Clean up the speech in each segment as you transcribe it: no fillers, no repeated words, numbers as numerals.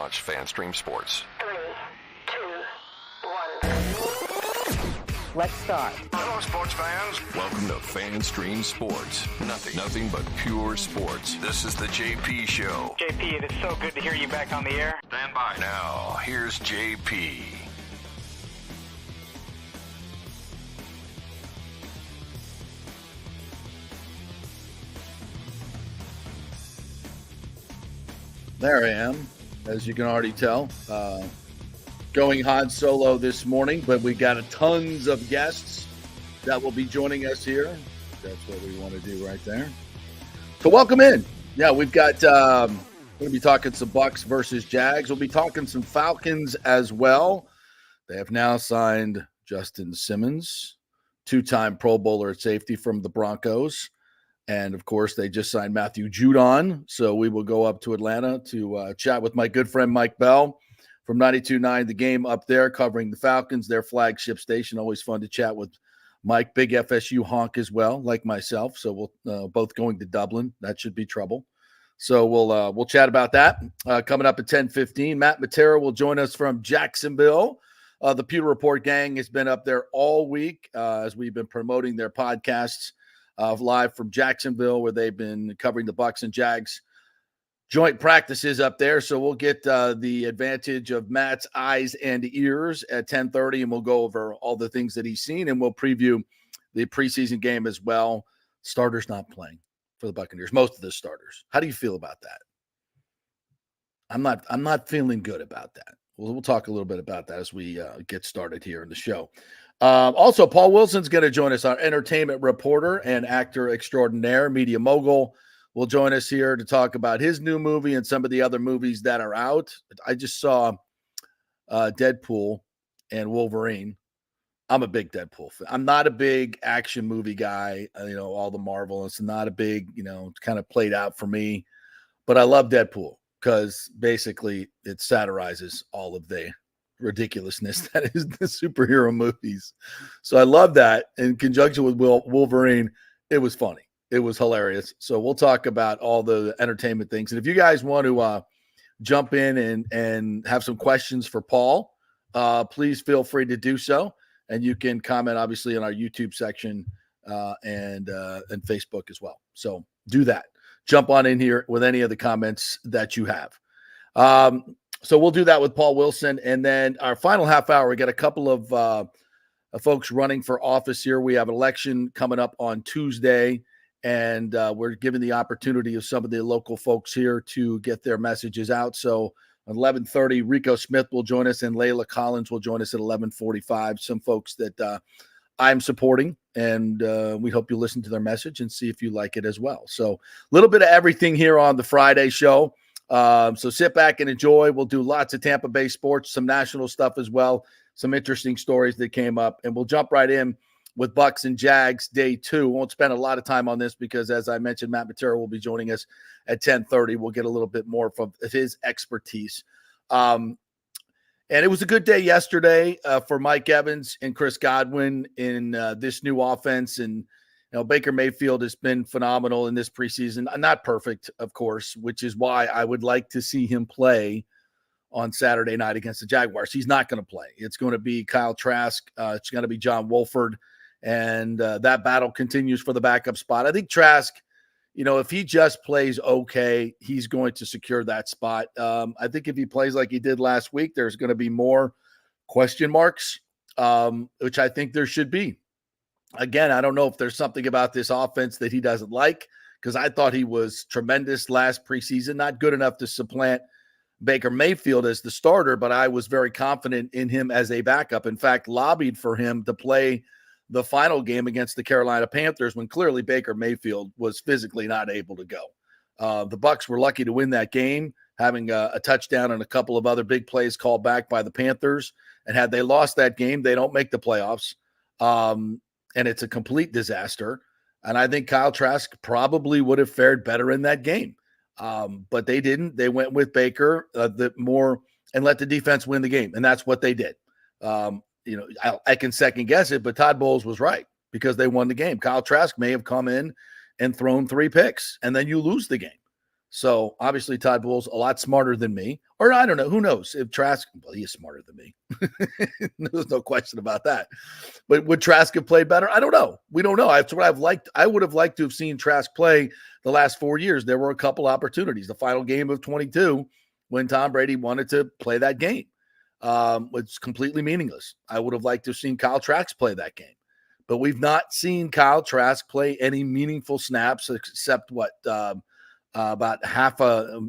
launch FanStream Sports. 3, 2, 1. Let's start. Hello, sports fans. Welcome to FanStream Sports. Nothing but pure sports. This is the JP Show. JP, it is so good to hear you back on the air. Stand by. Now, here's JP. There I am, as you can already tell. Going Han Solo this morning, but we got tons of guests that will be joining us here. That's what we want to do right there. So welcome in. Yeah, we've got, we're going to be talking some Bucs versus Jags. We'll be talking some Falcons as well. They have now signed Justin Simmons, two-time Pro Bowler at safety from the Broncos. And, of course, they just signed Matthew Judon. So we will go up to Atlanta to chat with my good friend Mike Bell from 92.9 The Game up there covering the Falcons, their flagship station. Always fun to chat with Mike, big FSU honk as well, like myself. So we'll both going to Dublin. That should be trouble. So we'll chat about that. Coming up at 10:15, Matt Matera will join us from Jacksonville. The Pewter Report gang has been up there all week as we've been promoting their podcasts. Live from Jacksonville, where they've been covering the Bucs and Jags joint practices up there. So we'll get the advantage of Matt's eyes and ears at 10:30, and we'll go over all the things that he's seen, and we'll preview the preseason game as well. Starters not playing for the Buccaneers, most of the starters. How do you feel about that? I'm not feeling good about that. We'll talk a little bit about that as we get started here in the show. Also, Paul Wilson's going to join us, our entertainment reporter and actor extraordinaire, media mogul, will join us here to talk about his new movie and some of the other movies that are out. I just saw Deadpool and Wolverine. I'm a big Deadpool fan. I'm not a big action movie guy, all the Marvel. It's not a big, kind of played out for me. But I love Deadpool because basically it satirizes all of the ridiculousness that is the superhero movies. So I love that. In conjunction with Wolverine, it was funny. It was hilarious. So we'll talk about all the entertainment things. And if you guys want to jump in and have some questions for Paul, please feel free to do so. And you can comment, obviously, in our YouTube section and Facebook as well. So do that. Jump on in here with any of the comments that you have. So we'll do that with Paul Wilson. And then our final half hour, we got a couple of folks running for office here. We have an election coming up on Tuesday, and we're giving the opportunity of some of the local folks here to get their messages out. So at 11:30, Rico Smith will join us, and Layla Collins will join us at 11:45. Some folks that I'm supporting, and we hope you listen to their message and see if you like it as well. So a little bit of everything here on the Friday show. So sit back and enjoy. We'll do lots of Tampa Bay sports, some national stuff as well, some interesting stories that came up, and we'll jump right in with Bucs and Jags day 2. Won't spend a lot of time on this because, as I mentioned, Matt Matera will be joining us at 10:30. We'll get a little bit more from his expertise. And it was a good day yesterday for Mike Evans and Chris Godwin in this new offense. And Baker Mayfield has been phenomenal in this preseason. Not perfect, of course, which is why I would like to see him play on Saturday night against the Jaguars. He's not going to play. It's going to be Kyle Trask. It's going to be John Wolford. And that battle continues for the backup spot. I think Trask, if he just plays okay, he's going to secure that spot. I think if he plays like he did last week, there's going to be more question marks, which I think there should be. Again, I don't know if there's something about this offense that he doesn't like, because I thought he was tremendous last preseason, not good enough to supplant Baker Mayfield as the starter, but I was very confident in him as a backup. In fact, lobbied for him to play the final game against the Carolina Panthers when clearly Baker Mayfield was physically not able to go. The Bucs were lucky to win that game, having a touchdown and a couple of other big plays called back by the Panthers. And had they lost that game, they don't make the playoffs. And it's a complete disaster. And I think Kyle Trask probably would have fared better in that game. But they didn't. They went with Baker and let the defense win the game. And that's what they did. I can second guess it, but Todd Bowles was right because they won the game. Kyle Trask may have come in and thrown 3 picks, and then you lose the game. So obviously Todd Bowles a lot smarter than me, or I don't know, who knows if Trask, well, he is smarter than me. There's no question about that. But would Trask have played better? I don't know. We don't know. That's what I've liked. I would have liked to have seen Trask play the last 4 years. There were a couple opportunities. The final game of 22, when Tom Brady wanted to play that game, was completely meaningless. I would have liked to have seen Kyle Trask play that game. But we've not seen Kyle Trask play any meaningful snaps except what, about half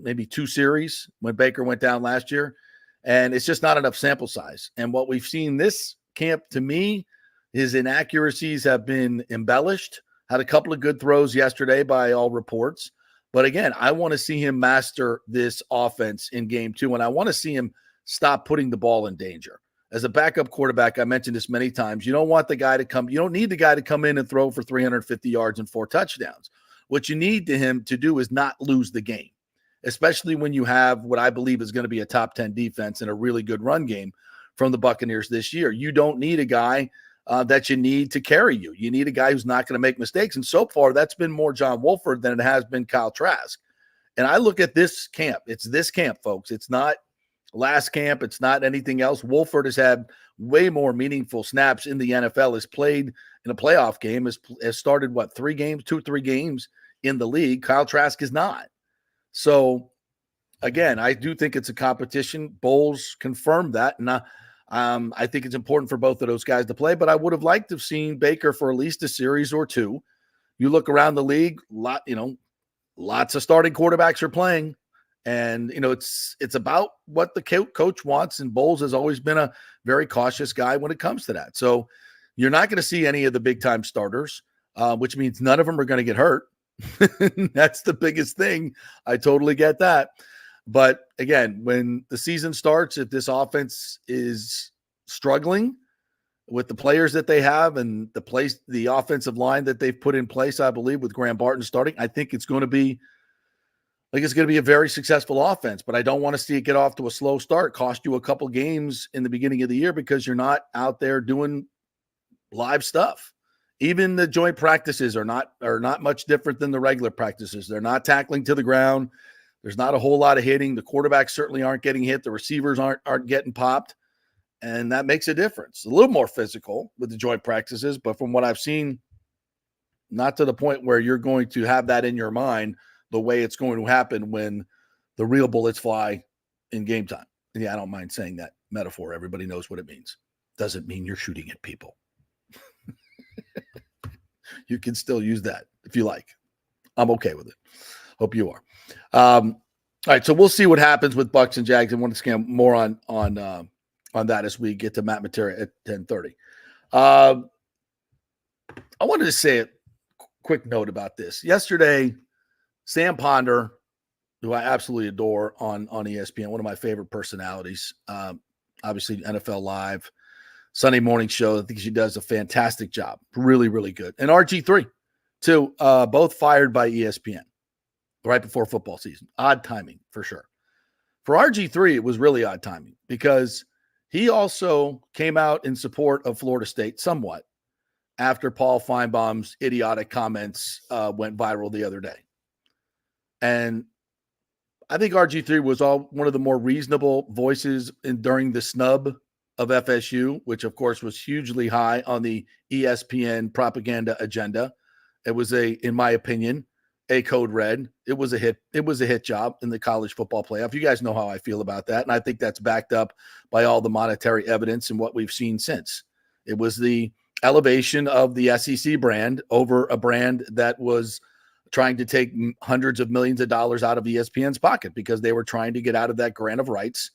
maybe 2 series when Baker went down last year. And it's just not enough sample size. And what we've seen this camp, to me, his inaccuracies have been embellished. Had a couple of good throws yesterday by all reports. But again, I want to see him master this offense in game 2. And I want to see him stop putting the ball in danger. As a backup quarterback, I mentioned this many times, you don't need the guy to come in and throw for 350 yards and 4 touchdowns. What you need him to do is not lose the game, especially when you have what I believe is going to be a top 10 defense and a really good run game from the Buccaneers this year. You don't need a guy that you need to carry you. You need a guy who's not going to make mistakes. And so far, that's been more John Wolford than it has been Kyle Trask. And I look at this camp. It's this camp, folks. It's not last camp. It's not anything else. Wolford has had way more meaningful snaps in the NFL, has played in a playoff game, has started, 3 games, 2-3 games in the league. Kyle Trask is not. So, again, I do think it's a competition. Bowles confirmed that. And I think it's important for both of those guys to play, but I would have liked to have seen Baker for at least a series or 2. You look around the league, lots of starting quarterbacks are playing. And, it's about what the coach wants. And Bowles has always been a very cautious guy when it comes to that. So you're not going to see any of the big time starters, which means none of them are going to get hurt. That's the biggest thing. I totally get that. But again, when the season starts, if this offense is struggling with the players that they have and the offensive line that they've put in place, I believe with Graham Barton starting, I think it's going to be a very successful offense, but I don't want to see it get off to a slow start, cost you a couple games in the beginning of the year because you're not out there doing live stuff. Even the joint practices are not much different than the regular practices. They're not tackling to the ground. There's not a whole lot of hitting. The quarterbacks certainly aren't getting hit. The receivers aren't getting popped, and that makes a difference. A little more physical with the joint practices, but from what I've seen, not to the point where you're going to have that in your mind the way it's going to happen when the real bullets fly in game time. And yeah, I don't mind saying that metaphor. Everybody knows what it means. Doesn't mean you're shooting at people. You can still use that if you like. I'm okay with it. Hope you are. All right, so we'll see what happens with Bucs and Jags. I want to scan more on that as we get to Matt Matera at 10:30. I wanted to say a quick note about this. Yesterday, Sam Ponder, who I absolutely adore on ESPN, one of my favorite personalities, obviously NFL Live, Sunday morning show. I think she does a fantastic job. Really, really good. And RG3, too, both fired by ESPN right before football season. Odd timing, for sure. For RG3, it was really odd timing because he also came out in support of Florida State somewhat after Paul Feinbaum's idiotic comments went viral the other day. And I think RG3 was one of the more reasonable voices during the snub of FSU, which of course was hugely high on the ESPN propaganda agenda. It was in my opinion, a code red. It was a hit. It was a hit job in the college football playoff. You guys know how I feel about that. And I think that's backed up by all the monetary evidence and what we've seen since. It was the elevation of the SEC brand over a brand that was trying to take hundreds of millions of dollars out of ESPN's pocket because they were trying to get out of that grant of rights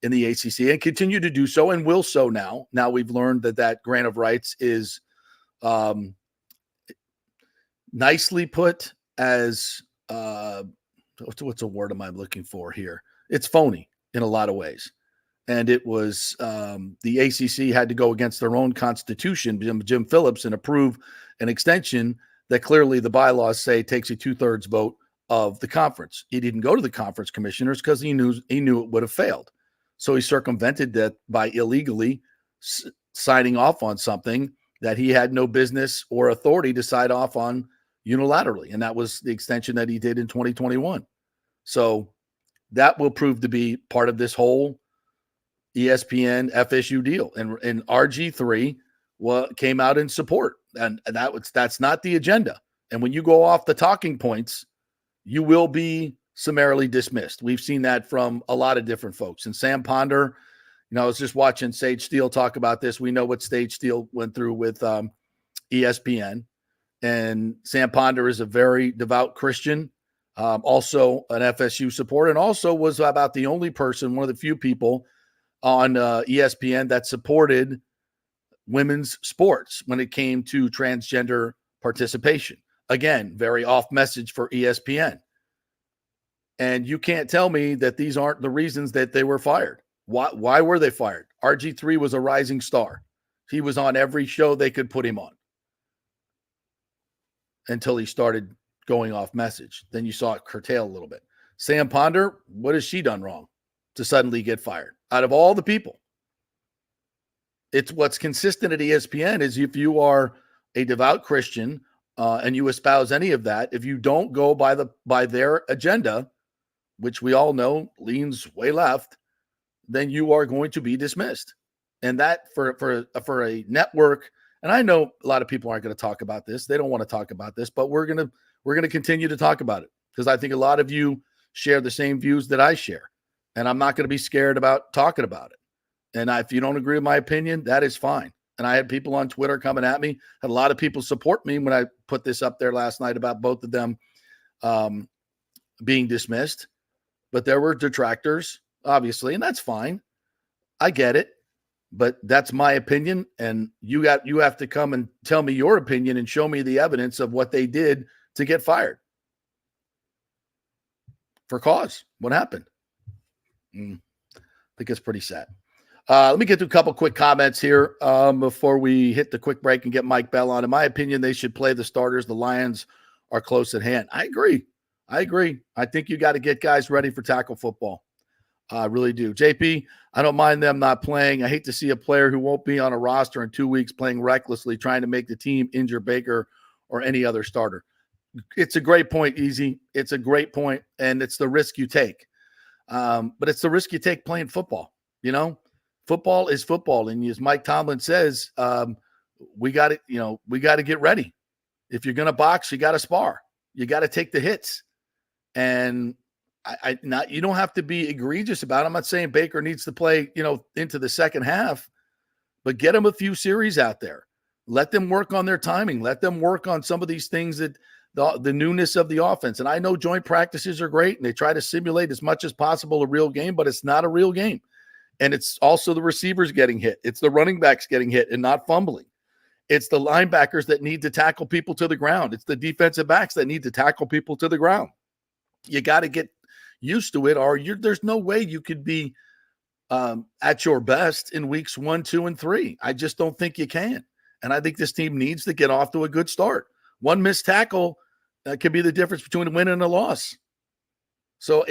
in the ACC and continue to do so and will so now. Now we've learned that grant of rights is nicely put as what's a word am I looking for here? It's phony in a lot of ways. And it was the ACC had to go against their own constitution, Jim Phillips, and approve an extension that clearly the bylaws say takes a 2/3 vote of the conference. He didn't go to the conference commissioners because he knew it would have failed. So he circumvented that by illegally signing off on something that he had no business or authority to sign off on unilaterally. And that was the extension that he did in 2021. So that will prove to be part of this whole ESPN FSU deal. And RG3 came out in support. And that's not the agenda. And when you go off the talking points, you will be summarily dismissed. We've seen that from a lot of different folks. And Sam Ponder, I was just watching Sage Steele talk about this. We know what Sage Steele went through with ESPN. And Sam Ponder is a very devout Christian, also an FSU supporter, and also was about the only person, one of the few people on ESPN that supported women's sports when it came to transgender participation. Again, very off message for ESPN. And you can't tell me that these aren't the reasons that they were fired. Why were they fired? RG3 was a rising star. He was on every show they could put him on until he started going off message. Then you saw it curtail a little bit. Sam Ponder, what has she done wrong to suddenly get fired? Out of all the people, it's what's consistent at ESPN is if you are a devout Christian and you espouse any of that, if you don't go by their agenda, which we all know leans way left, then you are going to be dismissed. And that for a network, and I know a lot of people aren't going to talk about this. They don't want to talk about this, but we're going to continue to talk about it because I think a lot of you share the same views that I share. And I'm not going to be scared about talking about it. And if you don't agree with my opinion, that is fine. And I had people on Twitter coming at me. Had a lot of people support me when I put this up there last night about both of them being dismissed. But there were detractors, obviously, and that's fine. I get it. But that's my opinion. And you have to come and tell me your opinion and show me the evidence of what they did to get fired. For cause. What happened? I think it's pretty sad. Let me get to a couple quick comments here before we hit the quick break and get Mike Bell on. In my opinion, they should play the starters. The Lions are close at hand. I agree. I think you got to get guys ready for tackle football. I really do. JP, I don't mind them not playing. I hate to see a player who won't be on a roster in 2 weeks playing recklessly, trying to make the team injure Baker or any other starter. It's a great point, Easy. It's a great point, and it's the risk you take. But it's the risk you take playing football. Football is football. And as Mike Tomlin says, we got to get ready. If you're going to box, you got to spar. You got to take the hits. And you don't have to be egregious about it. I'm not saying Baker needs to play, into the second half, but get them a few series out there. Let them work on their timing. Let them work on some of these things that the newness of the offense. And I know joint practices are great and they try to simulate as much as possible a real game, but it's not a real game. And it's also the receivers getting hit. It's the running backs getting hit and not fumbling. It's the linebackers that need to tackle people to the ground. It's the defensive backs that need to tackle people to the ground. You got to get used to it, or there's no way you could be at your best in weeks 1, 2, and 3. I just don't think you can. And I think this team needs to get off to a good start. One missed tackle could be the difference between a win and a loss. So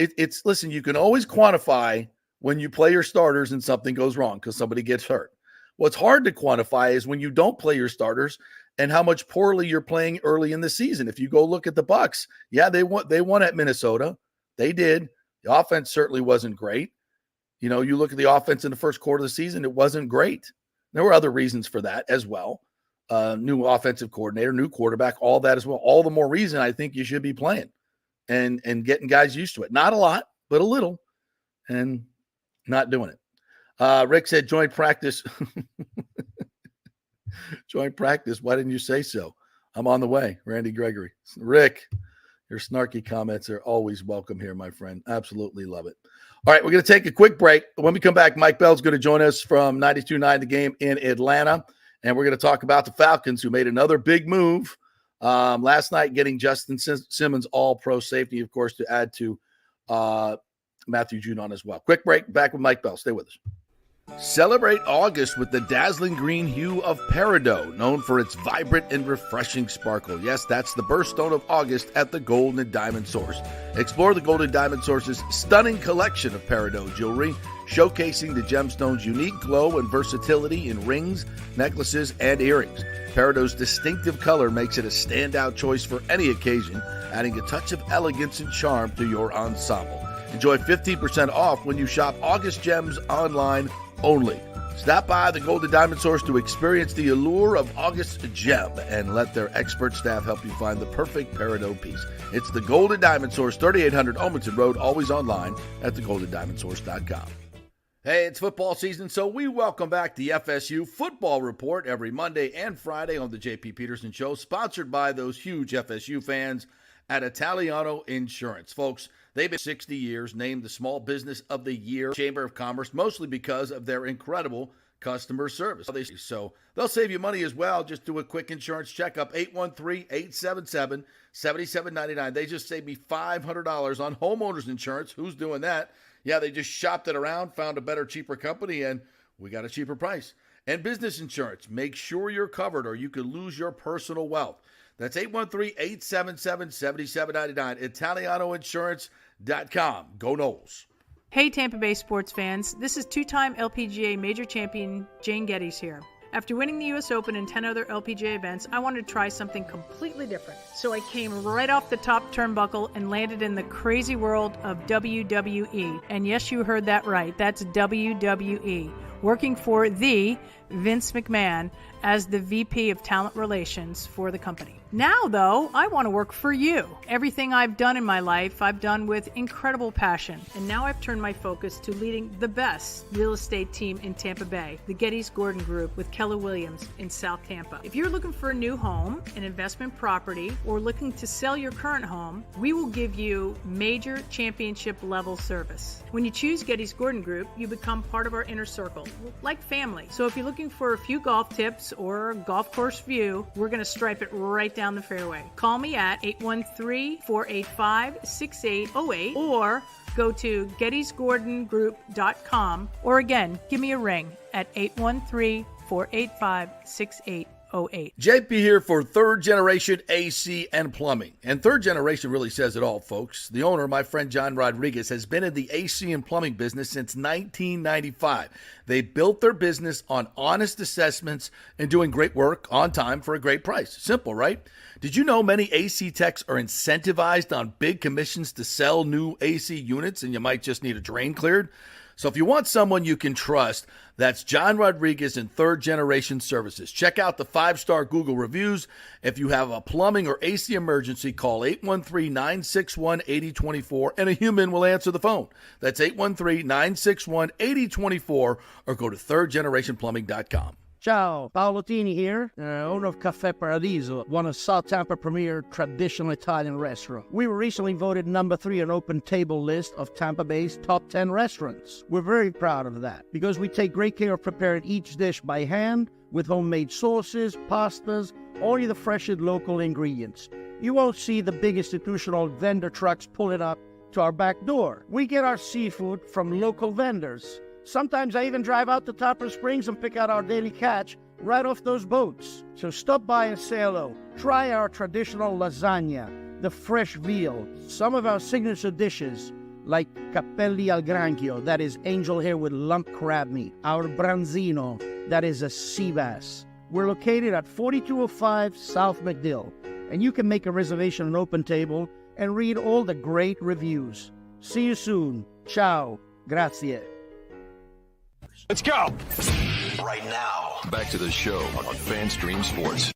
listen, you can always quantify when you play your starters and something goes wrong because somebody gets hurt. What's hard to quantify is when you don't play your starters and how much poorly you're playing early in the season. If you go look at the Bucs, yeah, they won at Minnesota. They did. The offense certainly wasn't great. You look at the offense in the first quarter of the season, it wasn't great. There were other reasons for that as well. New offensive coordinator, new quarterback, all that as well. All the more reason I think you should be playing and getting guys used to it. Not a lot, but a little, and not doing it. Rick said joint practice. Joint practice. Why didn't you say so? I'm on the way. Randy Gregory. Rick, your snarky comments are always welcome here, my friend. Absolutely love it. All right, we're going to take a quick break. When we come back, Mike Bell's going to join us from 92.9 The Game in Atlanta, and we're going to talk about the Falcons, who made another big move last night, getting Justin Simmons all-pro safety, of course, to add to Matthew Judon as well. Quick break. Back with Mike Bell. Stay with us. Celebrate August with the dazzling green hue of Peridot, known for its vibrant and refreshing sparkle. Yes, that's the birthstone of August at the Gold and Diamond Source. Explore the Gold and Diamond Source's stunning collection of Peridot jewelry, showcasing the gemstone's unique glow and versatility in rings, necklaces, and earrings. Peridot's distinctive color makes it a standout choice for any occasion, adding a touch of elegance and charm to your ensemble. Enjoy 15% off when you shop August Gems online only. Stop by the Golden Diamond Source to experience the allure of August Gem and let their expert staff help you find the perfect peridot piece. It's the Golden Diamond Source, 3800 Olmsted Road, always online at thegoldendiamondsource.com. Hey, it's football season, so we welcome back the FSU Football Report every Monday and Friday on the J.P. Peterson Show, sponsored by those huge FSU fans at Italiano Insurance. Folks, they've been 60 years, named the Small Business of the Year Chamber of Commerce, mostly because of their incredible customer service. So they'll save you money as well. Just do a quick insurance checkup, 813-877-7799. They just saved me $500 on homeowners insurance. Who's doing that? Yeah, they just shopped it around, found a better, cheaper company, and we got a cheaper price. And business insurance, make sure you're covered or you could lose your personal wealth. That's 813-877-7799, ItalianoInsurance.com. Go Noles. Hey, Tampa Bay sports fans. This is two-time LPGA major champion Jane Geddes here. After winning the U.S. Open and 10 other LPGA events, I wanted to try something completely different. So I came right off the top turnbuckle and landed in the crazy world of WWE. And yes, you heard that right. That's WWE. Working for the Vince McMahon as the VP of Talent Relations for the company. Now, though, I want to work for you. Everything I've done in my life, I've done with incredible passion. And now I've turned my focus to leading the best real estate team in Tampa Bay, the Geddes Gordon Group with Keller Williams in South Tampa. If you're looking for a new home, an investment property, or looking to sell your current home, we will give you major championship level service. When you choose Geddes Gordon Group, you become part of our inner circle, like family. So if you're looking for a few golf tips or a golf course view, we're going to stripe it right down the fairway. Call me at 813-485-6808 or go to gettysgordongroup.com, or again, give me a ring at 813-485-6808. JP here for Third Generation AC and Plumbing. And Third Generation really says it all, folks. The owner, my friend John Rodriguez, has been in the AC and plumbing business since 1995. They built their business on honest assessments and doing great work on time for a great price. Simple, right? Did you know many AC techs are incentivized on big commissions to sell new AC units and you might just need a drain cleared? So if you want someone you can trust, that's John Rodriguez and Third Generation Services. Check out the 5-star Google reviews. If you have a plumbing or AC emergency, call 813-961-8024 and a human will answer the phone. That's 813-961-8024 or go to thirdgenerationplumbing.com. Ciao, Paolo Tini here, owner of Caffè Paradiso, one of South Tampa premier traditional Italian restaurant. We were recently voted number 3 on Open Table list of Tampa Bay's top 10 restaurants. We're very proud of that because we take great care of preparing each dish by hand with homemade sauces, pastas, only the freshest local ingredients. You won't see the big institutional vendor trucks pulling up to our back door. We get our seafood from local vendors. Sometimes I even drive out to Topper Springs and pick out our daily catch right off those boats. So stop by and say hello. Try our traditional lasagna, the fresh veal, some of our signature dishes like capelli al granchio, that is angel hair with lump crab meat, our branzino, that is a sea bass. We're located at 4205 South McDill, and you can make a reservation on Open Table and read all the great reviews. See you soon. Ciao. Grazie. Let's go. Right now, back to the show on FanStream Sports.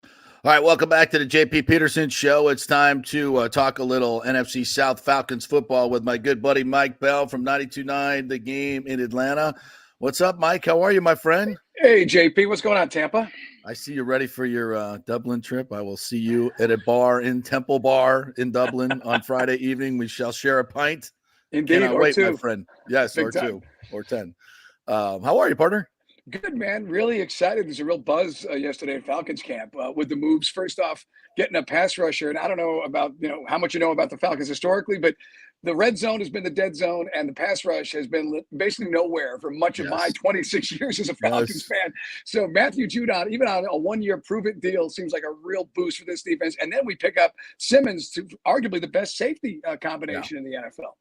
All right, welcome back to the JP Peterson Show. It's time to talk a little NFC South Falcons football with my good buddy Mike Bell from 92.9 The Game in Atlanta. What's up, Mike? How are you, my friend? Hey, JP. What's going on, Tampa? I see you're ready for your Dublin trip. I will see you at a bar in Temple Bar in Dublin on Friday evening. We shall share a pint. Indeed, Cannot or wait, two. my friend. Yes, Big or time. 2 or 10. How are you, partner? Good, man. Really excited. There's a real buzz yesterday at Falcons camp with the moves. First off, getting a pass rusher, and I don't know about how much you know about the Falcons historically, but the red zone has been the dead zone, and the pass rush has been basically nowhere for much of my 26 years as a Falcons fan. So Matthew Judon, even on a 1-year prove-it deal, seems like a real boost for this defense. And then we pick up Simmons, to arguably the best safety combination in the NFL.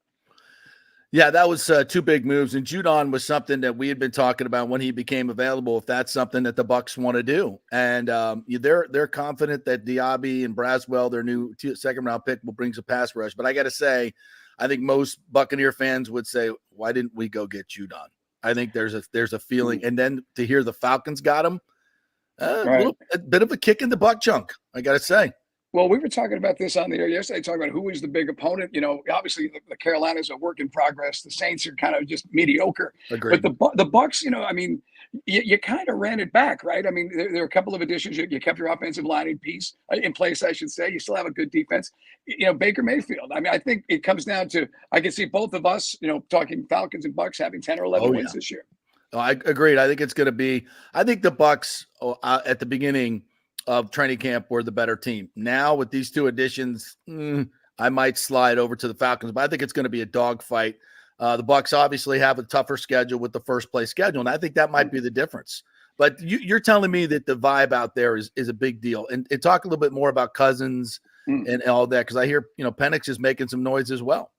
Yeah, that was two big moves, and Judon was something that we had been talking about when he became available. If that's something that the Bucs want to do, and they're confident that Diaby and Braswell, their new second-round pick, will bring some pass rush. But I got to say, I think most Buccaneer fans would say, "Why didn't we go get Judon?" I think there's a feeling, and then to hear the Falcons got him, a bit of a kick in the butt chunk, I got to say. Well, we were talking about this on the air yesterday, talking about who was the big opponent. Obviously the Carolinas are work in progress. The Saints are kind of just mediocre. Agreed. But the Bucs, you kind of ran it back, right? I mean, there are a couple of additions. You kept your offensive line in place, I should say. You still have a good defense. Baker Mayfield. I mean, I think it comes down to, I can see both of us, talking Falcons and Bucs having 10 or 11 wins this year. Oh, I agreed. I think it's going to be, I think the Bucs at the beginning of training camp were the better team. Now with these two additions, I might slide over to the Falcons, but I think it's going to be a dogfight. The Bucs obviously have a tougher schedule with the first place schedule, and I think that might be the difference. But you're telling me that the vibe out there is a big deal. And talk a little bit more about Cousins and all that, because I hear Penix is making some noise as well.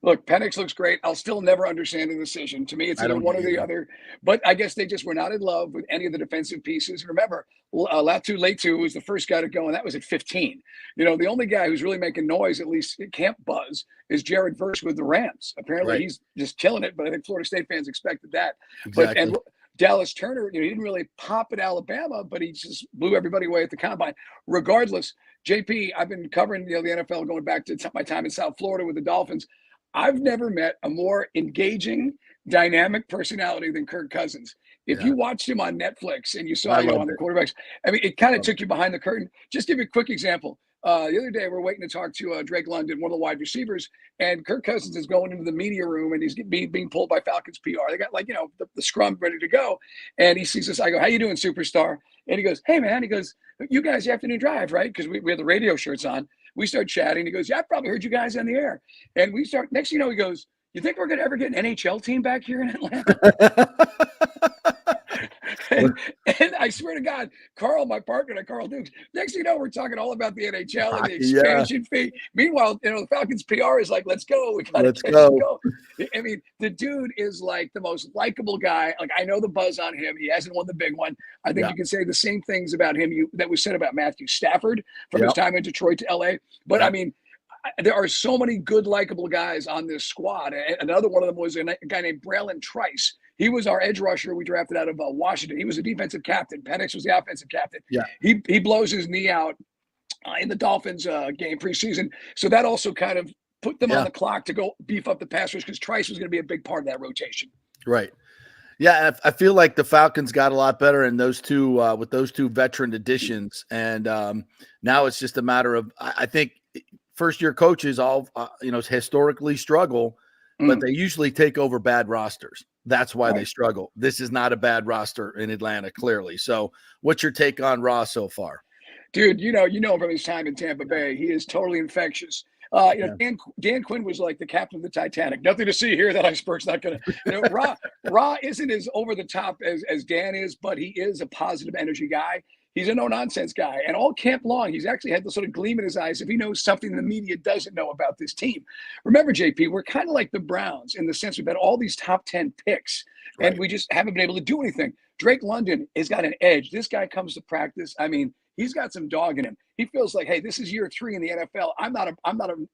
Look, Penix looks great. I'll still never understand the decision. To me, it's either one or the other. But I guess they just were not in love with any of the defensive pieces. Remember, Latu was the first guy to go, and that was at 15. The only guy who's really making noise, at least camp buzz, is Jared Verse with the Rams. Apparently, he's just killing it, but I think Florida State fans expected that. Exactly. And Dallas Turner, he didn't really pop at Alabama, but he just blew everybody away at the combine. Regardless, JP, I've been covering the NFL going back to my time in South Florida with the Dolphins. I've never met a more engaging, dynamic personality than Kirk Cousins. If you watched him on Netflix and you saw on the quarterbacks, I mean, it kind of took you behind the curtain. Just give you a quick example. The other day, we're waiting to talk to Drake London, one of the wide receivers, and Kirk Cousins is going into the media room, and he's being pulled by Falcons PR. They got the scrum ready to go, and he sees us. I go, "How you doing, superstar?" And he goes, "Hey, man." He goes, "You guys, afternoon drive, right?" Because we have the radio shirts on. We start chatting. He goes, "Yeah, I've probably heard you guys on the air." And we start, next thing you know, he goes, "You think we're going to ever get an NHL team back here in Atlanta?" and I swear to God, Carl, my partner, Carl Dukes, next thing you know, we're talking all about the NHL and the expansion fee. Meanwhile, the Falcons PR is like, "Let's go. We got to go." I mean, the dude is like the most likable guy. Like, I know the buzz on him. He hasn't won the big one. I think you can say the same things about him that was said about Matthew Stafford from his time in Detroit to LA. But I mean, there are so many good, likable guys on this squad. Another one of them was a guy named Braylon Trice. He was our edge rusher we drafted out of Washington. He was a defensive captain. Penix was the offensive captain. Yeah. He blows his knee out in the Dolphins game preseason. So that also kind of put them on the clock to go beef up the pass rush because Trice was going to be a big part of that rotation. Right. Yeah, I feel like the Falcons got a lot better in those two with those two veteran additions, and now it's just a matter of I think first-year coaches all historically struggle, but they usually take over bad rosters. That's why they struggle. This is not a bad roster in Atlanta, clearly. So, what's your take on Ross so far? Dude, you know from his time in Tampa Bay, he is totally infectious. Dan Quinn was like the captain of the Titanic. Nothing to see here. That iceberg's not going to. Ra isn't as over the top as Dan is, but he is a positive energy guy. He's a no-nonsense guy. And all camp long, he's actually had the sort of gleam in his eyes if he knows something the media doesn't know about this team. Remember, JP, we're kind of like the Browns in the sense we've had all these top 10 picks, and we just haven't been able to do anything. Drake London has got an edge. This guy comes to practice. I mean, he's got some dog in him. He feels like, hey, this is year 3 in the NFL. I'm not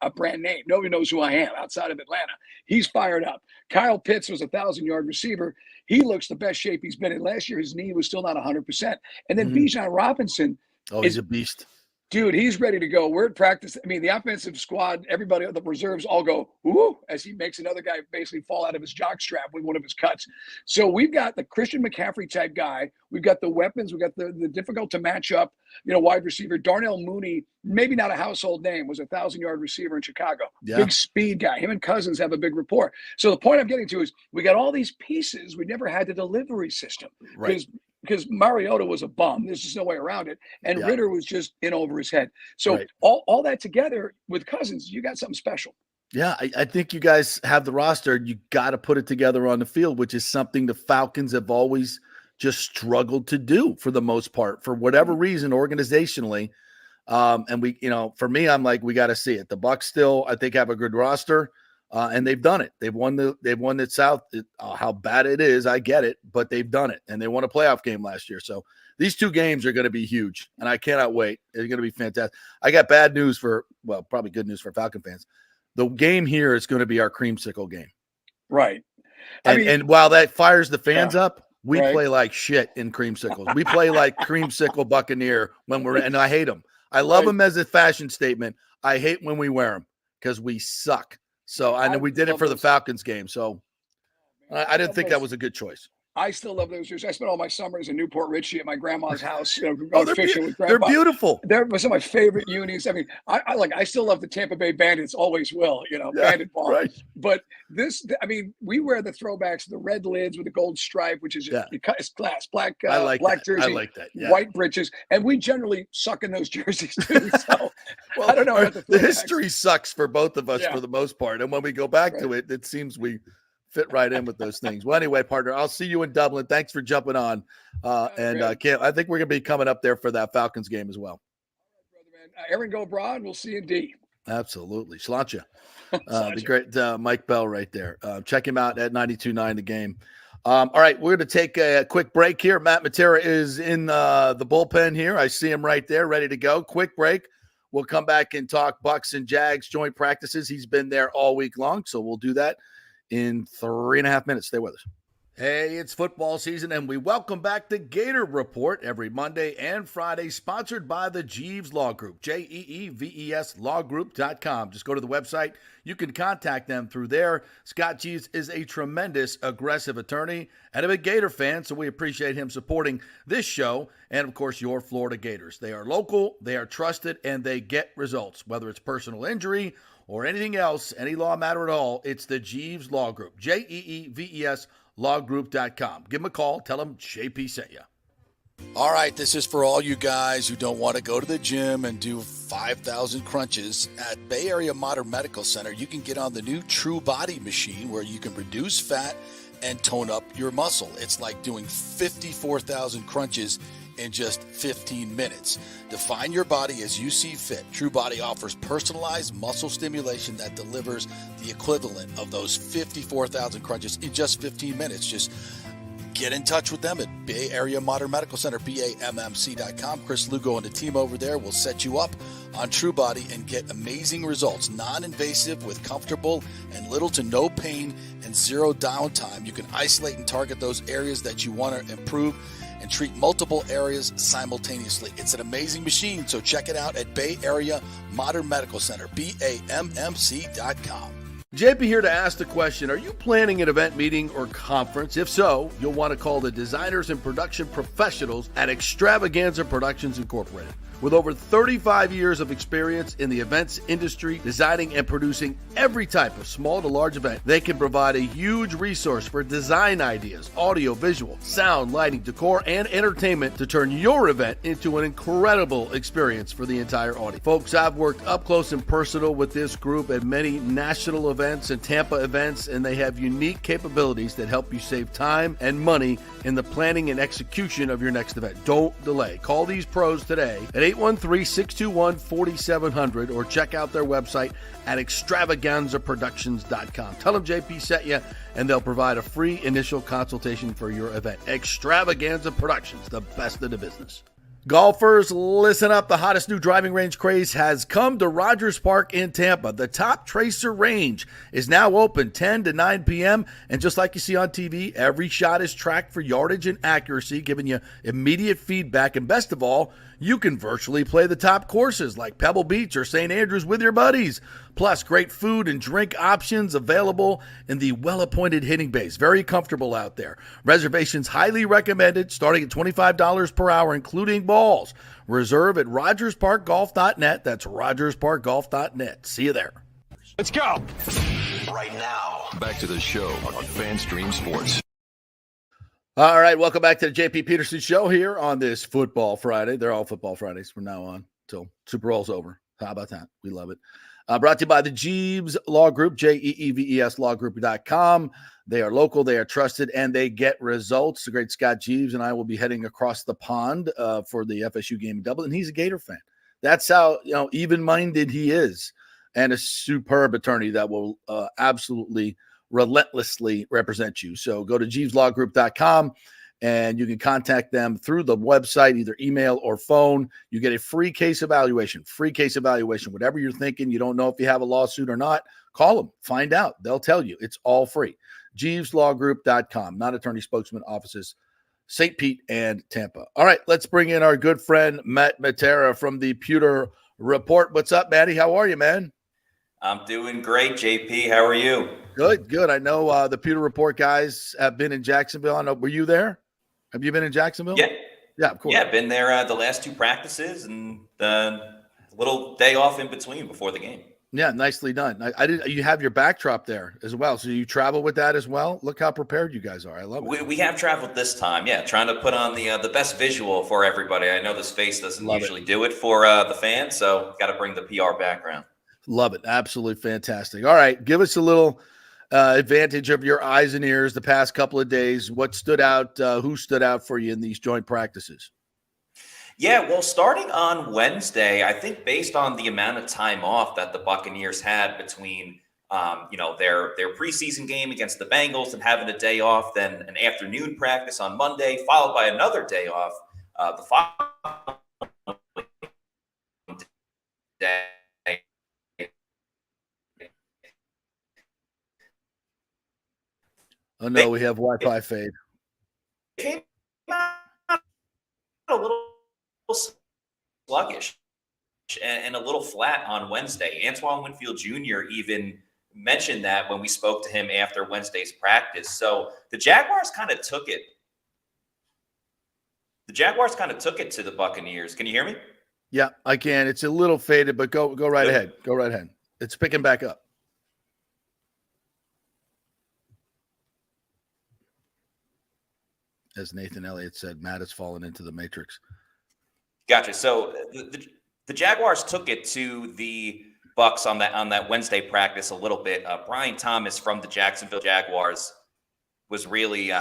a brand name. Nobody knows who I am outside of Atlanta. He's fired up. Kyle Pitts was a 1,000-yard receiver. He looks the best shape he's been in. Last year, his knee was still not 100%. And then Bijan Robinson. Oh, he's a beast. Dude, he's ready to go. We're at practice. I mean, the offensive squad, everybody, the reserves all go, ooh, as he makes another guy basically fall out of his jockstrap with one of his cuts. So we've got the Christian McCaffrey type guy. We've got the weapons. We've got the difficult to match up, wide receiver. Darnell Mooney, maybe not a household name, was a 1,000-yard receiver in Chicago. Yeah. Big speed guy. Him and Cousins have a big rapport. So the point I'm getting to is we got all these pieces. We never had the delivery system. Right. Because Mariota was a bum. There's just no way around it. And Ritter was just in over his head. So all that together with Cousins, you got something special. Yeah, I think you guys have the roster. You got to put it together on the field, which is something the Falcons have always just struggled to do for the most part, for whatever reason, organizationally. And we, for me, I'm like, we got to see it. The Bucs still, I think, have a good roster. And they've done it. They've won the South. How bad it is, I get it, but they've done it, and they won a playoff game last year. So these two games are going to be huge, and I cannot wait. It's going to be fantastic. I got bad news probably good news for Falcon fans. The game here is going to be our creamsicle game. Right. And while that fires the fans up, we play like shit in creamsicles. We play like creamsicle Buccaneer and I hate them. I love them as a fashion statement. I hate when we wear them because we suck. So I know we did it for the Falcons game. So I didn't think that was a good choice. I still love those jerseys. I spent all my summers in Newport Richie at my grandma's house, going fishing with grandpa. They're beautiful. They're some of my favorite unis. I mean, I still love the Tampa Bay Bandits, always will, Bandit ball. Right. But we wear the throwbacks, the red lids with the gold stripe, which is it's class, black jersey, I like that. Yeah. White breeches, and we generally suck in those jerseys too. So I don't know. About the history sucks for both of us for the most part, and when we go back to it, it seems we fit right in with those things. Well, anyway, partner, I'll see you in Dublin. Thanks for jumping on. I think we're going to be coming up there for that Falcons game as well. Brother, man. Aaron, go abroad. We'll see you in D. Absolutely. Sláinte. The great Mike Bell right there. Check him out at 92.9 The Game. All right, we're going to take a quick break here. Matt Matera is in the bullpen here. I see him right there, ready to go. Quick break. We'll come back and talk Bucs and Jags joint practices. He's been there all week long, so we'll do that in 3.5 minutes. Stay with us. Hey, it's football season, and we welcome back the Gator Report every Monday and Friday, sponsored by the Jeeves Law Group, Jeeves lawgroup.com. Just go to the website. You can contact them through there. Scott Jeeves is a tremendous, aggressive attorney and a big Gator fan, so we appreciate him supporting this show and, of course, your Florida Gators. They are local, they are trusted, and they get results, whether it's personal injury or anything else, any law matter at all. It's the Jeeves Law Group, Jeeves lawgroup.com. Give them a call. Tell them JP sent you. All right, this is for all you guys who don't want to go to the gym and do 5,000 crunches. At Bay Area Modern Medical Center, you can get on the new True Body machine where you can reduce fat and tone up your muscle. It's like doing 54,000 crunches in just 15 minutes. Define your body as you see fit. True Body offers personalized muscle stimulation that delivers the equivalent of those 54,000 crunches in just 15 minutes. Just get in touch with them at Bay Area Modern Medical Center, BAMMC.com. Chris Lugo and the team over there will set you up on True Body and get amazing results. Non-invasive with comfortable and little to no pain and zero downtime. You can isolate and target those areas that you want to improve and treat multiple areas simultaneously. It's an amazing machine, so check it out at Bay Area Modern Medical Center, BAMMC.com. JP here to ask the question, are you planning an event, meeting, or conference? If so, you'll want to call the designers and production professionals at Extravaganza Productions Incorporated. With over 35 years of experience in the events industry, designing and producing every type of small to large event, they can provide a huge resource for design ideas, audio, visual, sound, lighting, decor, and entertainment to turn your event into an incredible experience for the entire audience. Folks, I've worked up close and personal with this group at many national events and Tampa events, and they have unique capabilities that help you save time and money in the planning and execution of your next event. Don't delay. Call these pros today at 813-621-4700 or check out their website at extravaganzaproductions.com. Tell them JP sent you, and they'll provide a free initial consultation for your event. Extravaganza Productions, the best in the business. Golfers, listen up. The hottest new driving range craze has come to Rogers Park in Tampa. The Top Tracer range is now open 10 to 9 p.m. And just like you see on TV, every shot is tracked for yardage and accuracy, giving you immediate feedback. And best of all, you can virtually play the top courses like Pebble Beach or St. Andrews with your buddies. Plus, great food and drink options available in the well-appointed hitting bays. Very comfortable out there. Reservations highly recommended, starting at $25 per hour, including balls. Reserve at RogersParkGolf.net. That's RogersParkGolf.net. See you there. Let's go. Right now, back to the show on FanStream Sports. All right, welcome back to the JP Peterson Show here on this Football Friday. They're all Football Fridays from now on until Super Bowl's over. How about that? We love it. Brought to you by the Jeeves Law Group, Jeeves lawgroup.com. They are local, they are trusted, and they get results. The great Scott Jeeves and I will be heading across the pond for the FSU game in Dublin, and he's a Gator fan. That's how even-minded he is. and a superb attorney that will absolutely relentlessly represent you. So go to jeeveslawgroup.com and you can contact them through the website, either email or phone. You get a free case evaluation, whatever you're thinking. You don't know if you have a lawsuit or not, call them, find out. They'll tell you. It's all free. jeeveslawgroup.com, not attorney spokesman offices, St. Pete and Tampa. All right, let's bring in our good friend, Matt Matera from the Pewter Report. What's up, Matty? How are you, man? I'm doing great, JP. How are you? Good. I know the Pewter Report guys have been in Jacksonville. I know, were you there? Have you been in Jacksonville? Yeah, of course. Yeah, been there the last 2 practices and the little day off in between before the game. Yeah, nicely done. I did. You have your backdrop there as well, so you travel with that as well. Look how prepared you guys are. I love it. We have traveled this time. Yeah, trying to put on the best visual for everybody. I know the space doesn't usually do it for the fans, so got to bring the PR background. Love it. Absolutely fantastic. All right, give us a little advantage of your eyes and ears the past couple of days. What stood out? Who stood out for you in these joint practices? Yeah, well, starting on Wednesday, I think based on the amount of time off that the Buccaneers had between, their preseason game against the Bengals and having a day off, then an afternoon practice on Monday, followed by another day off the following day. Oh no, we have Wi-Fi fade. It came out a little sluggish and a little flat on Wednesday. Antoine Winfield Jr. even mentioned that when we spoke to him after Wednesday's practice. So the Jaguars kind of took it. To the Buccaneers. Can you hear me? Yeah, I can. It's a little faded, but go right ahead. Go right ahead. It's picking back up. As Nathan Elliott said, Matt has fallen into the matrix. Gotcha. So the Jaguars took it to the Bucs on that Wednesday practice a little bit. Brian Thomas from the Jacksonville Jaguars was really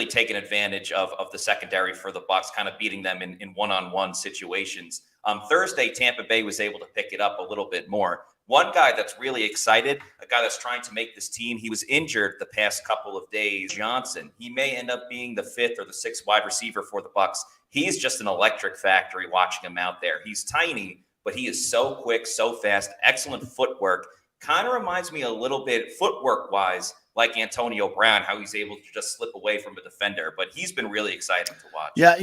taking advantage of the secondary for the Bucs, kind of beating them in one-on-one situations. Thursday, Tampa Bay was able to pick it up a little bit more. One guy that's really excited, a guy that's trying to make this team, he was injured the past couple of days, Johnson. He may end up being the 5th or the 6th wide receiver for the Bucs. He's just an electric factory watching him out there. He's tiny, but he is so quick, so fast, excellent footwork. Kind of reminds me a little bit, footwork-wise, like Antonio Brown, how he's able to just slip away from a defender. But he's been really exciting to watch. Yeah,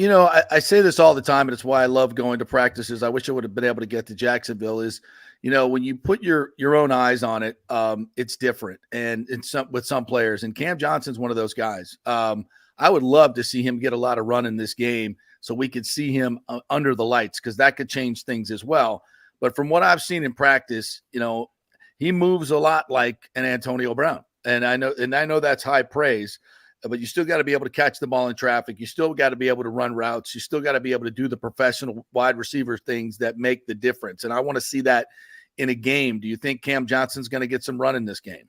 I say this all the time, and it's why I love going to practices. I wish I would have been able to get to Jacksonville is, when you put your own eyes on it, it's different. And with some players, and Cam Johnson's one of those guys. I would love to see him get a lot of run in this game so we could see him under the lights, because that could change things as well. But from what I've seen in practice, he moves a lot like an Antonio Brown. And I know that's high praise, but you still got to be able to catch the ball in traffic. You still got to be able to run routes. You still got to be able to do the professional wide receiver things that make the difference. And I want to see that in a game. Do you think Cam Johnson's going to get some run in this game?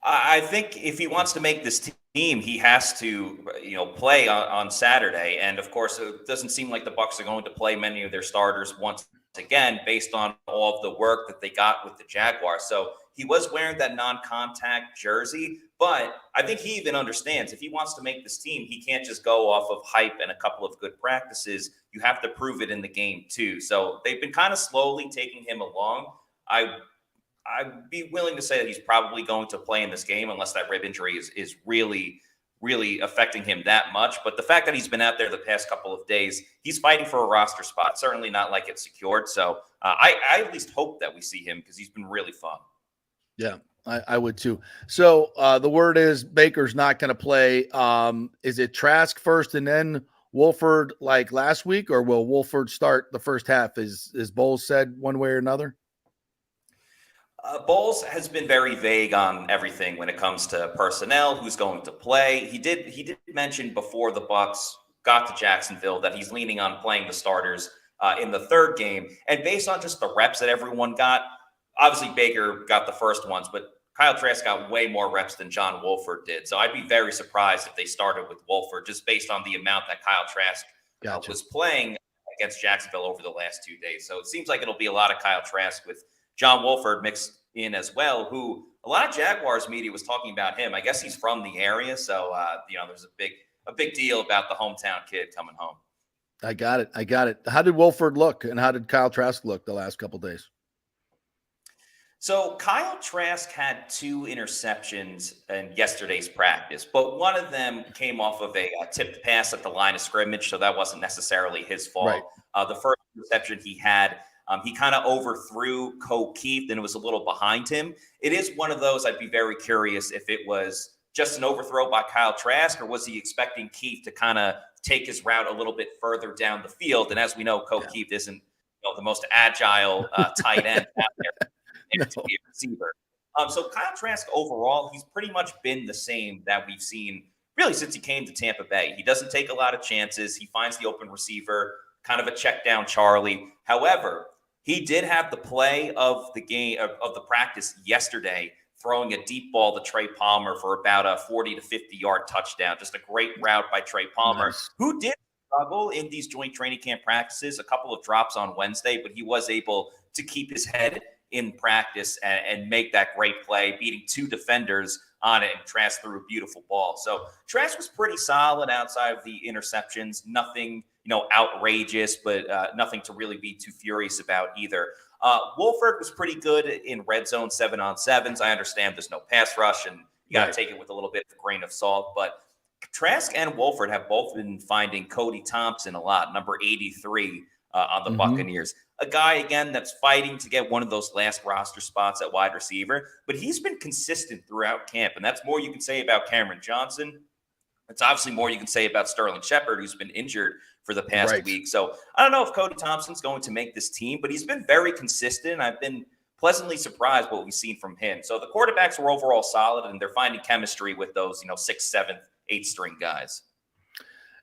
I think if he wants to make this team, he has to, play on Saturday. And of course, it doesn't seem like the Bucs are going to play many of their starters once again, based on all of the work that they got with the Jaguars. So he was wearing that non-contact jersey, but I think he even understands if he wants to make this team, he can't just go off of hype and a couple of good practices. You have to prove it in the game too. So they've been kind of slowly taking him along. I'd be willing to say that he's probably going to play in this game unless that rib injury is really, really affecting him that much. But the fact that he's been out there the past couple of days, he's fighting for a roster spot. Certainly not like it's secured. So I at least hope that we see him because he's been really fun. Yeah, I would too. So the word is Baker's not going to play. Is it Trask first and then Wolford like last week, or will Wolford start the first half? Is Bowles said one way or another? Bowles has been very vague on everything when it comes to personnel, who's going to play. He did mention before the Bucs got to Jacksonville that he's leaning on playing the starters in the third game. And based on just the reps that everyone got, obviously Baker got the first ones, but Kyle Trask got way more reps than John Wolford did. So I'd be very surprised if they started with Wolford just based on the amount that Kyle Trask was playing. against Jacksonville over the last 2 days. So it seems like it'll be a lot of Kyle Trask with John Wolford mixed in as well, who a lot of Jaguars media was talking about him. I guess he's from the area. So, there's a big deal about the hometown kid coming home. I got it. How did Wolford look, and how did Kyle Trask look the last couple of days? So Kyle Trask had 2 interceptions in yesterday's practice, but one of them came off of a tipped pass at the line of scrimmage, so that wasn't necessarily his fault. Right. The first interception he had, he kind of overthrew Keith, and it was a little behind him. It is one of those I'd be very curious if it was just an overthrow by Kyle Trask, or was he expecting Keith to kind of take his route a little bit further down the field? And as we know, Keith isn't the most agile tight end out there. To be a receiver. So Kyle Trask overall, he's pretty much been the same that we've seen really since he came to Tampa Bay. He doesn't take a lot of chances. He finds the open receiver, kind of a check down Charlie. However, he did have the play of the game of the practice yesterday, throwing a deep ball to Trey Palmer for about a 40 to 50 yard touchdown. Just a great route by Trey Palmer, who did struggle in these joint training camp practices, a couple of drops on Wednesday, but he was able to keep his head in practice and make that great play, beating 2 defenders on it, and Trask threw a beautiful ball. So Trask was pretty solid outside of the interceptions. Nothing, outrageous, but nothing to really be too furious about either. Wolford was pretty good in red zone 7-on-7s. I understand there's no pass rush, and you got to take it with a little bit of a grain of salt. But Trask and Wolford have both been finding Cody Thompson a lot, number 83 on the Buccaneers. A guy, again, that's fighting to get one of those last roster spots at wide receiver, but he's been consistent throughout camp, and that's more you can say about Cameron Johnson. It's obviously more you can say about Sterling Shepard, who's been injured for the past week. So I don't know if Cody Thompson's going to make this team, but he's been very consistent. I've been pleasantly surprised what we've seen from him. So the quarterbacks were overall solid, and they're finding chemistry with those, 6th, 7th, 8th string guys.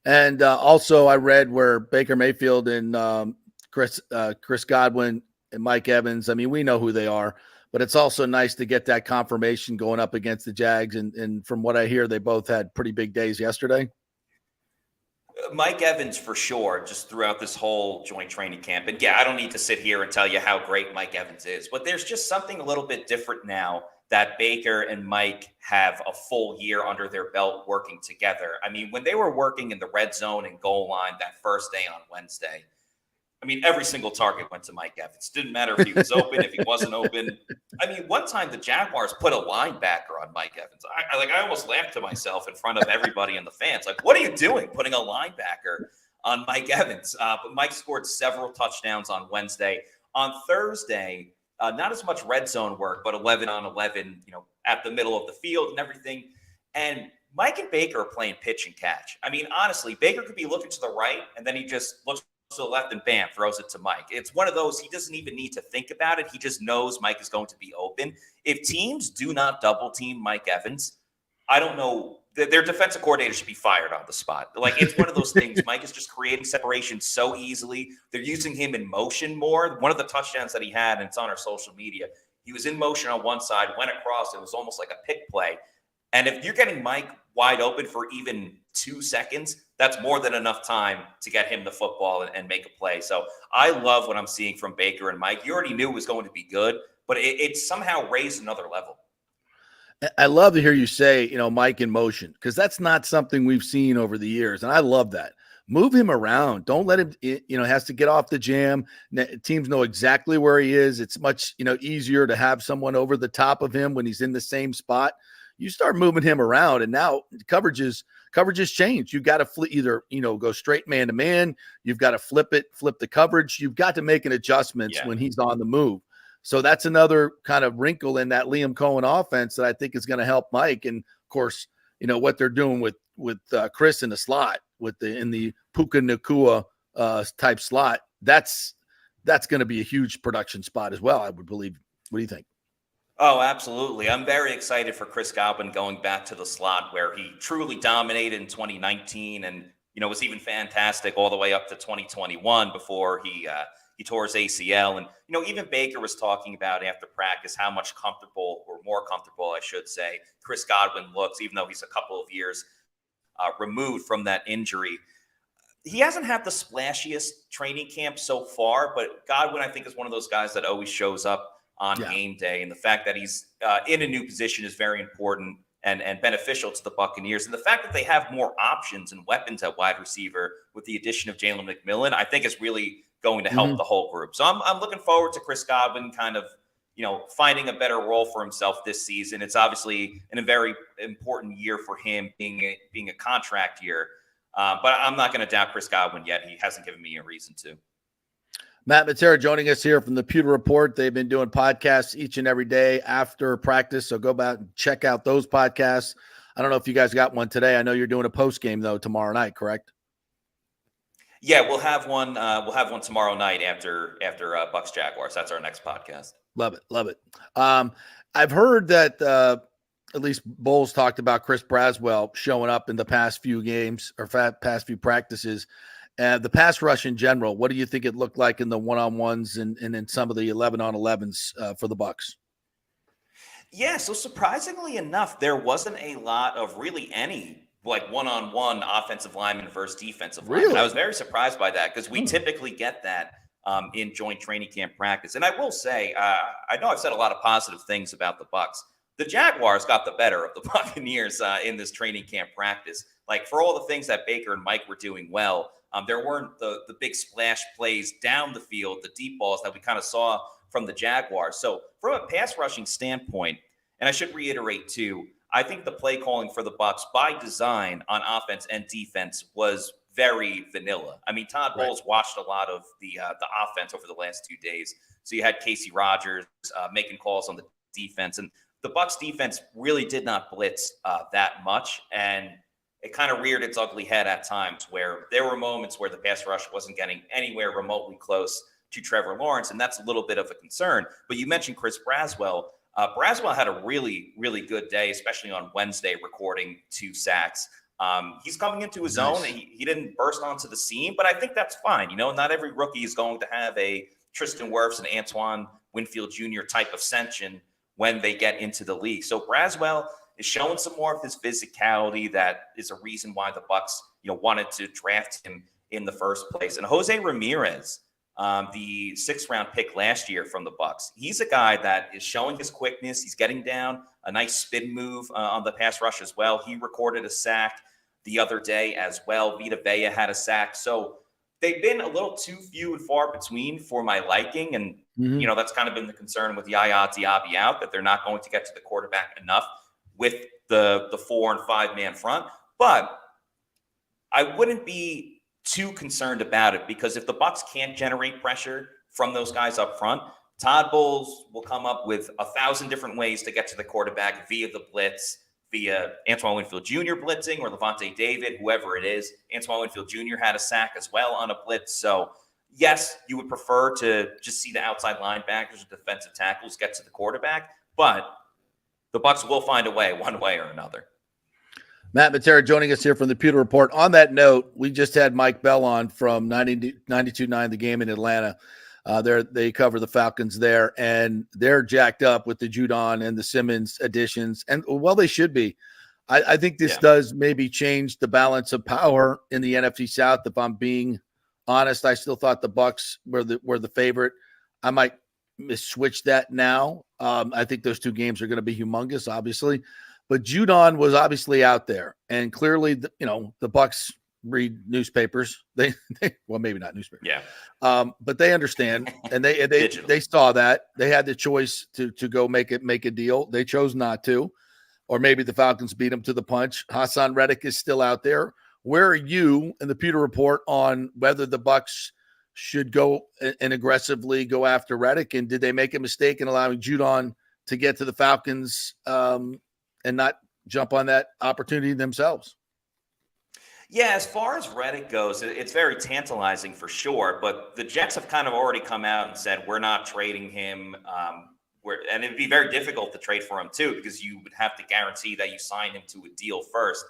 And also I read where Baker Mayfield and Chris Godwin and Mike Evans, I mean, we know who they are, but it's also nice to get that confirmation going up against the Jags. And from what I hear, they both had pretty big days yesterday. Mike Evans, for sure, just throughout this whole joint training camp. And yeah, I don't need to sit here and tell you how great Mike Evans is, but there's just something a little bit different now that Baker and Mike have a full year under their belt working together. I mean, when they were working in the red zone and goal line that first day on Wednesday, I mean, every single target went to Mike Evans. Didn't matter if he was open, if he wasn't open. I mean, one time the Jaguars put a linebacker on Mike Evans. I almost laughed to myself in front of everybody and the fans. Like, what are you doing putting a linebacker on Mike Evans? But Mike scored several touchdowns on Wednesday. On Thursday, not as much red zone work, but 11 on 11, at the middle of the field and everything. And Mike and Baker are playing pitch and catch. I mean, honestly, Baker could be looking to the right, and then he just looks to the left and bam, throws it to Mike. It's one of those, he doesn't even need to think about it. He just knows Mike is going to be open. If teams do not double team Mike Evans, I don't know. Their defensive coordinator should be fired on the spot. Like, it's one of those things. Mike is just creating separation so easily. They're using him in motion more. One of the touchdowns that he had, and it's on our social media, he was in motion on one side, went across. It was almost like a pick play. And if you're getting Mike wide open for even 2 seconds, that's more than enough time to get him the football and make a play. So I love what I'm seeing from Baker and Mike. You already knew it was going to be good, but it somehow raised another level. I love to hear you say, Mike in motion, because that's not something we've seen over the years. And I love that. Move him around. Don't let him, has to get off the jam. Teams know exactly where he is. It's much, easier to have someone over the top of him when he's in the same spot. You start moving him around, and now coverages change. You've got to either, go straight man to man. You've got to flip the coverage. You've got to make an adjustments when he's on the move. So that's another kind of wrinkle in that Liam Cohen offense that I think is going to help Mike. And of course, what they're doing with Chris in the slot in the Puka Nacua type slot. That's going to be a huge production spot as well, I would believe. What do you think? Oh, absolutely. I'm very excited for Chris Godwin going back to the slot where he truly dominated in 2019 and, was even fantastic all the way up to 2021 before he tore his ACL. And, even Baker was talking about after practice how much more comfortable, I should say, Chris Godwin looks, even though he's a couple of years removed from that injury. he hasn't had the splashiest training camp so far, but Godwin, I think, is one of those guys that always shows up on game day. And the fact that he's in a new position is very important and beneficial to the Buccaneers. And the fact that they have more options and weapons at wide receiver with the addition of Jalen McMillan, I think is really going to help the whole group. So I'm looking forward to Chris Godwin kind of, finding a better role for himself this season. It's obviously in a very important year for him, being a contract year. But I'm not going to doubt Chris Godwin yet. He hasn't given me a reason to. Matt Matera joining us here from the Pewter Report. They've been doing podcasts each and every day after practice, so go back and check out those podcasts. I don't know if you guys got one today. I know you're doing a post game though tomorrow night, correct? Yeah, we'll have one. We'll have one tomorrow night after Bucs Jaguars. That's our next podcast. Love it. I've heard that at least Bowles talked about Chris Braswell showing up in the past few games or past few practices. The pass rush in general, what do you think it looked like in the one-on-ones and in some of the 11-on-11s for the Bucs? Yeah, so surprisingly enough, there wasn't a lot of really any like one-on-one offensive lineman versus defensive lineman. Really? I was very surprised by that because we typically get that in joint training camp practice. And I will say, I know I've said a lot of positive things about the Bucs. The Jaguars got the better of the Buccaneers in this training camp practice. Like for all the things that Baker and Mike were doing well, there weren't the big splash plays down the field, the deep balls that we kind of saw from the Jaguars. So from a pass rushing standpoint, and I should reiterate too, I think the play calling for the Bucs by design on offense and defense was very vanilla. I mean, Todd Bowles watched a lot of the offense over the last 2 days. So you had Casey Rogers making calls on the defense, and the Bucs defense really did not blitz that much, and it kind of reared its ugly head at times where there were moments where the pass rush wasn't getting anywhere remotely close to Trevor Lawrence, and that's a little bit of a concern. But you mentioned Chris Braswell. Braswell had a really, really good day, especially on Wednesday, recording 2 sacks. He's coming into his own. He didn't burst onto the scene, but I think that's fine. Not every rookie is going to have a Tristan Wirfs and Antoine Winfield Jr. type ascension when they get into the league. So Braswell is showing some more of his physicality. That is a reason why the Bucs, wanted to draft him in the first place. And Jose Ramirez, the 6th-round pick last year from the Bucs, he's a guy that is showing his quickness. He's getting down a nice spin move on the pass rush as well. He recorded a sack the other day as well. Vita Vea had a sack. So they've been a little too few and far between for my liking. And, that's kind of been the concern with Yaya Diaby out, that they're not going to get to the quarterback enough with the 4 and 5 man front. But I wouldn't be too concerned about it, because if the Bucs can't generate pressure from those guys up front, Todd Bowles will come up with 1,000 different ways to get to the quarterback via the blitz, via Antoine Winfield Jr. blitzing or Levante David, whoever it is. Antoine Winfield Jr. had a sack as well on a blitz. So yes, you would prefer to just see the outside linebackers or defensive tackles get to the quarterback, but the Bucs will find a way, one way or another. Matt Matera joining us here from the Pewter Report. On that note, we just had Mike Bell on from 92.9 The Game in Atlanta. They cover the Falcons there, and they're jacked up with the Judon and the Simmons additions. And, well, they should be. I think this does maybe change the balance of power in the NFC South. If I'm being honest, I still thought the Bucs were the favorite. I might switch that now. I think those 2 games are going to be humongous, obviously. But Judon was obviously out there, and clearly, the Bucs read newspapers. They well, maybe not newspapers. Yeah. But they understand, and they saw that they had the choice to go make a deal. They chose not to, or maybe the Falcons beat them to the punch. Hassan Reddick is still out there. Where are you in the Pewter Report on whether the Bucs should go and aggressively go after Reddick, and did they make a mistake in allowing Judon to get to the Falcons and not jump on that opportunity themselves? Yeah, as far as Reddick goes, it's very tantalizing for sure. But the Jets have kind of already come out and said, we're not trading him. And it'd be very difficult to trade for him too, because you would have to guarantee that you sign him to a deal first,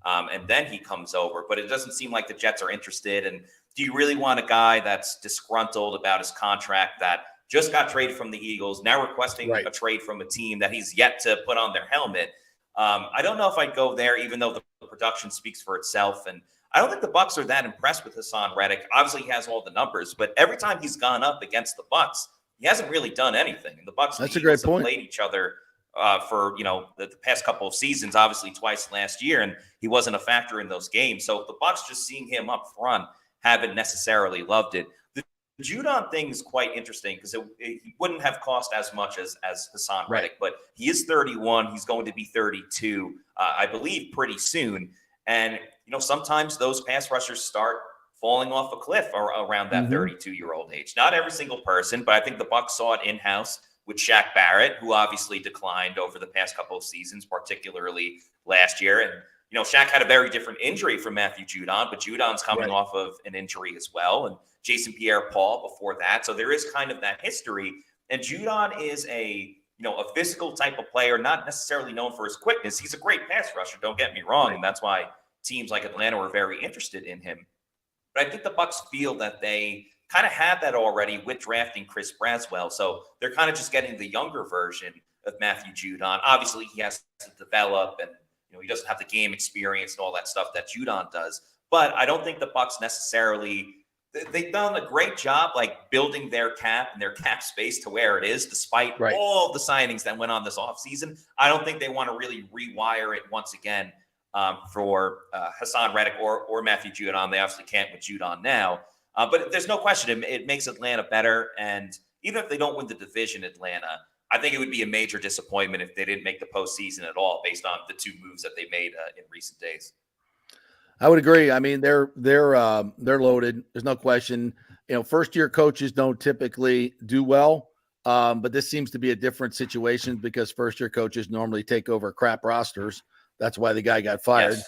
and then he comes over. But it doesn't seem like the Jets are interested. And do you really want a guy that's disgruntled about his contract, that just got traded from the Eagles, now requesting a trade from a team that he's yet to put on their helmet? I don't know if I'd go there, even though the production speaks for itself. And I don't think the Bucs are that impressed with Hassan Reddick. Obviously, he has all the numbers, but every time he's gone up against the Bucs, he hasn't really done anything. And the Bucs and That's the a great Eagles have point. played each other for the past couple of seasons, obviously twice last year, and he wasn't a factor in those games. So the Bucs just seeing him up front haven't necessarily loved it. The Judon thing is quite interesting because he wouldn't have cost as much as Hassan Reddick, but he is 31. He's going to be 32, I believe, pretty soon. And sometimes those pass rushers start falling off a cliff around that 32-year-old age. Not every single person, but I think the Bucs saw it in-house with Shaq Barrett, who obviously declined over the past couple of seasons, particularly last year. And, Shaq had a very different injury from Matthew Judon, but Judon's coming off of an injury as well. And Jason Pierre-Paul before that. So there is kind of that history. And Judon is a physical type of player, not necessarily known for his quickness. He's a great pass rusher, don't get me wrong. And that's why teams like Atlanta were very interested in him. But I think the Bucs feel that they kind of had that already with drafting Chris Braswell. So they're kind of just getting the younger version of Matthew Judon. Obviously, he has to develop and, he doesn't have the game experience and all that stuff that Judon does. But I don't think the Bucs necessarily – they've done a great job building their cap and their cap space to where it is, despite all the signings that went on this offseason. I don't think they want to really rewire it once again for Hassan Reddick or Matthew Judon. They obviously can't with Judon now. But there's no question it makes Atlanta better. And even if they don't win the division, Atlanta, I think it would be a major disappointment if they didn't make the postseason at all based on the two moves that they made in recent days. I would agree. I mean, they're loaded. There's no question. First-year coaches don't typically do well, but this seems to be a different situation because first-year coaches normally take over crap rosters. That's why the guy got fired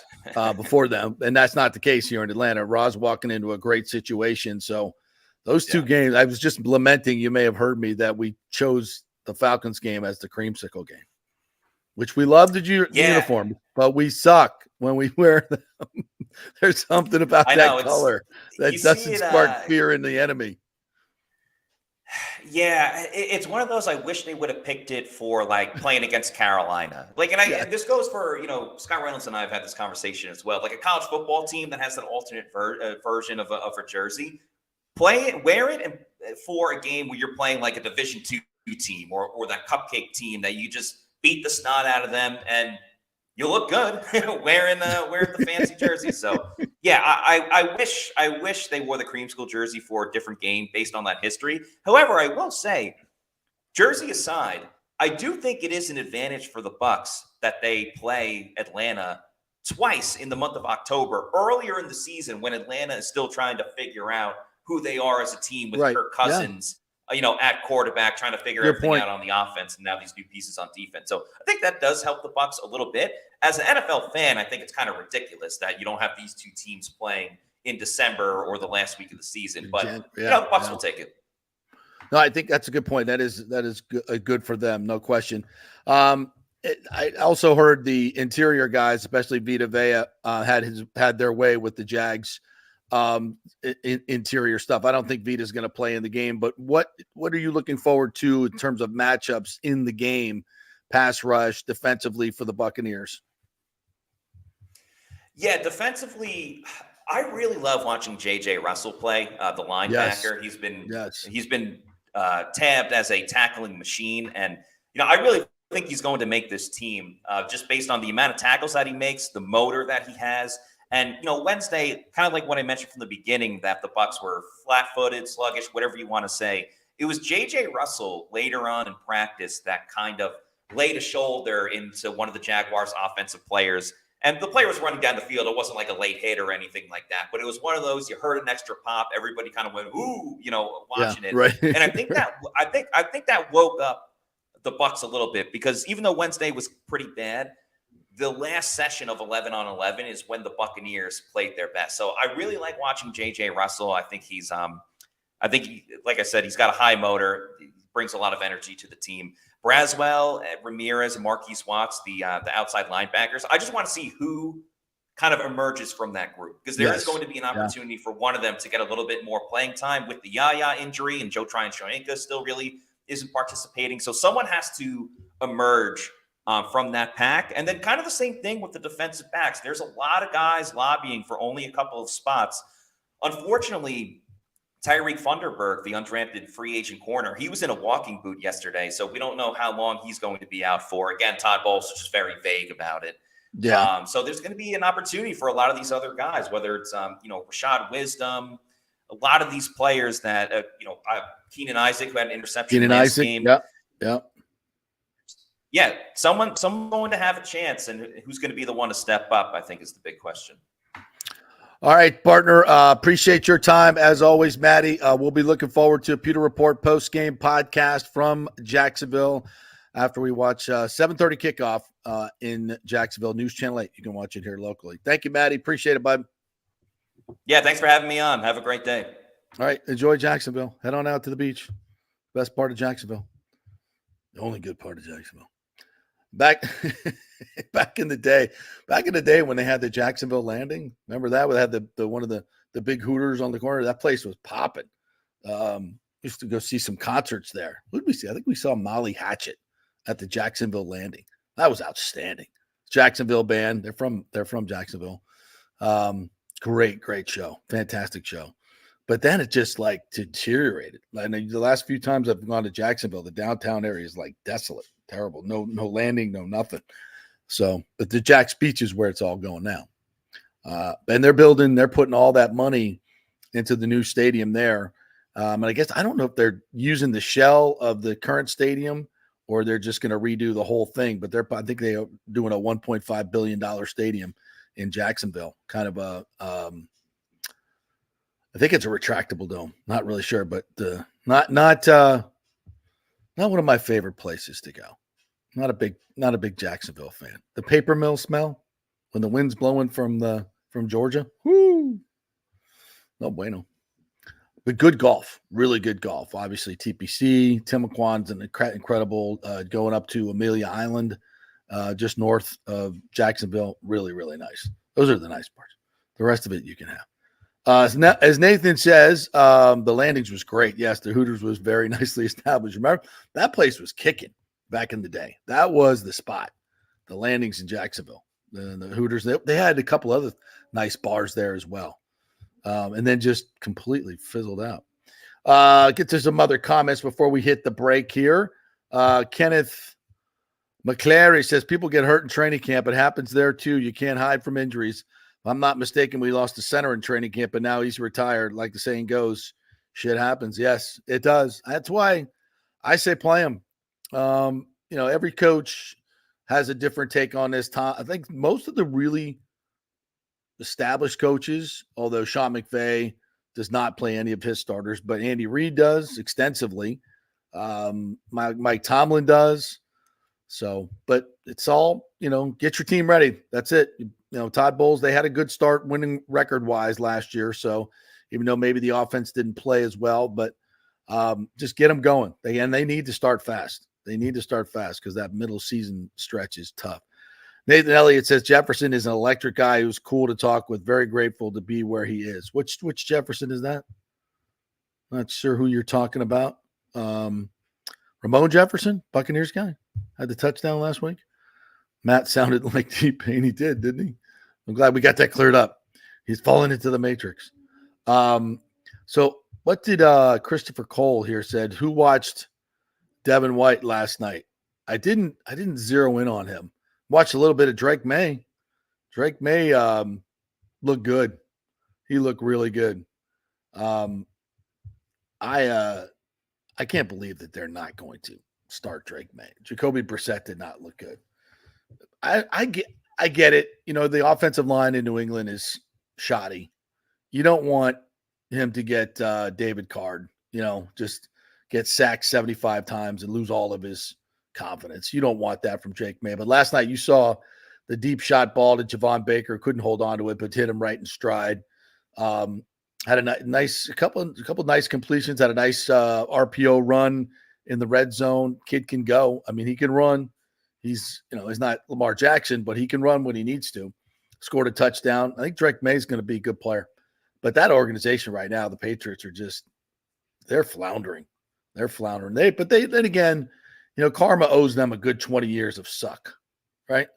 before them, and that's not the case here in Atlanta. Roz walking into a great situation. So those two games, I was just lamenting. You may have heard me that we chose the Falcons game as the creamsicle game, which we love the uniform, but we suck when we wear them. There's something about that color that doesn't spark fear in the enemy. Yeah, it's one of those. I wish they would have picked it for playing against Carolina. This goes for Scott Reynolds and I have had this conversation as well. Like a college football team that has an alternate version of a jersey, wear it for a game where you're playing like a Division II team or that cupcake team that you just beat the snot out of them and you look good wearing the fancy jersey. So yeah, I wish they wore the creamsicle jersey for a different game based on that history. However, I will say, jersey aside, I do think it is an advantage for the Bucs that they play Atlanta twice in the month of October, earlier in the season when Atlanta is still trying to figure out who they are as a team with Kirk Cousins. At quarterback, trying to figure everything out on the offense, and now these new pieces on defense. So I think that does help the Bucs a little bit. As an NFL fan, I think it's kind of ridiculous that you don't have these two teams playing in December or the last week of the season. But the Bucs will take it. No, I think that's a good point. That is good for them, no question. I also heard the interior guys, especially Vita Vea, had their way with the Jags. Interior stuff. I don't think Vita's going to play in the game, but what are you looking forward to in terms of matchups in the game, pass rush, defensively for the Buccaneers? Yeah, defensively, I really love watching J.J. Russell play, the linebacker. He's been tabbed as a tackling machine, and I really think he's going to make this team just based on the amount of tackles that he makes, the motor that he has. And, Wednesday, kind of like what I mentioned from the beginning, that the Bucs were flat-footed, sluggish, whatever you want to say. It was J.J. Russell later on in practice that kind of laid a shoulder into one of the Jaguars' offensive players. And the player was running down the field. It wasn't like a late hit or anything like that. But it was one of those, you heard an extra pop. Everybody kind of went, ooh, watching it. Right. And I think that woke up the Bucs a little bit because even though Wednesday was pretty bad, the last session of 11 on 11 is when the Buccaneers played their best. So I really like watching J.J. Russell. I think like I said, he's got a high motor. He brings a lot of energy to the team. Braswell, Ramirez, and Marquise Watts, the outside linebackers. I just want to see who kind of emerges from that group because there is going to be an opportunity for one of them to get a little bit more playing time with the Yaya injury, and Joe Tryon-Shoyinka still really isn't participating. So someone has to emerge from that pack. And then kind of the same thing with the defensive backs. There's a lot of guys lobbying for only a couple of spots. Unfortunately, Tyreek Funderburg, the undrafted free agent corner, he was in a walking boot yesterday, so we don't know how long he's going to be out for. Again, Todd Bowles was just very vague about it. Yeah. So there's going to be an opportunity for a lot of these other guys, whether it's Rashad Wisdom, a lot of these players that Keenan Isaac, who had an interception last game. Yeah. Yeah, someone going to have a chance, and who's going to be the one to step up, I think, is the big question. All right, partner. Appreciate your time as always, Maddie. We'll be looking forward to a Pewter Report post-game podcast from Jacksonville after we watch 7:30 kickoff in Jacksonville, News Channel 8. You can watch it here locally. Thank you, Maddie. Appreciate it, bud. Yeah, thanks for having me on. Have a great day. All right, enjoy Jacksonville. Head on out to the beach. Best part of Jacksonville. The only good part of Jacksonville. Back in the day when they had the Jacksonville Landing, remember that? We had the one of the big Hooters on the corner. That place was popping. Used to go see some concerts there. What did we see? I think we saw Molly Hatchet at the Jacksonville Landing. That was outstanding. Jacksonville band. They're from Jacksonville. Great show. Fantastic show. But then it just like deteriorated. And the last few times I've gone to Jacksonville, the downtown area is like desolate, terrible. No landing, no nothing. So, but the Jack's Beach is where it's all going now. And they're putting all that money into the new stadium there. And I guess, I don't know if they're using the shell of the current stadium or they're just going to redo the whole thing. But I think they are doing a $1.5 billion stadium in Jacksonville, kind of I think it's a retractable dome. Not really sure, but not one of my favorite places to go. Not a big Jacksonville fan. The paper mill smell when the wind's blowing from Georgia. Whoo! No bueno. But good golf, really good golf. Obviously, TPC, Timaquan's an incredible going up to Amelia Island, just north of Jacksonville. Really, really nice. Those are the nice parts. The rest of it you can have. As Nathan says, the Landings was great. Yes, the Hooters was very nicely established. Remember, that place was kicking back in the day. That was the spot, the Landings in Jacksonville. The Hooters, they had a couple other nice bars there as well. And then just completely fizzled out. Get to some other comments before we hit the break here. Kenneth McClary says, people get hurt in training camp. It happens there too. You can't hide from injuries. If I'm not mistaken, we lost a center in training camp, but now he's retired. Like the saying goes, shit happens. Yes, it does. That's why I say play him. Every coach has a different take on this. I think most of the really established coaches, although Sean McVay does not play any of his starters, but Andy Reid does extensively. Mike Tomlin does. So, but it's all, get your team ready. That's it. Todd Bowles, they had a good start winning record-wise last year. So even though maybe the offense didn't play as well, but just get them going. They need to start fast. They need to start fast because that middle season stretch is tough. Nathan Elliott says Jefferson is an electric guy who's cool to talk with. Very grateful to be where he is. Which Jefferson is that? Not sure who you're talking about. Ramon Jefferson, Buccaneers guy, had the touchdown last week. Matt sounded like T-Pain. He did, didn't he? I'm glad we got that cleared up. He's fallen into the matrix. So what did Christopher Cole here said? Who watched Devin White last night? I didn't zero in on him. Watched a little bit of Drake May. Drake May looked good. He looked really good. I can't believe that they're not going to start Drake May. Jacoby Brissett did not look good. I get it. The offensive line in New England is shoddy. You don't want him to get David Card, just get sacked 75 times and lose all of his confidence. You don't want that from Drake May. But last night you saw the deep shot ball to Javon Baker, couldn't hold on to it, but hit him right in stride. Had a couple nice completions, had a nice RPO run in the red zone. Kid can go. I mean, he can run. He's not Lamar Jackson, but he can run when he needs to. Scored a touchdown. I think Drake May is going to be a good player. But that organization right now, the Patriots are they're floundering. They're floundering. Then again, Karma owes them a good 20 years of suck, right?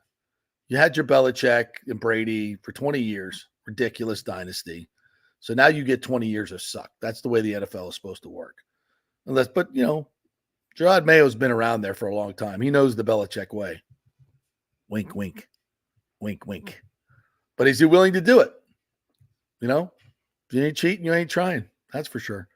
You had your Belichick and Brady for 20 years, ridiculous dynasty. So now you get 20 years of suck. That's the way the NFL is supposed to work. But Gerard Mayo's been around there for a long time. He knows the Belichick way. Wink, wink. Wink, wink. But is he willing to do it? If you ain't cheating, you ain't trying. That's for sure.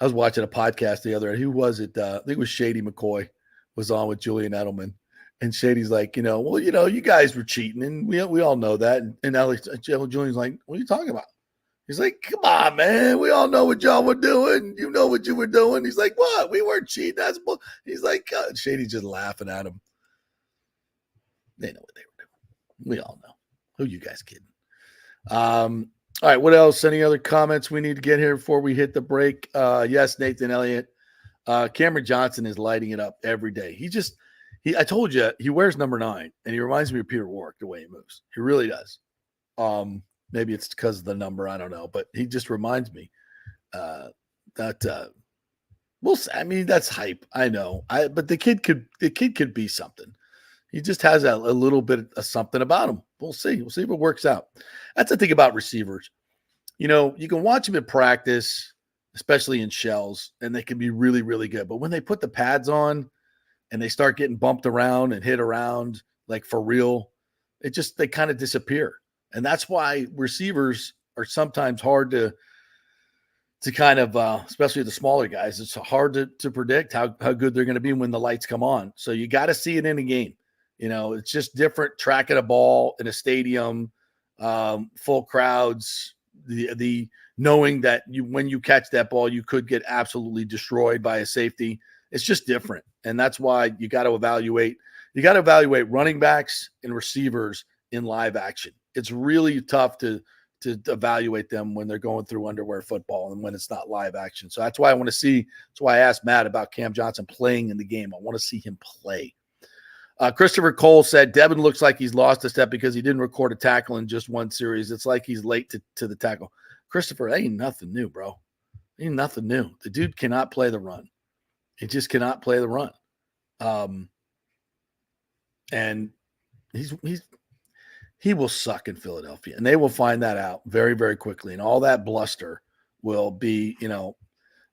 I was watching a podcast the other day. Who was it? I think it was Shady McCoy was on with Julian Edelman. And Shady's like, you guys were cheating, and we all know that. And Julian's like, what are you talking about? He's like, come on, man. We all know what y'all were doing. You know what you were doing. He's like, what? We weren't cheating. That's bull. He's like, Shady's just laughing at him. They know what they were doing. We all know. Who you guys kidding? All right. What else? Any other comments we need to get here before we hit the break? Yes, Nathan Elliott. Cameron Johnson is lighting it up every day. I told you, he wears number 9, and he reminds me of Peter Warrick the way he moves. He really does. Maybe it's because of the number. I don't know. But he just reminds me that we'll see. I mean, that's hype. I know. But the kid could be something. He just has a little bit of something about him. We'll see. We'll see if it works out. That's the thing about receivers. You can watch them in practice, especially in shells, and they can be really, really good. But when they put the pads on and they start getting bumped around and hit around, like for real, they kind of disappear. And that's why receivers are sometimes hard to kind of, especially the smaller guys, it's hard to predict how good they're going to be when the lights come on. So you got to see it in a game. It's just different tracking a ball in a stadium, full crowds, the knowing that when you catch that ball, you could get absolutely destroyed by a safety. It's just different. And that's why you got to evaluate running backs and receivers in live action. It's really tough to evaluate them when they're going through underwear football and when it's not live action. So that's why I asked Matt about Cam Johnson playing in the game. I want to see him play. Christopher Cole said, Devin looks like he's lost a step because he didn't record a tackle in just one series. It's like he's late to the tackle. Christopher, ain't nothing new, bro. Ain't nothing new. The dude cannot play the run. He just cannot play the run. And he will suck in Philadelphia, and they will find that out very, very quickly. And all that bluster will be,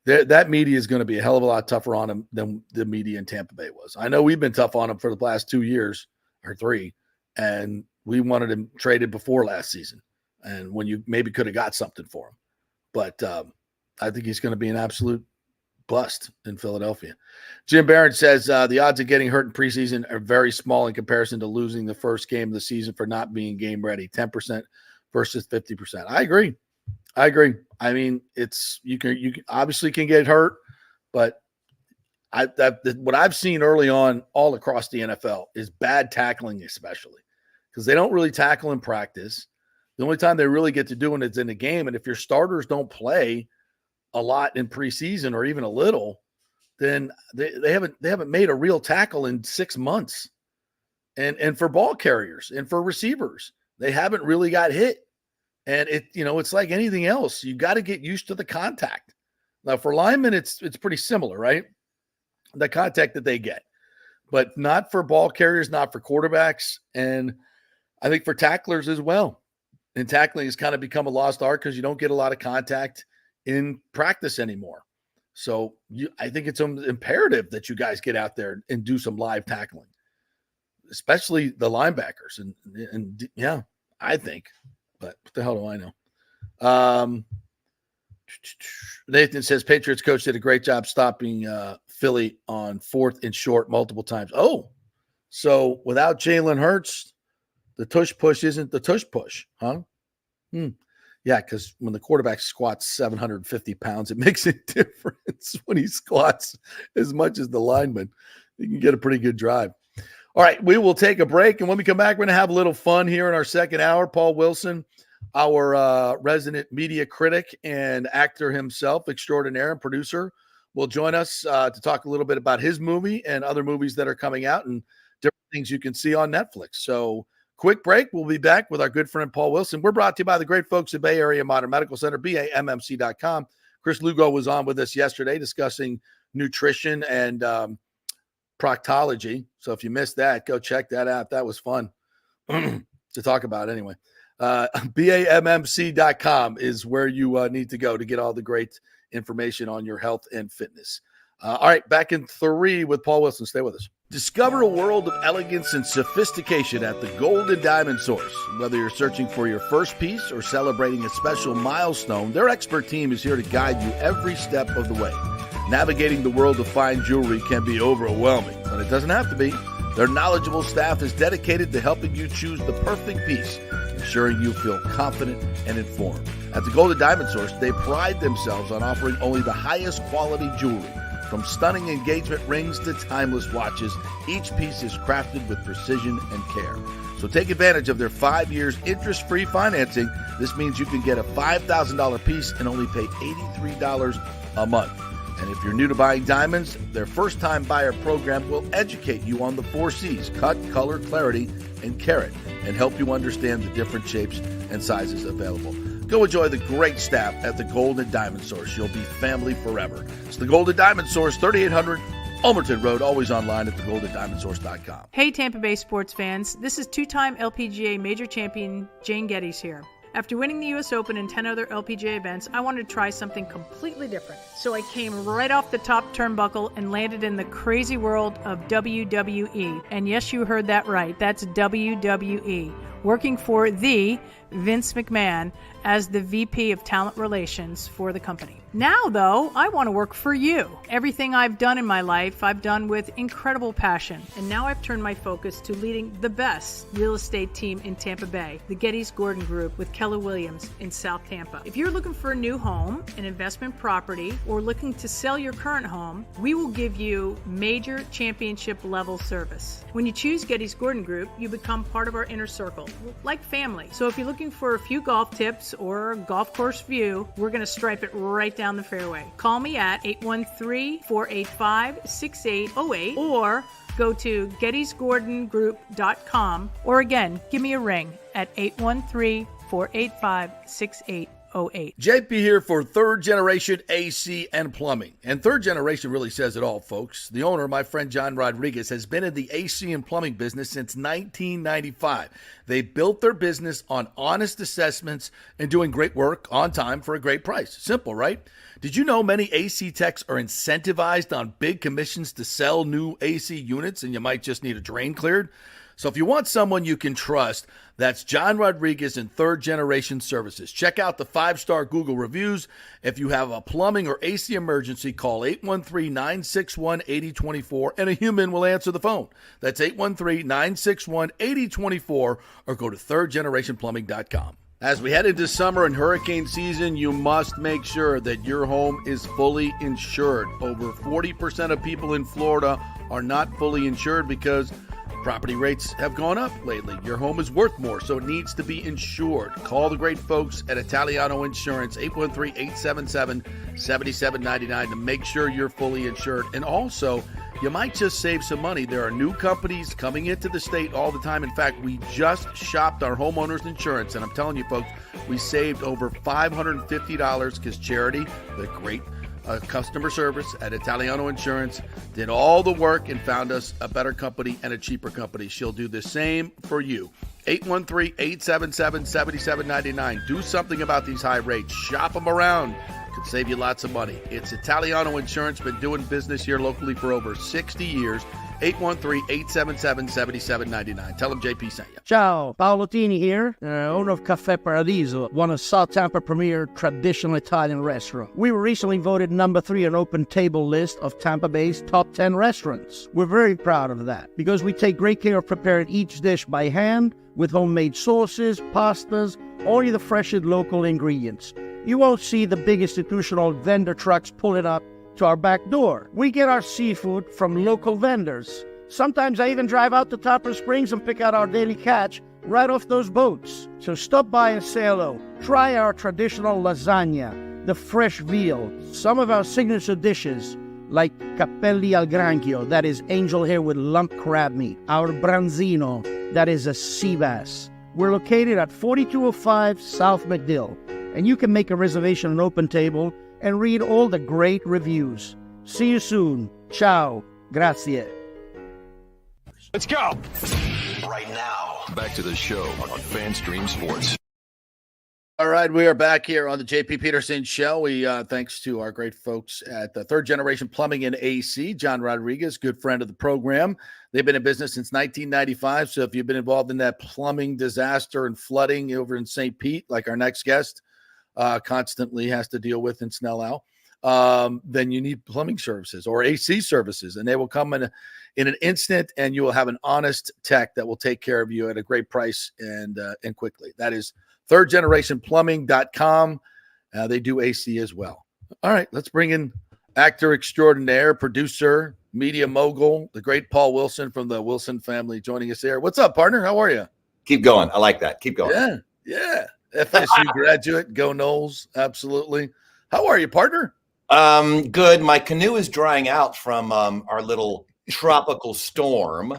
that media is going to be a hell of a lot tougher on him than the media in Tampa Bay was. I know we've been tough on him for the last 2 years or 3, and we wanted him traded before last season, and when you maybe could have got something for him. But I think he's going to be an absolute bust in Philadelphia. Jim Barron says the odds of getting hurt in preseason are very small in comparison to losing the first game of the season for not being game ready. 10% versus 50%. I agree. I mean, you obviously can get hurt, but what I've seen early on all across the NFL is bad tackling, especially because they don't really tackle in practice. The only time they really get to doing it is in the game. And if your starters don't play a lot in preseason or even a little, then they haven't made a real tackle in 6 months. And for ball carriers and for receivers, they haven't really got hit. And it's like anything else. You got to get used to the contact. Now for linemen, it's pretty similar, right? The contact that they get, but not for ball carriers, not for quarterbacks. And I think for tacklers as well. And tackling has kind of become a lost art because you don't get a lot of contact in practice anymore. So I think it's imperative that you guys get out there and do some live tackling, especially the linebackers. And yeah, I think, but what the hell do I know? Nathan says Patriots coach did a great job stopping Philly on 4th and short multiple times. Oh, so without Jalen Hurts, the tush push isn't the tush push, huh? Yeah, because when the quarterback squats 750 pounds, it makes a difference when he squats as much as the lineman. You can get a pretty good drive. All right, we will take a break, and when we come back, we're going to have a little fun here in our second hour. Paul Wilson, our resident media critic and actor himself, extraordinaire and producer, will join us to talk a little bit about his movie and other movies that are coming out and different things you can see on Netflix. So quick break. We'll be back with our good friend Paul Wilson. We're brought to you by the great folks at Bay Area Modern Medical Center, BAMMC.com. Chris Lugo was on with us yesterday discussing nutrition and proctology. So if you missed that, go check that out. That was fun to talk about anyway. BAMMC.com is where you need to go to get all the great information on your health and fitness. All right, back in 3 with Paul Wilson. Stay with us. Discover a world of elegance and sophistication at the Gold and Diamond Source. Whether you're searching for your first piece or celebrating a special milestone, their expert team is here to guide you every step of the way. Navigating the world of fine jewelry can be overwhelming, but it doesn't have to be. Their knowledgeable staff is dedicated to helping you choose the perfect piece, ensuring you feel confident and informed. At the Gold and Diamond Source, they pride themselves on offering only the highest quality jewelry. From stunning engagement rings to timeless watches, each piece is crafted with precision and care. So take advantage of their 5 years interest-free financing. This means you can get a $5,000 piece and only pay $83 a month. And if you're new to buying diamonds, their first-time buyer program will educate you on the 4 C's: cut, color, clarity, and carat, and help you understand the different shapes and sizes available. Go enjoy the great staff at the Gold and Diamond Source. You'll be family forever. It's the Gold and Diamond Source, 3800 Ulmerton Road, always online at thegoldendiamondsource.com. Hey Tampa Bay sports fans, this is two-time LPGA major champion Jane Geddes here. After winning the US Open and 10 other LPGA events, I wanted to try something completely different. So I came right off the top turnbuckle and landed in the crazy world of WWE. And yes, you heard that right. That's WWE. Working for the Vince McMahon as the VP of Talent Relations for the company. Now, though, I want to work for you. Everything I've done in my life, I've done with incredible passion. And now I've turned my focus to leading the best real estate team in Tampa Bay, the Geddes Gordon Group with Keller Williams in South Tampa. If you're looking for a new home, an investment property, or looking to sell your current home, we will give you major championship level service. When you choose Geddes Gordon Group, you become part of our inner circle, like family. So if you're looking for a few golf tips or a golf course view, we're going to stripe it right down the fairway. Call me at 813-485-6808 or go to gettysgordongroup.com, or again, give me a ring at 813-485-6808. JP here for Third Generation AC and Plumbing. And Third Generation really says it all, folks. The owner, my friend John Rodriguez, has been in the AC and plumbing business since 1995. They built their business on honest assessments and doing great work on time for a great price. Simple, right? Did you know many AC techs are incentivized on big commissions to sell new AC units, and you might just need a drain cleared? So if you want someone you can trust, that's John Rodriguez and Third Generation Services. Check out the 5-star Google reviews. If you have a plumbing or AC emergency, call 813-961-8024 and a human will answer the phone. That's 813-961-8024 or go to thirdgenerationplumbing.com. As we head into summer and hurricane season, you must make sure that your home is fully insured. Over 40% of people in Florida are not fully insured because property rates have gone up lately. Your home is worth more, so it needs to be insured. Call the great folks at Italiano Insurance, 813-877-7799 to make sure you're fully insured. And also, you might just save some money. There are new companies coming into the state all the time. In fact, we just shopped our homeowners insurance, and I'm telling you, folks, we saved over $550 because Charity, the great customer service at Italiano Insurance, did all the work and found us a better company and a cheaper company. She'll do the same for you. 813-877-7799. Do something about these high rates. Shop them around. Could save you lots of money. It's Italiano Insurance. Been doing business here locally for over 60 years. 813-877-7799. Tell them JP sent you. Ciao, Paolo Tini here, owner of Caffè Paradiso, one of South Tampa premier traditional Italian restaurant. We were recently voted number 3 on Open Table list of Tampa Bay's top 10 restaurants. We're very proud of that because we take great care of preparing each dish by hand with homemade sauces, pastas, only the freshest local ingredients. You won't see the big institutional vendor trucks pulling up to our back door. We get our seafood from local vendors. Sometimes I even drive out to Topper Springs and pick out our daily catch right off those boats. So stop by and say hello. Try our traditional lasagna, the fresh veal, some of our signature dishes like capelli al granchio, that is angel hair with lump crab meat, our branzino, that is a sea bass. We're located at 4205 South McDill, and you can make a reservation on Open Table and read all the great reviews. See you soon. Ciao. Grazie. Let's go. Right now. Back to the show on FanStream Sports. All right, we are back here on the JP Peterson Show. We thanks to our great folks at the Third Generation Plumbing and AC, John Rodriguez, good friend of the program. They've been in business since 1995. So if you've been involved in that plumbing disaster and flooding over in St. Pete, like our next guest constantly has to deal with in Snellau, then you need plumbing services or AC services, and they will come in an instant, and you will have an honest tech that will take care of you at a great price and quickly. That is thirdgenerationplumbing.com. They do AC as well. All right, let's bring in actor extraordinaire, producer, media mogul, the great Paul Wilson from the Wilson family joining us here. What's up, partner? How are you? Keep going. I like that. Keep going. Yeah. FSU graduate. Go Noles. Absolutely. How are you, partner? Good. My canoe is drying out from our little tropical storm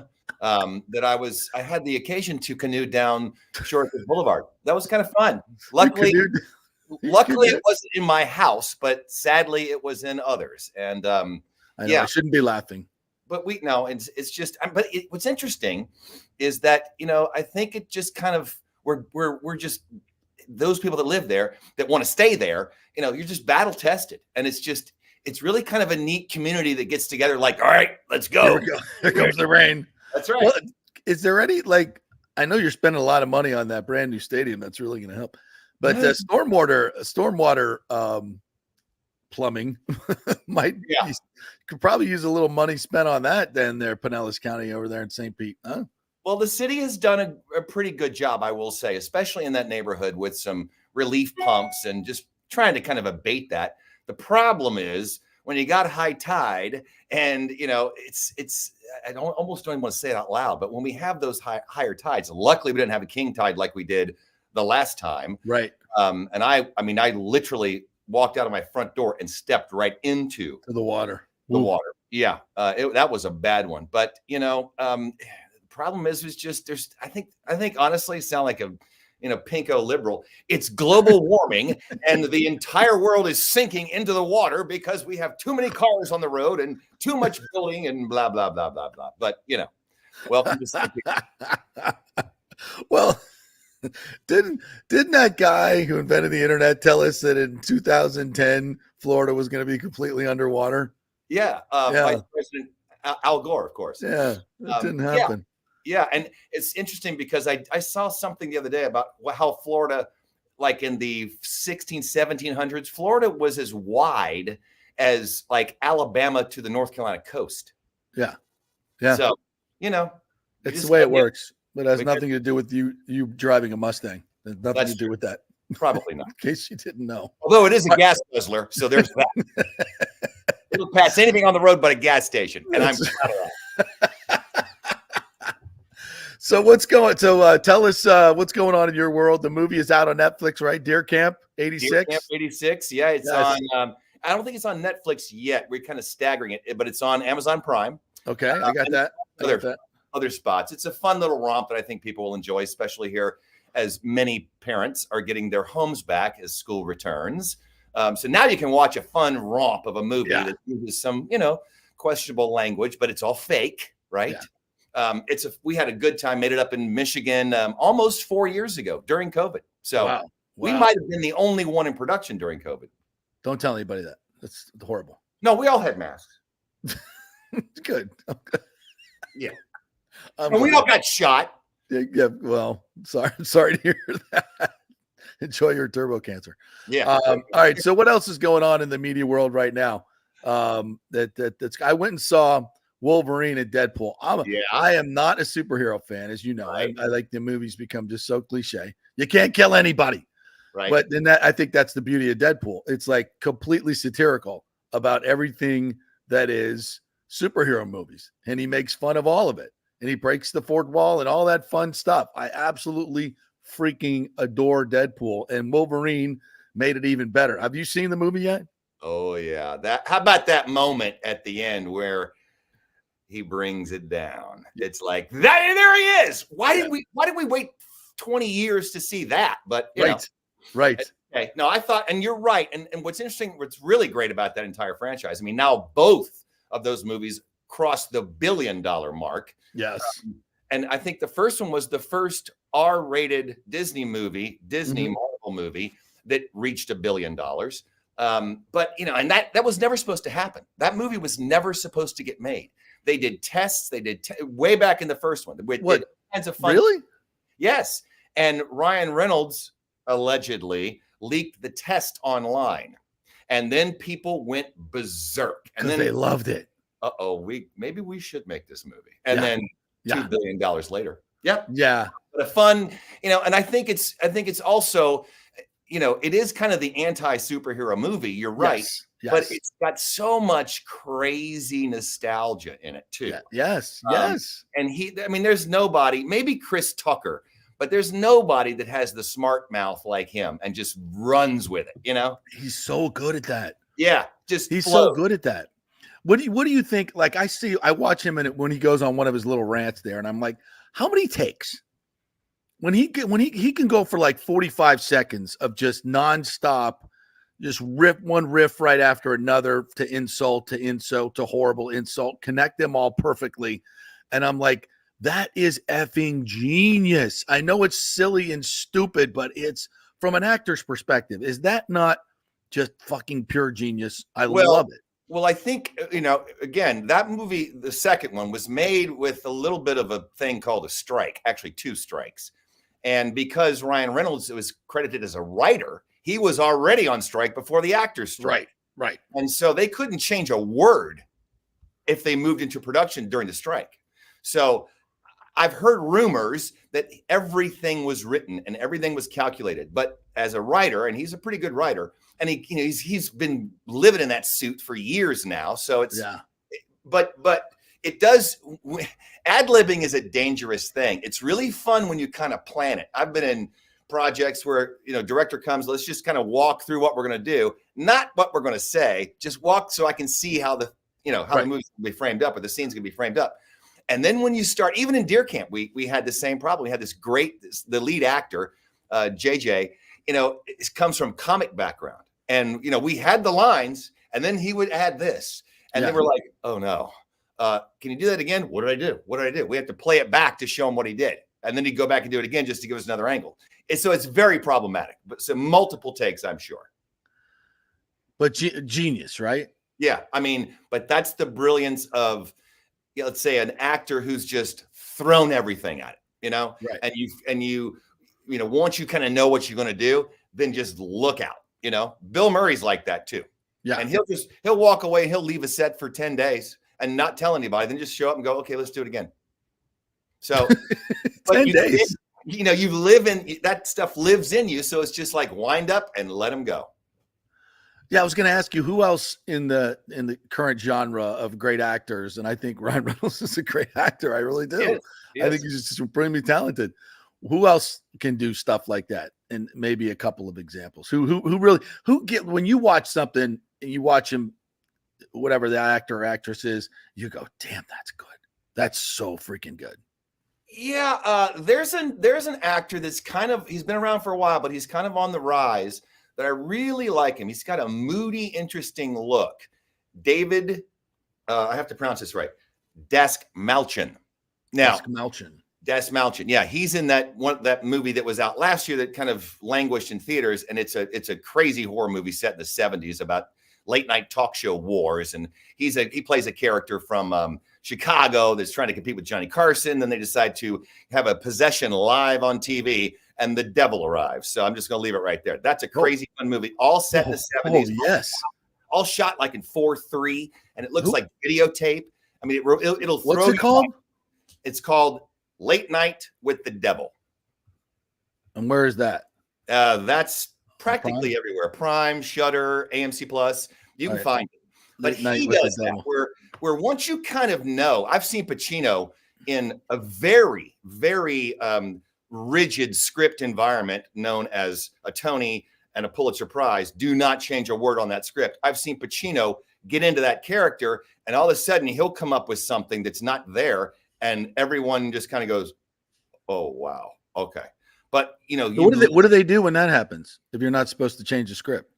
that I had the occasion to canoe down Shortwood Boulevard. That was kind of fun. Luckily it wasn't in my house, but sadly it was in others. And I shouldn't be laughing. But it's just. But what's interesting is that I think it just kind of we're just those people that live there that want to stay there. You're just battle tested, and it's really kind of a neat community that gets together. Like, all right, let's go. Here we go. Here comes the rain. That's right. Well, is there any I know you're spending a lot of money on that brand new stadium. That's really going to help. But stormwater plumbing could probably use a little money spent on that than there, Pinellas County over there in St. Pete. Huh? Well, the city has done a pretty good job, I will say, especially in that neighborhood with some relief pumps and just trying to kind of abate that. The problem is when you got high tide and, I almost don't even want to say it out loud, but when we have those higher tides, luckily we didn't have a king tide like we did the last time. Right. And I literally walked out of my front door and stepped right into the water. Yeah. That was a bad one. But, the problem is just I think honestly sound like a pinko liberal. It's global warming and the entire world is sinking into the water because we have too many cars on the road and too much building and blah blah blah blah blah. But welcome to St. Pete. Well, didn't that guy who invented the internet tell us that in 2010 Florida was going to be completely underwater? Yeah, Vice President Al Gore, of course. Yeah, that didn't happen. Yeah, and it's interesting because I saw something the other day about how Florida, like in the 1700s, Florida was as wide as like Alabama to the North Carolina coast. Yeah. So, it's the way it works, but it has nothing to do with you driving a Mustang. There's nothing to do with that. Probably not. In case you didn't know. Although it is a gas guzzler, so there's that. It'll pass anything on the road but a gas station, and I'm proud of that. So tell us what's going on in your world. The movie is out on Netflix, right? Deer Camp 86. Deer Camp 86. Yeah, it's on. I don't think it's on Netflix yet. We're kind of staggering it, but it's on Amazon Prime. Okay, I got that. Other spots. It's a fun little romp that I think people will enjoy, especially here, as many parents are getting their homes back as school returns. So now you can watch a fun romp of a movie that uses some, questionable language, but it's all fake, right? Yeah. We had a good time, made it up in Michigan almost 4 years ago during COVID. So we might have been the only one in production during COVID. Don't tell anybody that. That's horrible. No, we all had masks. Good. Yeah. And we all got shot. Yeah. Well, sorry to hear that. Enjoy your turbo cancer. Yeah. All right. So what else is going on in the media world right now? That's I went and saw Wolverine and Deadpool. I am not a superhero fan, as you know. Right. I like the movies become just so cliche. You can't kill anybody. Right. But then I think that's the beauty of Deadpool. It's like completely satirical about everything that is superhero movies. And he makes fun of all of it. And he breaks the fourth wall and all that fun stuff. I absolutely freaking adore Deadpool. And Wolverine made it even better. Have you seen the movie yet? Oh, yeah. How about that moment at the end where he brings it down? It's like that. There he is. Why did we wait 20 years to see that? But right. Okay. No, I thought, and you're right. And what's interesting, what's really great about that entire franchise, I mean, now both of those movies crossed the $1 billion mark. Yes. And I think the first one was the first R-rated Disney movie, Marvel movie that reached $1 billion. But and that was never supposed to happen. That movie was never supposed to get made. They did tests. They did way back in the first one. Did kinds of fun. Really? Yes. And Ryan Reynolds allegedly leaked the test online, and then people went berserk. And then they loved it. Maybe we should make this movie. And then $2 billion later. Yep. Yeah. But a fun, and I think it's also, it is kind of the anti-superhero movie. You're right. Yes. But it's got so much crazy nostalgia in it too. Yes. And there's nobody, maybe Chris Tucker, but there's nobody that has the smart mouth like him and just runs with it, He's so good at that. Yeah. He's so good at that. What do you think? Like I watch him when he goes on one of his little rants there, and I'm like, how many takes? When he can go for like 45 seconds of just nonstop, just one riff right after another to insult to horrible insult, connect them all perfectly. And I'm like, that is effing genius. I know it's silly and stupid, but it's from an actor's perspective. Is that not just fucking pure genius? I love it. Well, I think, again, that movie, the second one, was made with a little bit of a thing called a strike, actually 2 strikes. And because Ryan Reynolds was credited as a writer, he was already on strike before the actors strike. Right. And so they couldn't change a word if they moved into production during the strike. So I've heard rumors that everything was written and everything was calculated. But as a writer, and he's a pretty good writer, and he's been living in that suit for years now. So it's but it does, ad-libbing is a dangerous thing. It's really fun when you kind of plan it. I've been in projects where director comes, let's just kind of walk through what we're going to do, not what we're going to say, just walk so I can see how the the movie's going to be framed up or the scene's going to be framed up. And then when you start, even in Deer Camp, we had the same problem. We had the lead actor, JJ, it comes from comic background. And, we had the lines, and then he would add this. And then we're like, oh, no. Can you do that again? What did I do? We have to play it back to show him what he did. And then he'd go back and do it again just to give us another angle. So it's very problematic. But so multiple takes, I'm sure. But genius, right? Yeah. But that's the brilliance of, let's say, an actor who's just thrown everything at it, Right. And you once you kind of know what you're going to do, then just look out. Bill Murray's like that too. Yeah. And he'll walk away and he'll leave a set for 10 days and not tell anybody, then just show up and go, okay, let's do it again. So 10 days, you live in that stuff lives in you. So it's just like wind up and let him go. Yeah. I was going to ask you who else in the current genre of great actors. And I think Ryan Reynolds is a great actor. I really do. I think he's just supremely talented. Who else can do stuff like that? And maybe a couple of examples. When you watch something and you watch him, whatever the actor or actress is, you go, damn, that's good. That's so freaking good. Yeah. There's an actor that's he's been around for a while, but he's kind of on the rise that I really like him. He's got a moody, interesting look. David, I have to pronounce this right. Dastmalchian. Now, Dastmalchian. Yeah, he's in that movie that was out last year that kind of languished in theaters, and it's a crazy horror movie set in the 70s about late night talk show wars, and he plays a character from Chicago that's trying to compete with Johnny Carson. Then they decide to have a possession live on TV, and the devil arrives. So I'm just going to leave it right there. That's a crazy fun movie, all set in the 70s. Oh, yes, all shot like in 4:3, and it looks like videotape. It'll throw. What's it called? It's called Late Night with the Devil. And where is that? That's practically everywhere. Prime, Shudder, AMC Plus. You can find it. But he does that where once you kind of know, I've seen Pacino in a very, very rigid script environment known as a Tony and a Pulitzer Prize. Do not change a word on that script. I've seen Pacino get into that character, and all of a sudden he'll come up with something that's not there. And everyone just kind of goes, oh, wow. Okay. But, what do they do when that happens? If you're not supposed to change the script?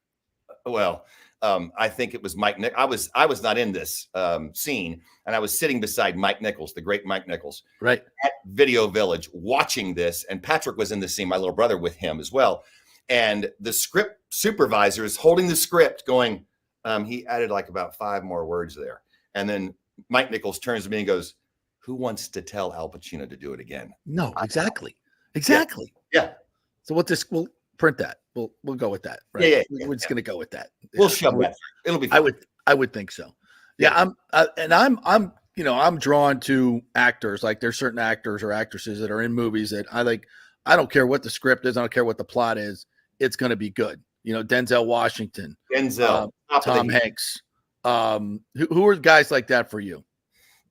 Well, I think it was Mike Nichols. I was not in this scene, and I was sitting beside Mike Nichols, the great Mike Nichols, right at Video Village, watching this. And Patrick was in the scene, my little brother, with him as well. And the script supervisor is holding the script, going, he added like about 5 more words there. And then Mike Nichols turns to me and goes, "Who wants to tell Al Pacino to do it again?" No, exactly. Yeah. So we'll print that. We'll go with that. Right? Yeah. We're just gonna go with that. We'll shove that. It'll be fun. I would think so. Yeah. I'm drawn to actors. Like there's certain actors or actresses that are in movies that I like. I don't care what the script is. I don't care what the plot is. It's going to be good. Denzel Washington, Tom Hanks. Who are guys like that for you?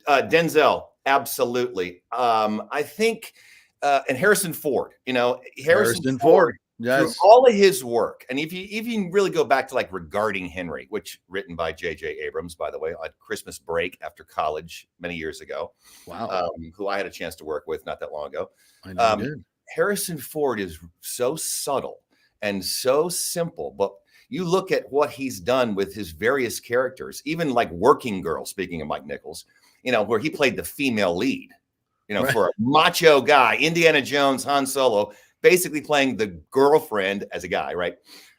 Denzel, absolutely. I think, and Harrison Ford. Harrison Ford. Yes. Through all of his work, and if you really go back to like Regarding Henry, which written by J.J. Abrams, by the way, on Christmas break after college many years ago. Wow. Who I had a chance to work with not that long ago. I know you did. Harrison Ford is so subtle and so simple, but you look at what he's done with his various characters, even like Working Girl, speaking of Mike Nichols, where he played the female lead, right. For a macho guy, Indiana Jones, Han Solo, basically playing the girlfriend as a guy, right?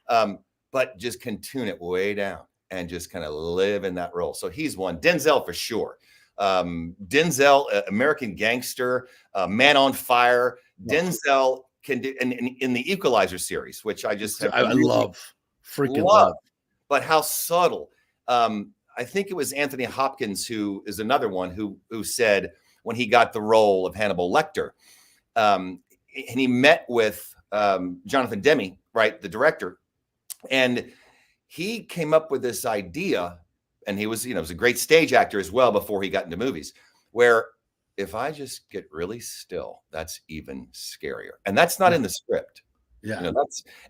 But just can tune it way down and just kind of live in that role. So he's one. Denzel for sure. Denzel, American Gangster, Man on Fire. Wow. Denzel can do in the Equalizer series, which I just I love. But how subtle. I think it was Anthony Hopkins who is another one who said when he got the role of Hannibal Lecter, and he met with Jonathan Demme, right, the director, and he came up with this idea, and he was, was a great stage actor as well before he got into movies, where if I just get really still, that's even scarier. And that's not in the script. Yeah.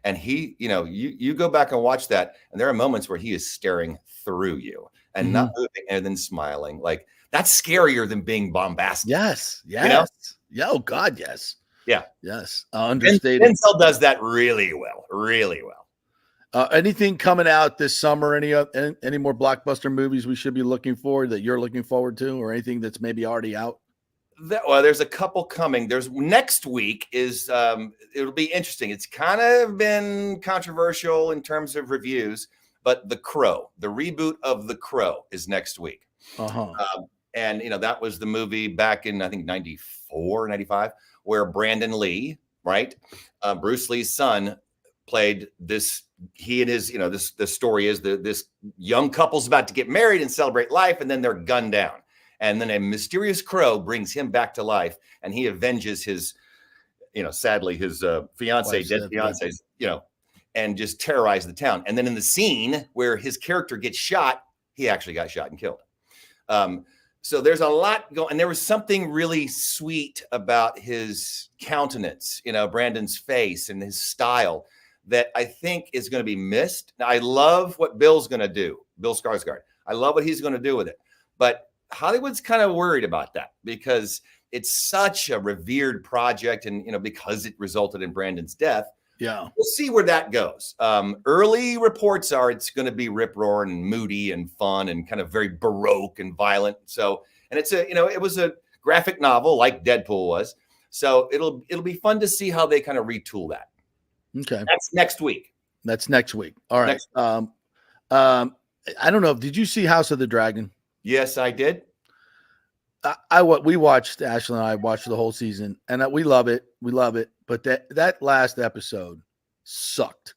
And he, you go back and watch that, and there are moments where he is staring through you and not moving and then smiling. Like that's scarier than being bombastic. Yes. Yeah. Oh God. Yes. Yeah. Yes. Understated. Denzel does that really well. Really well. Anything coming out this summer? Any more blockbuster movies we should be looking forward that you're looking forward to, or anything that's maybe already out? Well, there's a couple coming. There's next week is it'll be interesting. It's kind of been controversial in terms of reviews, but The Crow, the reboot of The Crow, is next week. And that was the movie back in I think 94, 95, where Brandon Lee, right, Bruce Lee's son, played this. He and his, the story is this young couple's about to get married and celebrate life, and then they're gunned down. And then a mysterious crow brings him back to life, and he avenges his, sadly, his dead fiance, and just terrorize the town. And then in the scene where his character gets shot, he actually got shot and killed. So there's a lot going, and there was something really sweet about his countenance, Brandon's face and his style that I think is going to be missed. Now, I love what Bill's going to do, Bill Skarsgård. I love what he's going to do with it, but Hollywood's kind of worried about that because it's such a revered project, and because it resulted in Brandon's death. Yeah, we'll see where that goes. Early reports are it's going to be rip-roaring and moody and fun and kind of very baroque and violent. So, and it's it was a graphic novel like Deadpool was. So it'll be fun to see how they kind of retool that. Okay, that's next week. All right. I don't know. Did you see House of the Dragon? Yes, I did. We watched, Ashley and I watched the whole season, and we love it. But that last episode sucked.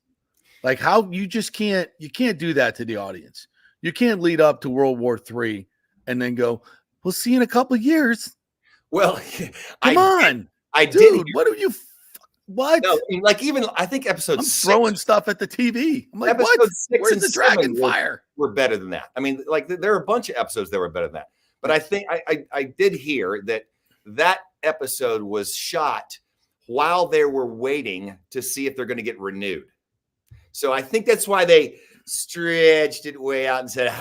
Like how you can't do that to the audience. You can't lead up to World War III and then go, we'll see in a couple of years. Well, come on. I did. What are you? What? No, even I think episode 6, throwing stuff at the TV. I'm like, episode what? 6 Where's and the dragon fire? Were better than that. I mean, like there are a bunch of episodes that were better than that. But I think I did hear that episode was shot while they were waiting to see if they're going to get renewed. So I think that's why they stretched it way out and said,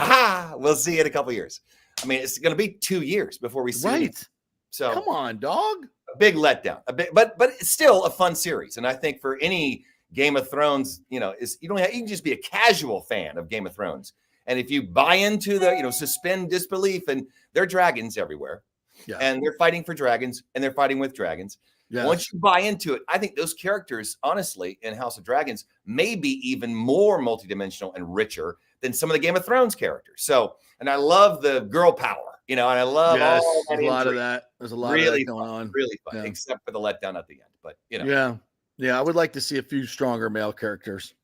we'll see you in a couple of years. I mean, it's going to be 2 years before we see it. So come on, dog. A big letdown. But it's still a fun series. And I think for any Game of Thrones, you know, is you can just be a casual fan of Game of Thrones. And if you buy into the, suspend disbelief, and there are dragons everywhere, and they're fighting for dragons, and they're fighting with dragons. Yes. Once you buy into it, I think those characters, honestly, in House of Dragons, may be even more multidimensional and richer than some of the Game of Thrones characters. So, and I love the girl power, and I love all that. There's a lot of that. There's a lot of that going on. Really fun, except for the letdown at the end. But Yeah, I would like to see a few stronger male characters.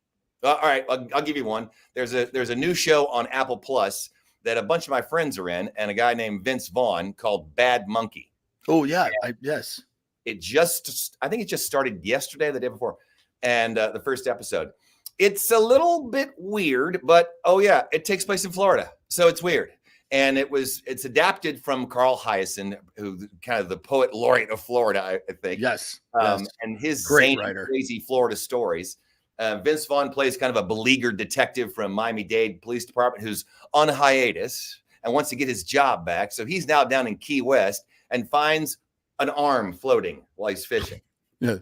All right, I'll give you one. There's a new show on Apple Plus that a bunch of my friends are in, and a guy named Vince Vaughn called Bad Monkey. Oh yeah, yes. I think it just started yesterday, the day before, and the first episode. It's a little bit weird, but it takes place in Florida, so it's weird. And it's adapted from Carl Hiaasen, who kind of the poet laureate of Florida, I think. Yes. And his great zany, writer. Crazy Florida stories. Vince Vaughn plays kind of a beleaguered detective from Miami-Dade Police Department who's on hiatus and wants to get his job back. So he's now down in Key West and finds an arm floating while he's fishing. Yeah.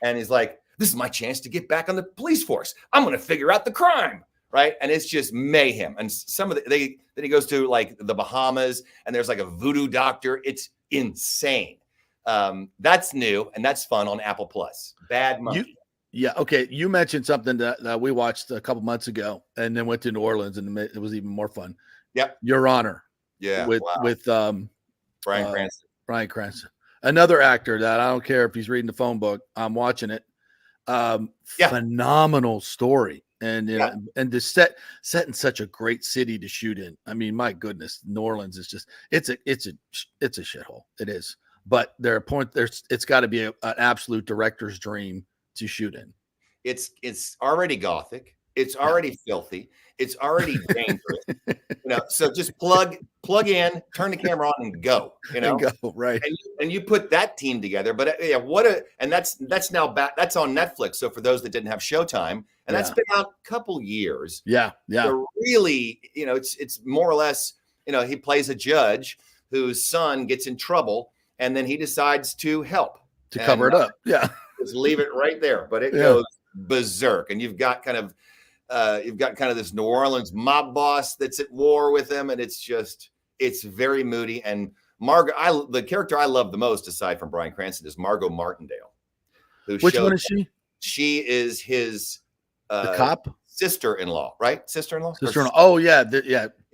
And he's like, this is my chance to get back on the police force. I'm going to figure out the crime. Right. And it's just mayhem. And then he goes to like the Bahamas, and there's like a voodoo doctor. It's insane. That's new, and that's fun on Apple Plus. Bad Monkey. Okay. You mentioned something that we watched a couple months ago, and then went to New Orleans, and it was even more fun. Yep. Your Honor. Yeah. With Bryan Cranston. Bryan Cranston. Another actor that I don't care if he's reading the phone book. I'm watching it. Phenomenal story. And and to set in such a great city to shoot in. I mean, my goodness, New Orleans is just it's a shithole. It is. But it's got to be an absolute director's dream to shoot in. It's already gothic. It's already filthy. It's already dangerous. So just plug in, turn the camera on, and go. And go, right. And you put that team together. But that's now back. That's on Netflix. So for those that didn't have Showtime, and that's been out a couple years. Yeah. So really, it's more or less. He plays a judge whose son gets in trouble, and then he decides to help to cover it up. Yeah, just leave it right there. But it goes berserk, and you've got kind of this New Orleans mob boss that's at war with him, and it's very moody. And Margot, the character I love the most, aside from Bryan Cranston, is Margot Martindale. Which one is she? She is his the cop sister-in-law, right? Sister-in-law. Oh yeah,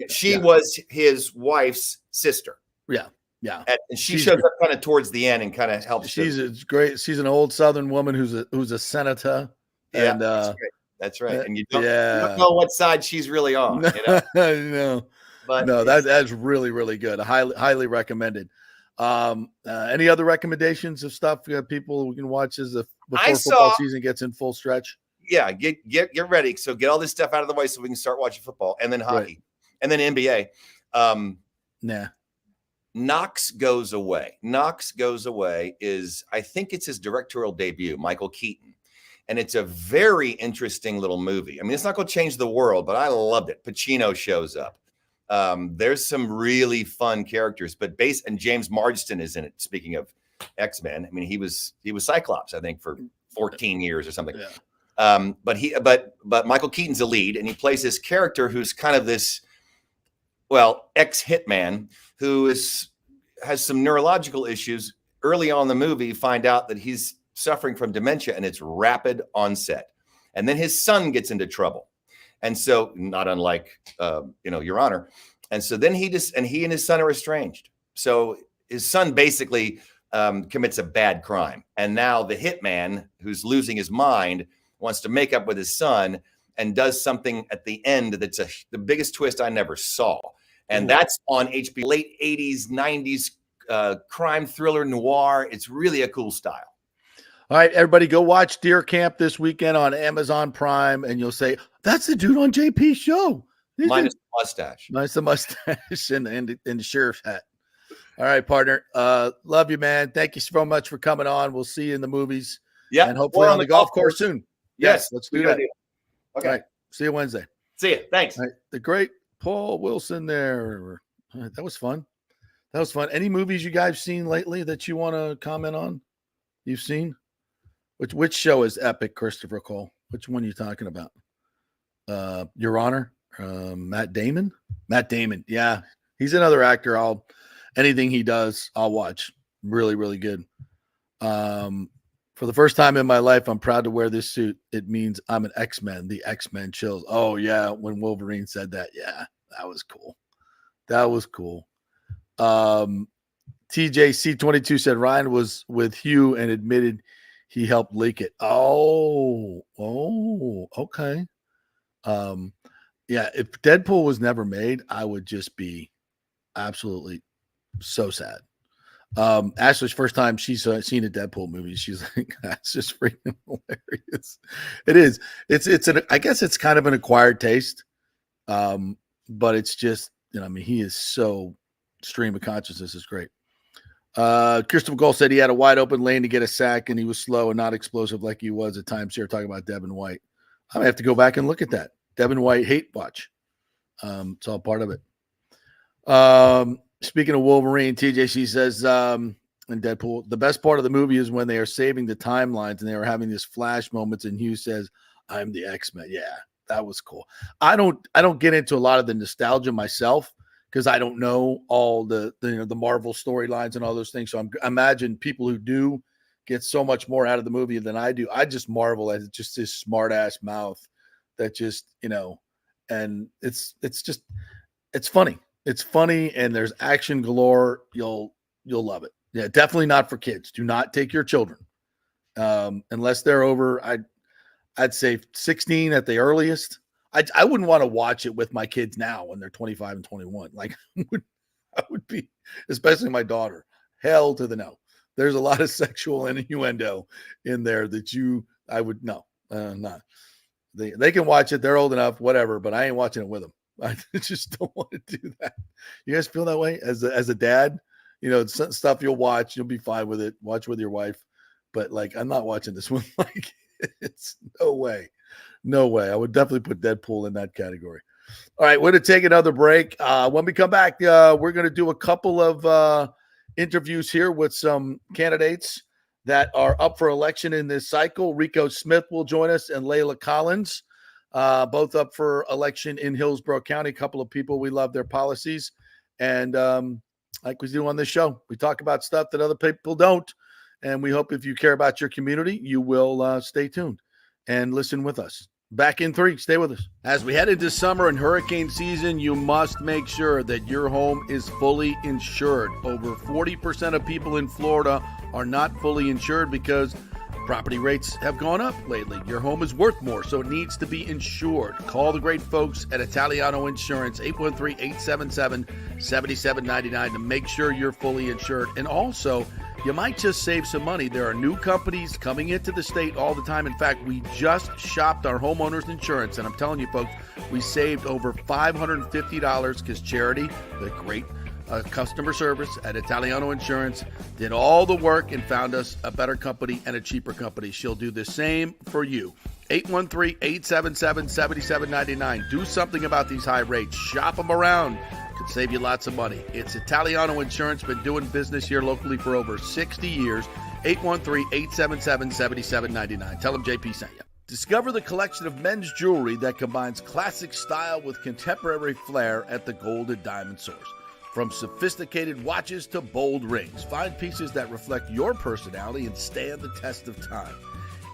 She was his wife's sister. Yeah. And she shows up kind of towards the end and kind of helps. She's great. She's an old Southern woman who's a senator. Yeah, and that's right. And you don't know what side she's really on. No. But no, that's really, really good. Highly recommended. Any other recommendations of stuff people can watch before football season gets in full stretch? Yeah, get ready. So get all this stuff out of the way so we can start watching football, and then hockey, and then NBA. Knox Goes Away. Knox Goes Away is, I think it's his directorial debut, Michael Keaton. And it's a very interesting little movie. I mean, it's not going to change the world, but I loved it. Pacino shows up. There's some really fun characters, and James Marsden is in it. Speaking of X-Men, I mean, he was Cyclops, I think, for 14 years or something. Yeah. But Michael Keaton's a lead, and he plays this character who's kind of this, ex-hitman who has some neurological issues. Early on in the movie, you find out that he's suffering from dementia, and it's rapid onset. And then his son gets into trouble. And so, not unlike, Your Honor. And so then he and his son are estranged. So his son basically commits a bad crime. And now the hitman, who's losing his mind, wants to make up with his son and does something at the end that's the biggest twist I never saw. And that's on HBO, late 80s, 90s crime thriller noir. It's really a cool style. All right, everybody, go watch Deer Camp this weekend on Amazon Prime, and you'll say, that's the dude on JP's show. Minus the mustache. Minus the mustache and the sheriff's hat. All right, partner. Love you, man. Thank you so much for coming on. We'll see you in the movies. Yeah. And hopefully on the golf course soon. Yes, let's do that. Okay. All right. See you Wednesday. See you. Thanks. All right. The great Paul Wilson there. All right, that was fun. Any movies you guys seen lately that you want to comment on? You've seen? Which show is epic, Christopher Cole? Which one are you talking about? Your Honor, Matt Damon. Matt Damon, yeah, he's another actor. Anything he does, I'll watch. Really, really good. For the first time in my life, I'm proud to wear this suit. It means I'm an X-Men. The X-Men chills. Oh yeah, when Wolverine said that, yeah, that was cool. That was cool. TJC22 said Ryan was with Hugh and admitted he helped leak it. Oh, okay. Yeah, if Deadpool was never made, I would just be absolutely so sad. Ashley's first time she's seen a Deadpool movie. She's like, that's just freaking hilarious. It is. I guess it's kind of an acquired taste. But it's just, I mean, he is so stream of consciousness is great. Christopher Gold said he had a wide open lane to get a sack and he was slow and not explosive like he was at times here, talking about Devin White. I might have to go back and look at that. Devin White hate watch. It's all part of it. Speaking of Wolverine, TJC says in Deadpool, the best part of the movie is when they are saving the timelines and they are having these flash moments and Hugh says, I'm the X-Men. Yeah, that was cool. I don't get into a lot of the nostalgia myself because I don't know all the Marvel storylines and all those things. So I imagine people who do get so much more out of the movie than I do. I just marvel at just his smart ass mouth that just, and it's funny. It's funny and there's action galore. You'll love it. Yeah, definitely not for kids. Do not take your children. Unless they're over, I'd say 16 at the earliest. I wouldn't want to watch it with my kids now when they're 25 and 21. Like I would be, especially my daughter, hell to the no. There's a lot of sexual innuendo in there that I would not. They can watch it. They're old enough, whatever, but I ain't watching it with them. I just don't want to do that. You guys feel that way as a dad? Stuff you'll watch, you'll be fine with it. Watch with your wife, but like I'm not watching this one. Like it's no way. I would definitely put Deadpool in that category. All right, we're going to take another break. When we come back, we're going to do a couple of interviews here with some candidates that are up for election in this cycle. Rico Smith will join us and Layla Collins, both up for election in Hillsborough County. A couple of people, we love their policies. And like we do on this show, we talk about stuff that other people don't. And we hope if you care about your community, you will stay tuned and listen with us. Back in 3. Stay with us. As we head into summer and hurricane season, you must make sure that your home is fully insured. Over 40% of people in Florida are not fully insured because property rates have gone up lately. Your home is worth more, so it needs to be insured. Call the great folks at Italiano Insurance, 813-877-7799 to make sure you're fully insured. And also, you might just save some money. There are new companies coming into the state all the time. In fact, we just shopped our homeowners insurance, and I'm telling you, folks, we saved over $550 because Charity, the great customer service at Italiano Insurance, did all the work and found us a better company and a cheaper company. She'll do the same for you. 813-877-7799. Do something about these high rates. Shop them around. Could save you lots of money. It's Italiano Insurance. Been doing business here locally for over 60 years. 813-877-7799. Tell them JP sent you. Discover the collection of men's jewelry that combines classic style with contemporary flair at the Gold and Diamond Source. From sophisticated watches to bold rings, find pieces that reflect your personality and stand the test of time.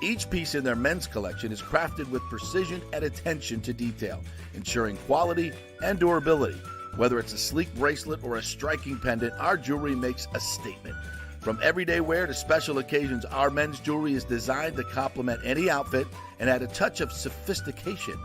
Each piece in their men's collection is crafted with precision and attention to detail, ensuring quality and durability. Whether it's a sleek bracelet or a striking pendant, our jewelry makes a statement. From everyday wear to special occasions, our men's jewelry is designed to complement any outfit and add a touch of sophistication.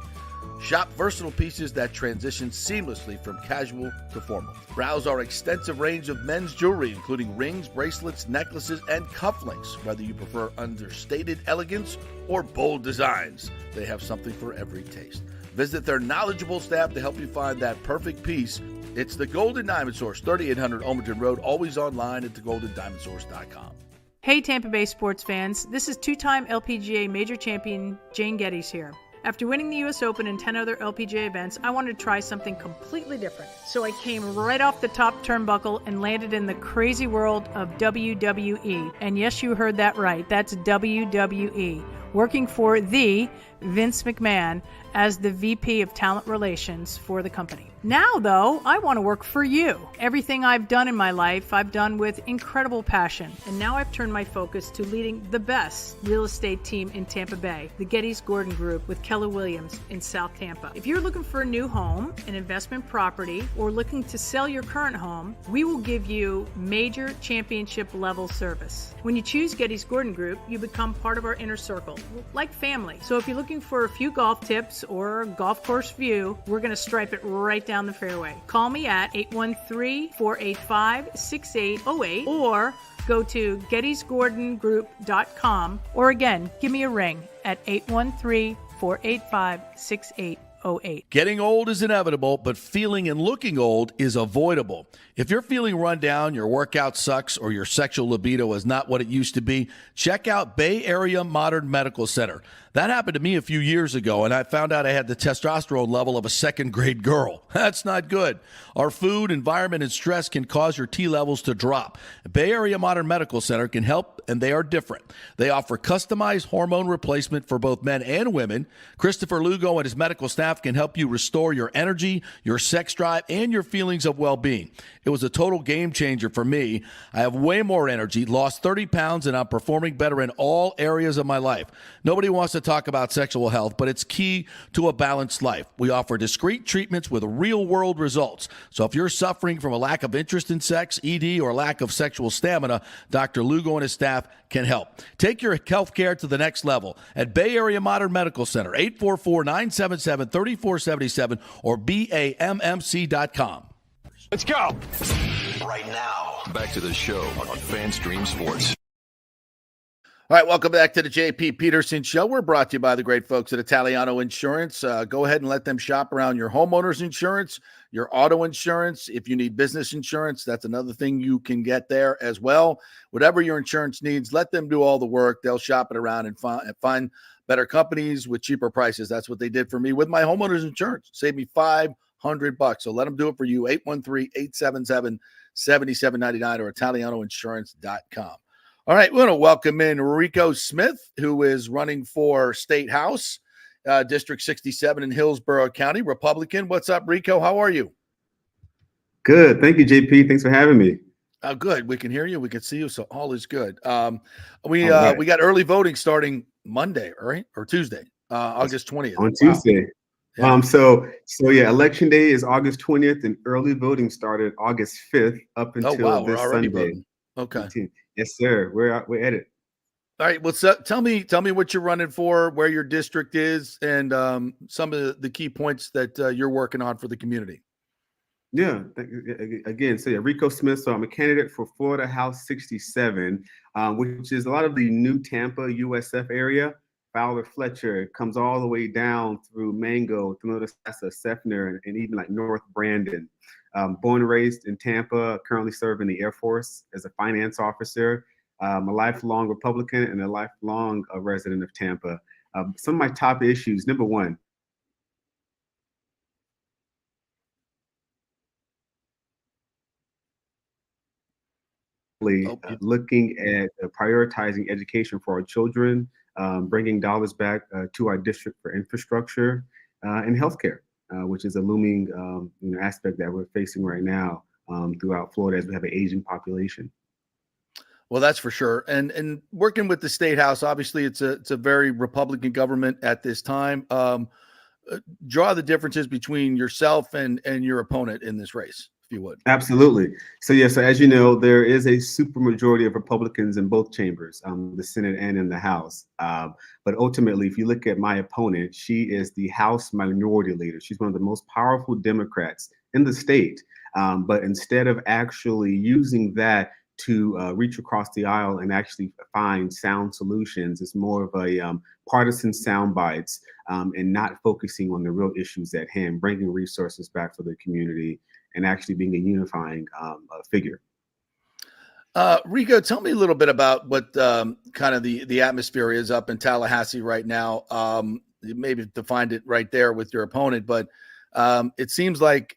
Shop versatile pieces that transition seamlessly from casual to formal. Browse our extensive range of men's jewelry, including rings, bracelets, necklaces, and cufflinks. Whether you prefer understated elegance or bold designs, they have something for every taste. Visit their knowledgeable staff to help you find that perfect piece. It's the Golden Diamond Source, 3800 Olmerton Road, always online at thegoldendiamondsource.com. Hey Tampa Bay sports fans, this is two-time LPGA major champion Jane Geddes here. After winning the US Open and 10 other LPGA events, I wanted to try something completely different. So I came right off the top turnbuckle and landed in the crazy world of WWE. And yes, you heard that right. That's WWE. Working for the Vince McMahon as the VP of Talent Relations for the company. Now, though, I want to work for you. Everything I've done in my life, I've done with incredible passion. And now I've turned my focus to leading the best real estate team in Tampa Bay, the Gettys Gordon Group with Keller Williams in South Tampa. If you're looking for a new home, an investment property, or looking to sell your current home, we will give you major championship level service. When you choose Gettys Gordon Group, you become part of our inner circle, like family. So if you're looking for a few golf tips or a golf course view, we're going to stripe it right down the fairway. Call me at 813-485-6808 or go to gettysgordongroup.com, or again, give me a ring at 813-485-6808. Getting old is inevitable, but feeling and looking old is avoidable. If you're feeling run down, your workout sucks, or your sexual libido is not what it used to be, check out Bay Area Modern Medical Center. That happened to me a few years ago, and I found out I had the testosterone level of a second-grade girl. That's not good. Our food, environment, and stress can cause your T levels to drop. Bay Area Modern Medical Center can help, and they are different. They offer customized hormone replacement for both men and women. Christopher Lugo and his medical staff can help you restore your energy, your sex drive, and your feelings of well-being. It was a total game changer for me. I have way more energy, lost 30 pounds, and I'm performing better in all areas of my life. Nobody wants to talk about sexual health, but it's key to a balanced life. We offer discreet treatments with real-world results. So if you're suffering from a lack of interest in sex, ED, or lack of sexual stamina, Dr. Lugo and his staff can help. Take your health care to the next level at Bay Area Modern Medical Center, 844-977-3477 or BAMMC.com. Let's go. Right now, back to the show on FanStream Sports. All right, welcome back to the JP Peterson Show. We're brought to you by the great folks at Italiano Insurance. Go ahead and let them shop around your homeowner's insurance, your auto insurance. If you need business insurance, that's another thing you can get there as well. Whatever your insurance needs, let them do all the work. They'll shop it around and find better companies with cheaper prices. That's what they did for me with my homeowner's insurance. Saved me $500. So let them do it for you. 813-877-7799 or italianoinsurance.com. All right, we're going to welcome in Rico Smith, who is running for State House, District 67 in Hillsborough County, Republican. What's up, Rico? How are you? Good. Thank you, JP. Thanks for having me. Oh, good. We can hear you. We can see you. So all is good. We got early voting starting Monday, right? Or Tuesday, August 20th. On Tuesday. Yeah. So election day is August 20th and early voting started August 5th up until this Sunday. Voting. Okay. 18th. Yes, sir. We're at it. All right. Well, so tell me what you're running for, where your district is, and some of the key points that you're working on for the community. Yeah. Again, Rico Smith. So I'm a candidate for Florida House 67, which is a lot of the New Tampa USF area. Fowler Fletcher comes all the way down through Mango, through Notasasa, Seffner, and even like North Brandon. Born and raised in Tampa, currently serve in the Air Force as a finance officer. I'm a lifelong Republican and a lifelong resident of Tampa. Some of my top issues, number one, looking at prioritizing education for our children, bringing dollars back to our district for infrastructure and healthcare, which is a looming aspect that we're facing right now throughout Florida as we have an aging population. Well, that's for sure. And working with the State House, obviously it's a very Republican government at this time. Draw the differences between yourself and your opponent in this race, if you would. Absolutely. So as you know, there is a supermajority of Republicans in both chambers, the Senate and in the House. But ultimately, if you look at my opponent, she is the House Minority Leader. She's one of the most powerful Democrats in the state. But instead of actually using that to reach across the aisle and actually find sound solutions, it's more of a partisan sound bites and not focusing on the real issues at hand, bringing resources back for the community and actually being a unifying figure. Rico, tell me a little bit about what kind of the atmosphere is up in Tallahassee right now. maybe defined it right there with your opponent, but it seems like,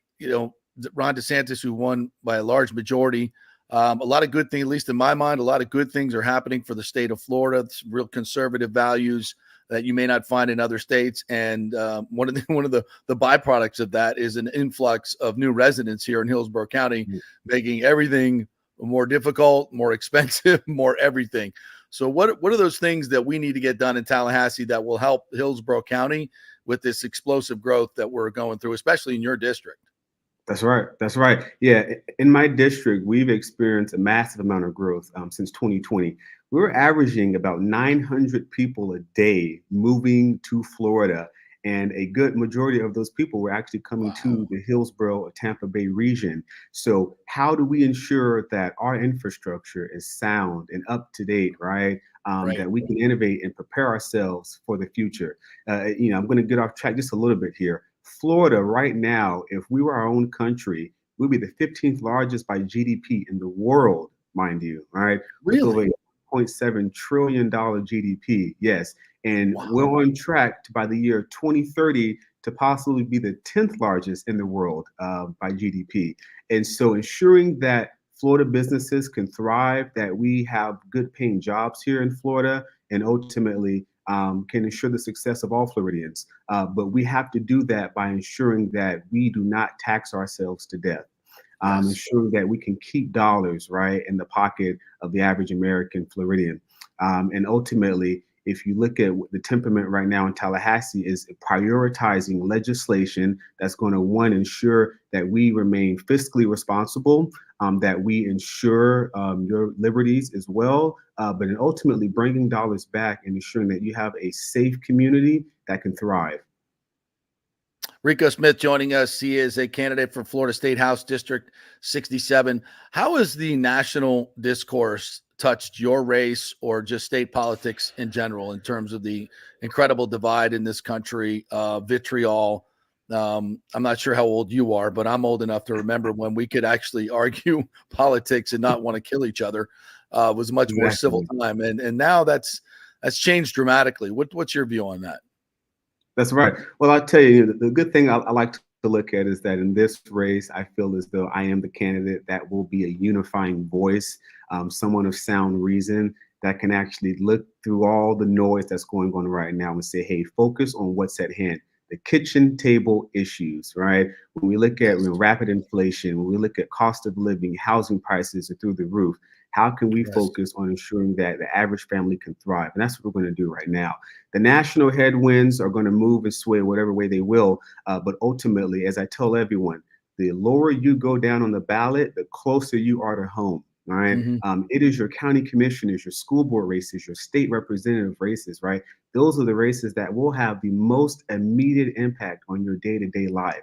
Ron DeSantis, who won by a large majority, a lot of good things, at least in my mind, a lot of good things are happening for the state of Florida. It's real conservative values that you may not find in other states. And one of the byproducts of that is an influx of new residents here in Hillsborough County, making everything more difficult, more expensive, more everything. So what are those things that we need to get done in Tallahassee that will help Hillsborough County with this explosive growth that we're going through, especially in your district? That's right. That's right. Yeah. In my district, we've experienced a massive amount of growth since 2020. We were averaging about 900 people a day moving to Florida. And a good majority of those people were actually coming to the Hillsborough or Tampa Bay region. So how do we ensure that our infrastructure is sound and up to date, right? That we can innovate and prepare ourselves for the future. I'm going to get off track just a little bit here. Florida right now, if we were our own country, we'd be the 15th largest by GDP in the world, mind you, all right? Really? $0.7 trillion GDP, yes. And we're on track to, by the year 2030, to possibly be the 10th largest in the world by GDP. And so ensuring that Florida businesses can thrive, that we have good paying jobs here in Florida, and ultimately can ensure the success of all Floridians. But we have to do that by ensuring that we do not tax ourselves to death. Ensuring that we can keep dollars right in the pocket of the average American Floridian. And ultimately, if you look at the temperament right now in Tallahassee, is prioritizing legislation that's going to, one, ensure that we remain fiscally responsible, that we ensure your liberties as well, but then ultimately bringing dollars back and ensuring that you have a safe community that can thrive. Rico Smith joining us. He is a candidate for Florida State House District 67. How has the national discourse touched your race or just state politics in general in terms of the incredible divide in this country, vitriol? I'm not sure how old you are, but I'm old enough to remember when we could actually argue politics and not want to kill each other. Was much more civil time. And now that's changed dramatically. What's your view on that? That's right. Well, I'll tell you, the good thing I like to look at is that in this race, I feel as though I am the candidate that will be a unifying voice, someone of sound reason that can actually look through all the noise that's going on right now and say, hey, focus on what's at hand. The kitchen table issues, right? When we look at rapid inflation, when we look at cost of living, housing prices are through the roof. How can we focus on ensuring that the average family can thrive? And that's what we're going to do right now. The national headwinds are going to move and sway whatever way they will. But ultimately, as I tell everyone, the lower you go down on the ballot, the closer you are to home. All right. It is your county commissioners, your school board races, your state representative races, right? Those are the races that will have the most immediate impact on your day-to-day life.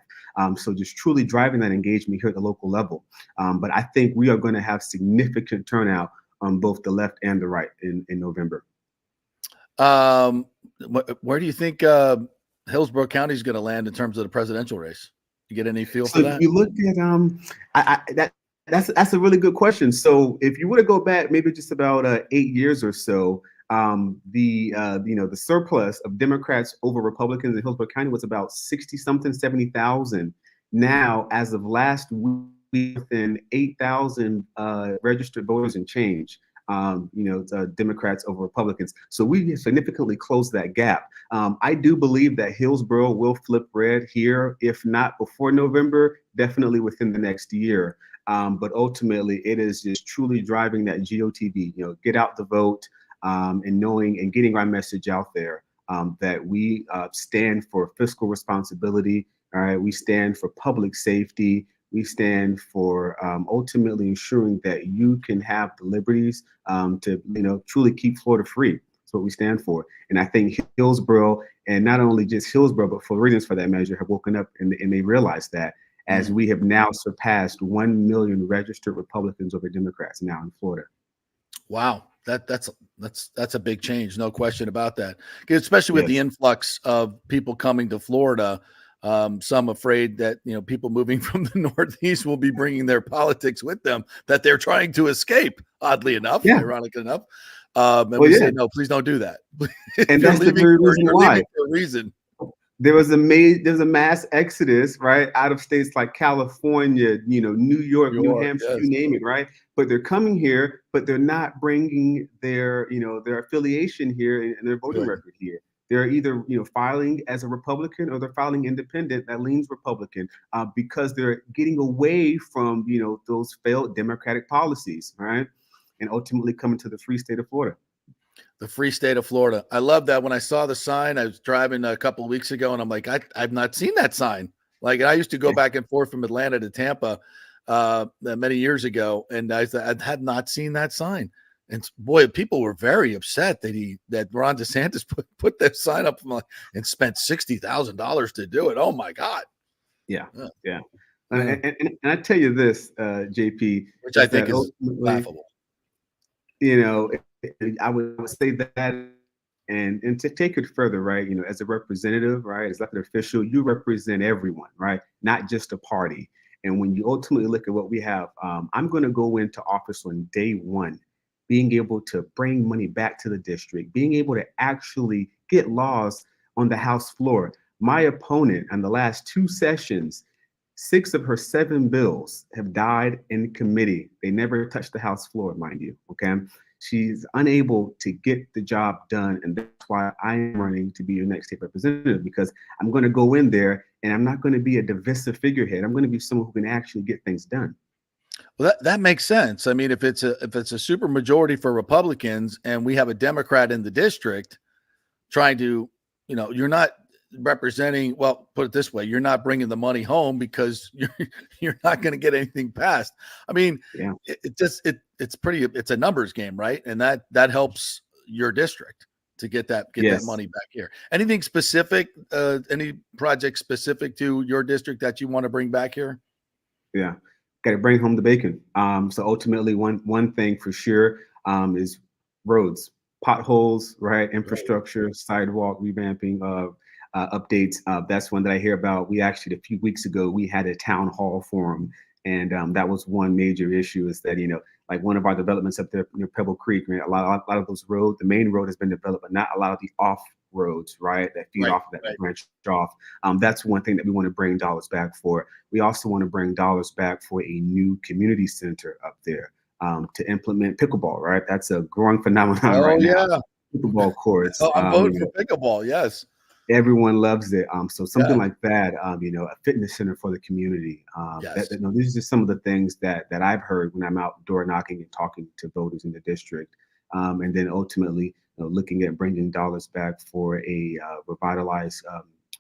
So just truly driving that engagement here at the local level. But I think we are going to have significant turnout on both the left and the right in November. Where do you think Hillsborough County is going to land in terms of the presidential race? You get any feel for that? If you look at that's a really good question. So if you were to go back maybe just about 8 years or so, the surplus of Democrats over Republicans in Hillsborough County was about 70,000. Now, as of last week, within 8,000 registered voters and change. Democrats over Republicans. So we significantly closed that gap. I do believe that Hillsborough will flip red here, if not before November, definitely within the next year. But ultimately, it is just truly driving that GOTV, get out the vote, and knowing and getting our message out there that we stand for fiscal responsibility. All right, we stand for public safety. We stand for ultimately ensuring that you can have the liberties to truly keep Florida free. That's what we stand for. And I think Hillsborough, and not only just Hillsborough, but Floridians for that measure, have woken up and they realize that as we have now surpassed 1 million registered Republicans over Democrats now in Florida. Wow. That's a big change. No question about that. Especially with the influx of people coming to Florida. Some afraid that, people moving from the Northeast will be bringing their politics with them that they're trying to escape, oddly enough, ironic enough. And Well, we yeah. say, no, please don't do that. And that's the very reason you're why. leaving for a reason. There's a mass exodus, right, out of states like California, New York, New Hampshire, yes. you name it, right? But they're coming here, but they're not bringing their affiliation here and their voting record here. They're either filing as a Republican or they're filing independent that leans Republican because they're getting away from those failed Democratic policies, right, and ultimately coming to the free state of Florida. The free state of Florida. I love that. When I saw the sign, I was driving a couple of weeks ago, and I'm like, I've not seen that sign. Like, I used to go back and forth from Atlanta to Tampa many years ago, and I had not seen that sign. And boy, people were very upset that Ron DeSantis put that sign up and spent $60,000 to do it. Oh my God. Yeah. And I tell you this, JP, which I think is laughable. I would say that, and to take it further, right? As a representative, right, as elected official, you represent everyone, right? Not just a party. And when you ultimately look at what we have, I'm going to go into office on day one, being able to bring money back to the district, being able to actually get laws on the House floor. My opponent in the last 2 sessions, 6 of her 7 bills have died in committee. They never touched the House floor, mind you. Okay. She's unable to get the job done. And that's why I am running to be your next state representative, because I'm going to go in there and I'm not going to be a divisive figurehead. I'm going to be someone who can actually get things done. Well, that makes sense. I mean, if it's a super majority for Republicans and we have a Democrat in the district trying to, you're not representing, well, put it this way, you're not bringing the money home because you're not going to get anything passed. I mean, it's a numbers game, right? And that helps your district to get that money back here. Anything specific, any project specific to your district that you want to bring back here? Yeah. Got to bring home the bacon. So ultimately, one thing for sure is roads, potholes, right? Infrastructure, sidewalk revamping, updates. That's one that I hear about. We actually, a few weeks ago, we had a town hall forum, and that was one major issue is that, like one of our developments up there near Pebble Creek, right? A lot of those roads, the main road has been developed, but not a lot of the off roads, right, that feed off of that branch off. That's one thing that we want to bring dollars back for. We also want to bring dollars back for a new community center up there to implement pickleball, right? That's a growing phenomenon now. Pickleball courts. I'm voting for pickleball, yes. Everyone loves it. So something like that, a fitness center for the community. These are just some of the things that I've heard when I'm out door knocking and talking to voters in the district. And then ultimately, looking at bringing dollars back for a revitalized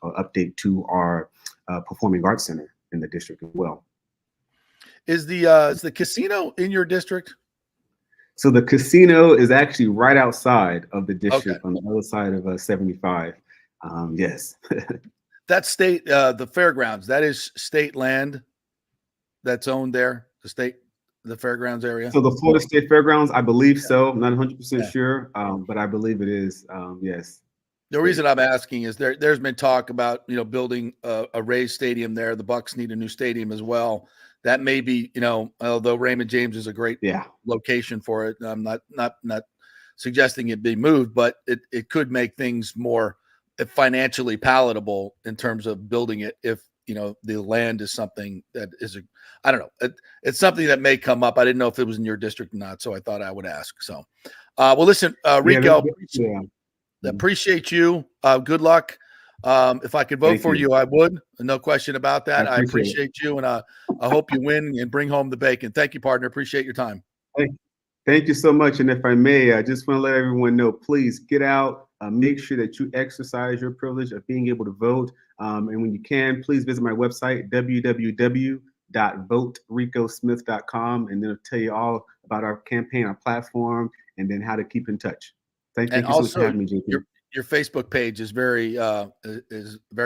update to our performing arts center in the district as well. Is the casino in your district? So the casino is actually right outside of the district on the other side of 75. Yes. That's state, the fairgrounds, that is state land that's owned there, the fairgrounds area. So the Florida State Fairgrounds, I believe so. I'm not 100% sure, but I believe it is. Yes. The reason I'm asking is there's been talk about, building a Rays stadium there. The Bucs need a new stadium as well. That may be, although Raymond James is a great location for it. I'm not suggesting it be moved, but it could make things more financially palatable in terms of building it if the land is something that is I don't know, it's something that may come up. I didn't know if it was in your district or not, so I thought I would ask. So well, listen, Rico, appreciate you. Good luck. If I could vote for you, I would, no question about that. I appreciate you, and I hope you win and bring home the bacon. Thank you, partner. Appreciate your time. Thank you so much. And if I may, I just want to let everyone know, please get out, make sure that you exercise your privilege of being able to vote. And when you can, please visit my website, www.votericosmith.com, and then it'll tell you all about our campaign, our platform, and then how to keep in touch. Thank you so much for having me, JP. Your Facebook page is very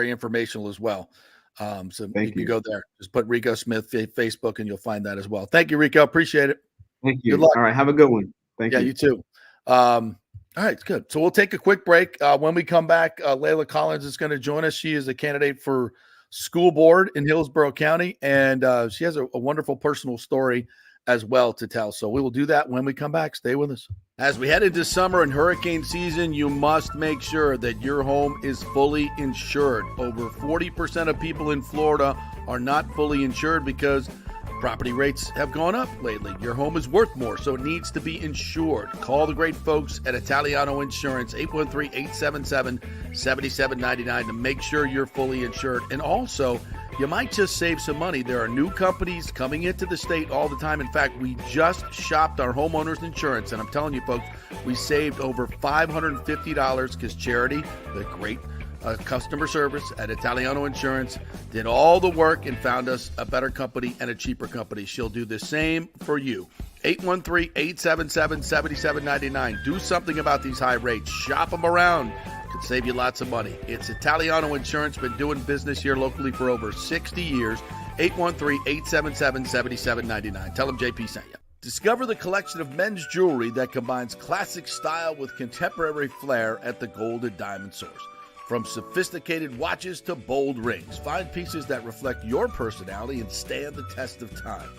informational as well. So you can go there. Just put Rico Smith Facebook, and you'll find that as well. Thank you, Rico. Appreciate it. Thank you. Good luck. All right. Have a good one. Thank you. Yeah, you too. All right, good. So we'll take a quick break. When we come back, Layla Collins is going to join us. She is a candidate for school board in Hillsborough County, and she has a wonderful personal story as well to tell. So we will do that when we come back. Stay with us. As we head into summer and hurricane season, you must make sure that your home is fully insured. Over 40% of people in Florida are not fully insured because property rates have gone up lately. Your home is worth more, so it needs to be insured. Call the great folks at Italiano Insurance, 813-877-7799 to make sure you're fully insured. And also, you might just save some money. There are new companies coming into the state all the time. In fact, we just shopped our homeowners insurance, and I'm telling you, folks, we saved over $550 because Charity, the great customer service at Italiano Insurance, did all the work and found us a better company and a cheaper company. She'll do the same for you. 813-877-7799. Do something about these high rates. Shop them around. Could save you lots of money. It's Italiano Insurance. Been doing business here locally for over 60 years. 813-877-7799. Tell them JP sent you. Discover the collection of men's jewelry that combines classic style with contemporary flair at the Gold and Diamond Source. From sophisticated watches to bold rings, find pieces that reflect your personality and stand the test of time.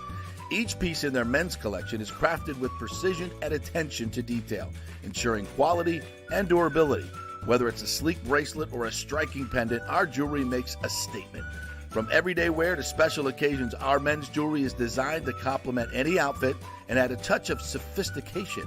Each piece in their men's collection is crafted with precision and attention to detail, ensuring quality and durability. Whether it's a sleek bracelet or a striking pendant, our jewelry makes a statement. From everyday wear to special occasions, our men's jewelry is designed to complement any outfit and add a touch of sophistication.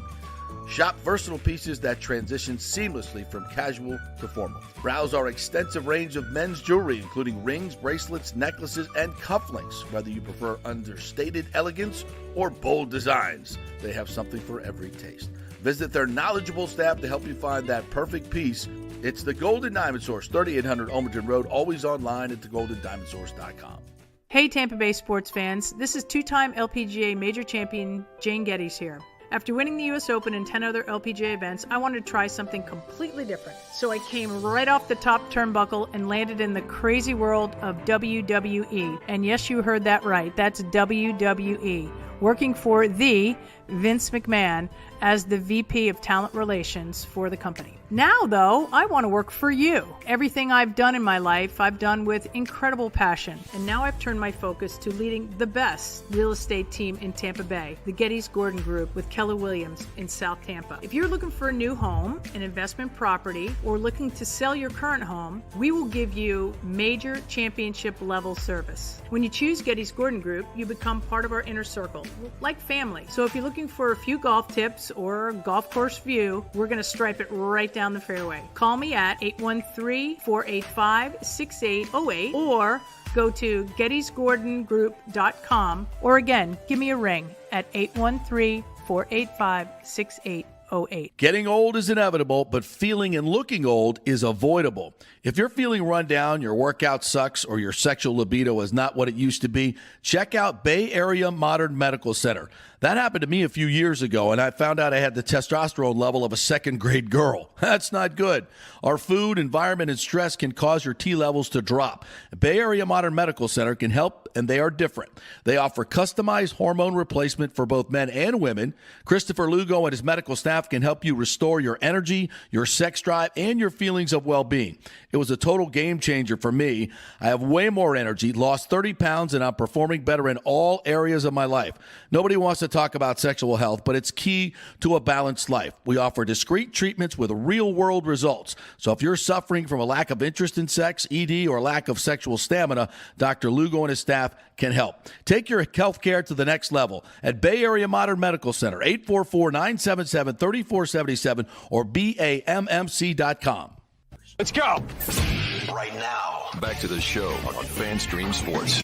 Shop versatile pieces that transition seamlessly from casual to formal. Browse our extensive range of men's jewelry, including rings, bracelets, necklaces, and cufflinks. Whether you prefer understated elegance or bold designs, they have something for every taste. Visit their knowledgeable staff to help you find that perfect piece. It's the Golden Diamond Source, 3800 Almaden Road, always online at thegoldendiamondsource.com. Hey Tampa Bay sports fans, this is two-time LPGA major champion Jane Geddes here. After winning the US Open and 10 other LPGA events, I wanted to try something completely different. So I came right off the top turnbuckle and landed in the crazy world of WWE. And yes, you heard that right. That's WWE. Working for the Vince McMahon as the VP of Talent Relations for the company. Now, though, I want to work for you. Everything I've done in my life, I've done with incredible passion. And now I've turned my focus to leading the best real estate team in Tampa Bay, the Geddes Gordon Group with Keller Williams in South Tampa. If you're looking for a new home, an investment property, or looking to sell your current home, we will give you major championship level service. When you choose Geddes Gordon Group, you become part of our inner circle, like family. So if you're looking for a few golf tips or a golf course view, we're going to stripe it right down the fairway. Call me at 813-485-6808 or go to gettysgordongroup.com, or again, give me a ring at 813-485-6808. Getting old is inevitable, but feeling and looking old is avoidable. If you're feeling run down, your workout sucks, or your sexual libido is not what it used to be, check out Bay Area Modern Medical Center. That happened to me a few years ago, and I found out I had the testosterone level of a second-grade girl. That's not good. Our food, environment, and stress can cause your T levels to drop. Bay Area Modern Medical Center can help, and they are different. They offer customized hormone replacement for both men and women. Christopher Lugo and his medical staff can help you restore your energy, your sex drive, and your feelings of well-being. It was a total game changer for me. I have way more energy, lost 30 pounds, and I'm performing better in all areas of my life. Nobody wants to talk about sexual health, but it's key to a balanced life. We offer discreet treatments with real-world results. So if you're suffering from a lack of interest in sex, ED, or lack of sexual stamina, Dr. Lugo and his staff can help. Take your health care to the next level at Bay Area Modern Medical Center, 844-977-3477 or BAMMC.com. Let's go. Right now, back to the show on FanStream Sports.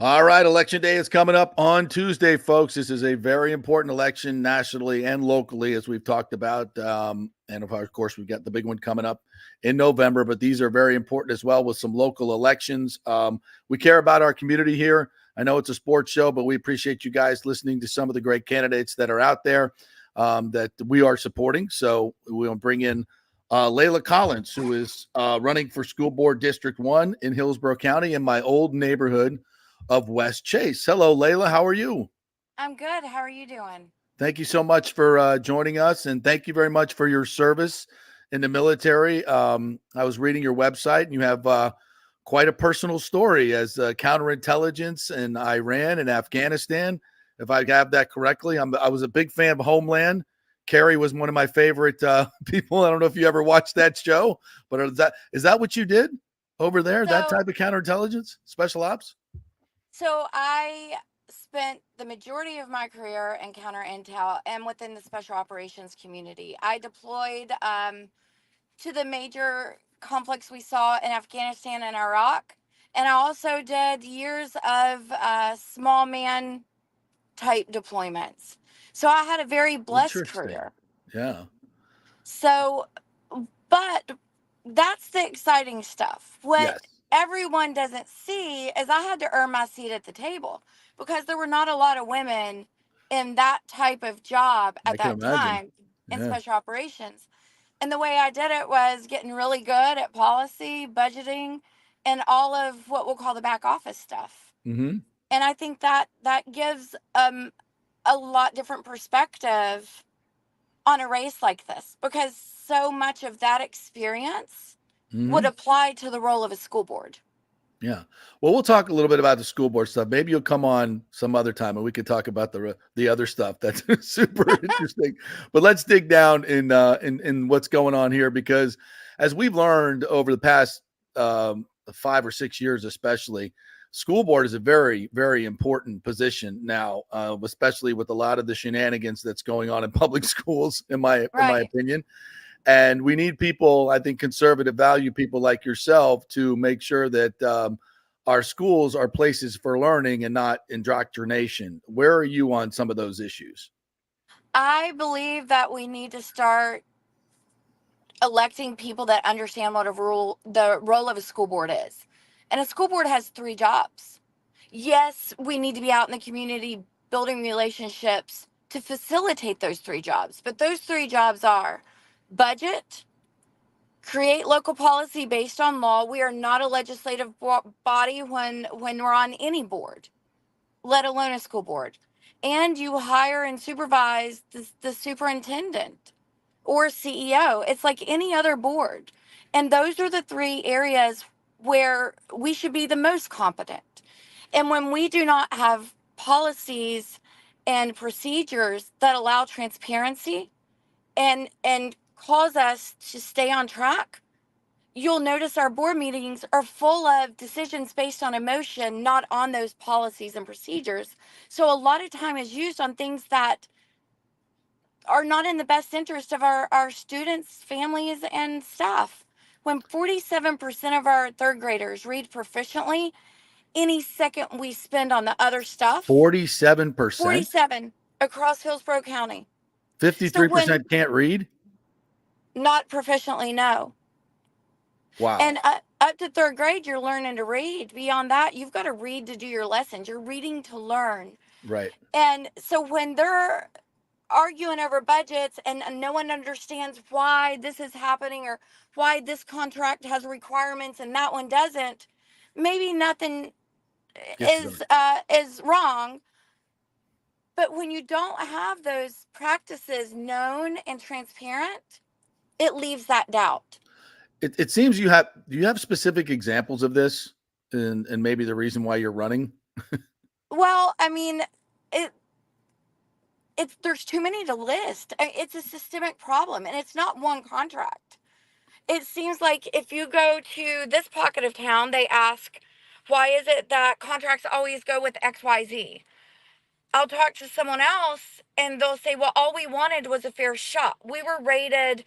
All right, Election Day is coming up on Tuesday, folks. This is a very important election nationally and locally, as we've talked about. And, of course, we've got the big one coming up in November, but these are very important as well with some local elections. We care about our community here. I know it's a sports show, but we appreciate you guys listening to some of the great candidates that are out there that we are supporting. So we'll bring in Layla Collins, who is running for School Board District 1 in Hillsborough County in my old neighborhood of West Chase. Hello, Layla. How are you? I'm good. How are you doing? Thank you so much for joining us, and thank you very much for your service in the military. I was reading your website, and you have quite a personal story as counterintelligence in Iran and Afghanistan, if I have that correctly. I was a big fan of Homeland. Carrie was one of my favorite people. I don't know if you ever watched that show, but is that what you did over there? That type of counterintelligence, special ops? So I spent the majority of my career in counter intel and within the special operations community. I deployed to the major conflicts we saw in Afghanistan and Iraq. And I also did years of small man type deployments. So I had a very blessed career. Yeah. So, but that's the exciting stuff. What Yes. everyone doesn't see is I had to earn my seat at the table because there were not a lot of women in that type of job I at can that imagine. time in Yeah. special operations. And the way I did it was getting really good at policy, budgeting, and all of what we'll call the back office stuff. Mm-hmm. And I think that gives a lot different perspective on a race like this because so much of that experience would apply to the role of a school board. Yeah. Well, we'll talk a little bit about the school board stuff. Maybe you'll come on some other time and we can talk about the other stuff that's super interesting. But let's dig down in what's going on here, because as we've learned over the past 5 or 6 years, especially, school board is a very, very important position now, especially with a lot of the shenanigans that's going on in public schools, in my opinion. And we need people, I think, conservative value people like yourself to make sure that our schools are places for learning and not indoctrination. Where are you on some of those issues? I believe that we need to start electing people that understand what the role of a school board is. And a school board has 3 jobs. Yes, we need to be out in the community building relationships to facilitate those 3 jobs. But those 3 jobs are budget, create local policy based on law. We are not a legislative body when we're on any board, let alone a school board. And you hire and supervise the superintendent or CEO. It's like any other board. And those are the 3 areas where we should be the most competent. And when we do not have policies and procedures that allow transparency and cause us to stay on track, you'll notice our board meetings are full of decisions based on emotion, not on those policies and procedures. So a lot of time is used on things that are not in the best interest of our students, families, and staff. When 47% of our 3rd graders read proficiently, any second we spend on the other stuff, 47%? 47 across Hillsborough County. 53% can't read? Not proficiently, no. Wow. And up to 3rd grade, you're learning to read. Beyond that, you've got to read to do your lessons. You're reading to learn. Right. And so when they're arguing over budgets and no one understands why this is happening or why this contract has requirements and that one doesn't, maybe nothing is wrong. But when you don't have those practices known and transparent, it leaves that doubt. It seems do you have specific examples of this and maybe the reason why you're running? Well, I mean, there's too many to list. It's a systemic problem, and it's not one contract. It seems like if you go to this pocket of town, they ask, why is it that contracts always go with XYZ? I'll talk to someone else, and they'll say, well, all we wanted was a fair shot. We were rated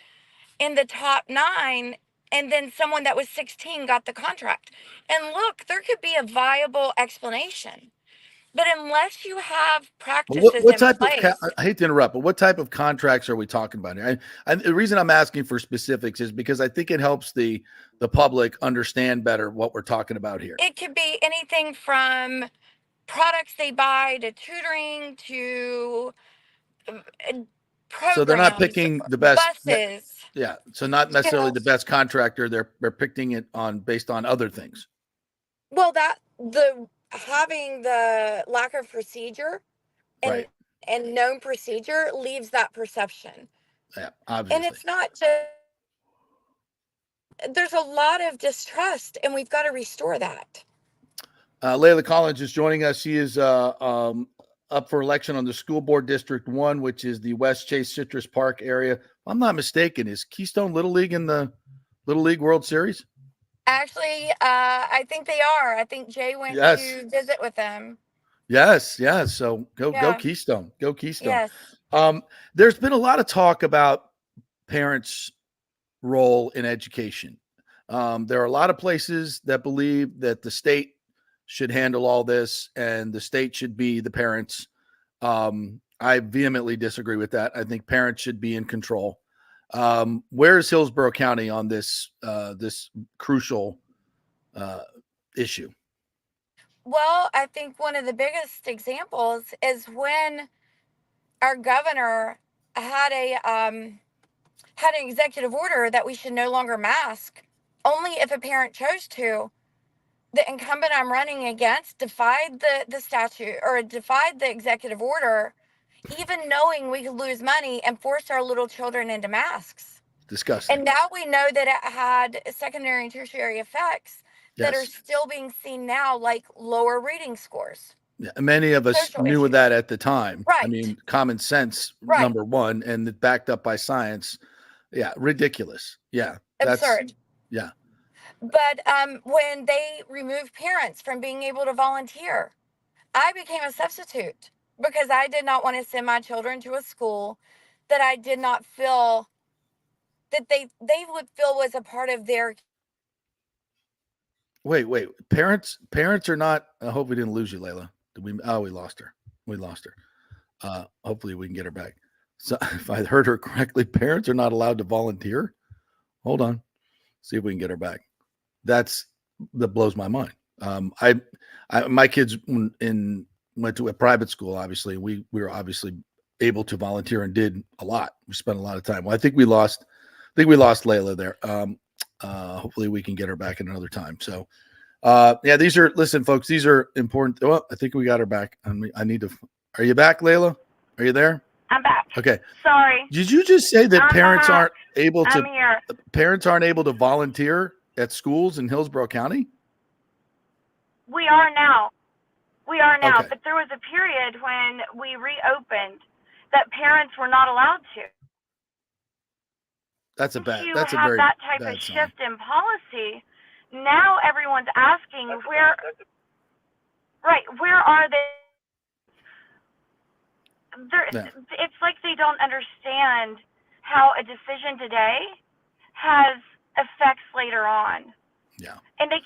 in the top 9, and then someone that was 16 got the contract. And look, there could be a viable explanation. But unless you have practices What in type place, of I hate to interrupt, but what type of contracts are we talking about here? The reason I'm asking for specifics is because I think it helps the public understand better what we're talking about here. it could be anything from products they buy to tutoring to programs. So they're not picking the best buses. Yeah, so not necessarily the best contractor. They're picking it based on other things. Well, having the lack of procedure and known procedure leaves that perception. Yeah, obviously. And it's not just, there's a lot of distrust, and we've got to restore that. Layla Collins is joining us. She is up for election on the school board District 1, which is the West Chase Citrus Park area. If I'm not mistaken, is Keystone Little League in the Little League World Series? Actually, I think they are. I think Jay went Yes. to visit with them. Yes. So go Yeah. Keystone. Go Keystone. Yes. There's been a lot of talk about parents' role in education. There are a lot of places that believe that the state should handle all this and the state should be the parents. I vehemently disagree with that. I think parents should be in control. Where is Hillsborough County on this crucial issue? Well, I think one of the biggest examples is when our governor had an executive order that we should no longer mask only if a parent chose to. The incumbent I'm running against defied the statute or defied the executive order, even knowing we could lose money, and forced our little children into masks. Disgusting. And now we know that it had secondary and tertiary effects that are still being seen now, like lower reading scores. Yeah, many of us knew that at the time. Right. I mean, common sense, number one, and backed up by science. Yeah, ridiculous. Yeah. Absurd. Yeah. But when they removed parents from being able to volunteer, I became a substitute because I did not want to send my children to a school that I did not feel that they would feel was a part of their. Wait. Parents are not. I hope we didn't lose you, Layla. Did we? Oh, we lost her. Hopefully we can get her back. So if I heard her correctly, parents are not allowed to volunteer. Hold on. See if we can get her back. That blows my mind. My kids went to a private school. Obviously, we were obviously able to volunteer and did a lot. We spent a lot of time. Well, I think we lost Layla there. Hopefully we can get her back at another time. So, listen, folks, these are important. Oh, I think we got her back. I need to. Are you back, Layla? Are you there? I'm back. Okay. Sorry. Did you just say that parents back. aren't able to? I'm here. Parents aren't able to volunteer at schools in Hillsborough County? We are now. Okay. But there was a period when we reopened that parents were not allowed to. That's a very that type bad of sign. shift in policy. Now everyone's asking where are they? It's like they don't understand how a decision today has effects later on. Yeah. And they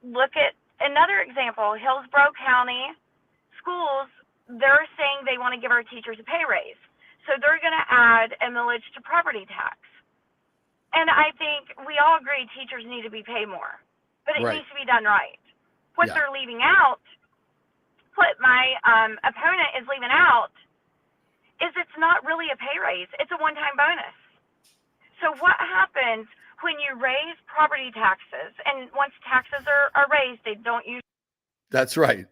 look at another example, Hillsborough County schools, they're saying they want to give our teachers a pay raise. So they're going to add a millage to property tax. And I think we all agree teachers need to be paid more, but it needs to be done right. What they're leaving out, what my opponent is leaving out, is it's not really a pay raise. It's a one-time bonus. So what happens when you raise property taxes, and once taxes are raised, they don't use. That's right.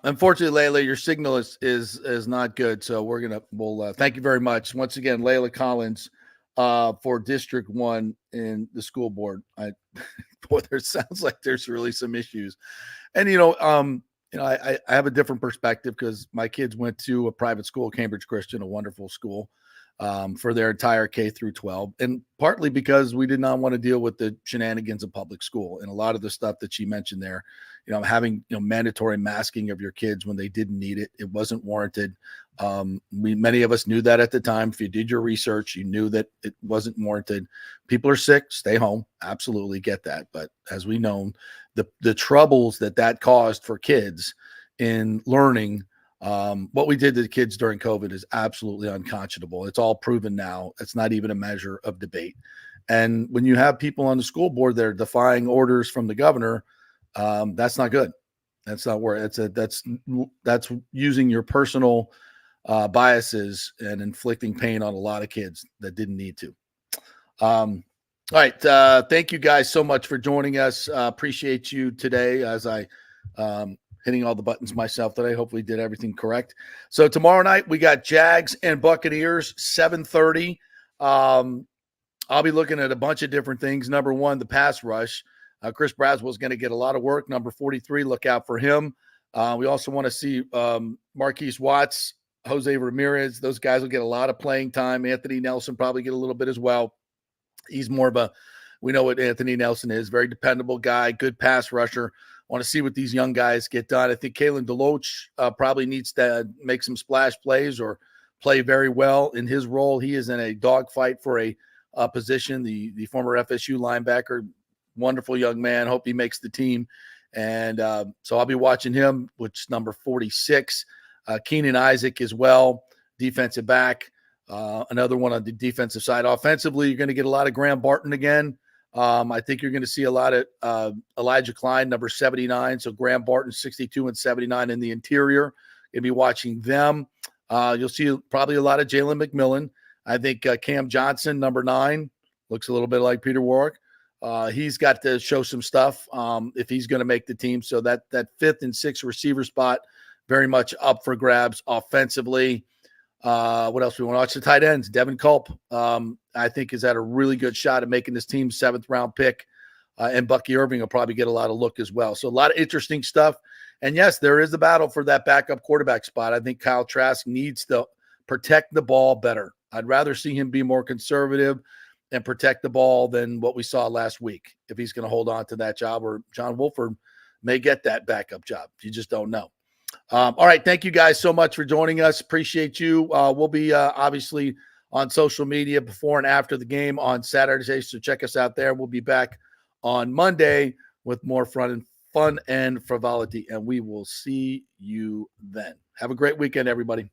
Unfortunately, Layla, your signal is not good. So we'll thank you very much. Once again, Layla Collins for District 1 in the school board. There sounds like there's really some issues. And, I have a different perspective because my kids went to a private school, Cambridge Christian, a wonderful school, for their entire K through 12. And partly because we did not want to deal with the shenanigans of public school. And a lot of the stuff that she mentioned there, having, mandatory masking of your kids when they didn't need it, it wasn't warranted. Many of us knew that at the time. If you did your research, you knew that it wasn't warranted. People are sick, stay home. Absolutely get that. But as we know, the troubles that caused for kids in learning, what we did to the kids during COVID is absolutely unconscionable. It's all proven now. It's not even a measure of debate. And when you have people on the school board that are defying orders from the governor, that's not good. That's not where that's using your personal biases and inflicting pain on a lot of kids that didn't need to. All right. Thank you guys so much for joining us. Appreciate you today as I hitting all the buttons myself today. Hopefully did everything correct. So tomorrow night we got Jags and Buccaneers, 7:30. I'll be looking at a bunch of different things. Number one, the pass rush. Chris Braswell's going to get a lot of work. Number 43, look out for him. We also want to see Marquise Watts, Jose Ramirez. Those guys will get a lot of playing time. Anthony Nelson probably get a little bit as well. He's more of we know what Anthony Nelson is, very dependable guy, good pass rusher. Want to see what these young guys get done. I think Kalen DeLoach probably needs to make some splash plays or play very well in his role. He is in a dogfight for a position, the former FSU linebacker, wonderful young man. Hope he makes the team. And so I'll be watching him, which is number 46. Keenan Isaac as well, defensive back. Another one on the defensive side. Offensively, you're going to get a lot of Graham Barton again. I think you're going to see a lot of Elijah Klein, number 79. So Graham Barton, 62 and 79 in the interior. You'll be watching them. You'll see probably a lot of Jalen McMillan. I think Cam Johnson, number 9, looks a little bit like Peter Warwick. He's got to show some stuff if he's going to make the team. So that 5th and 6th receiver spot, very much up for grabs offensively. What else we want to watch? The tight ends. Devin Culp, I think, has had a really good shot at making this team 7th round pick. And Bucky Irving will probably get a lot of look as well. So a lot of interesting stuff. And yes, there is a battle for that backup quarterback spot. I think Kyle Trask needs to protect the ball better. I'd rather see him be more conservative and protect the ball than what we saw last week, if he's going to hold on to that job, or John Wolford may get that backup job. You just don't know. All right. Thank you guys so much for joining us. Appreciate you. We'll be obviously on social media before and after the game on Saturday. So check us out there. We'll be back on Monday with more fun and frivolity, and we will see you then. Have a great weekend, everybody.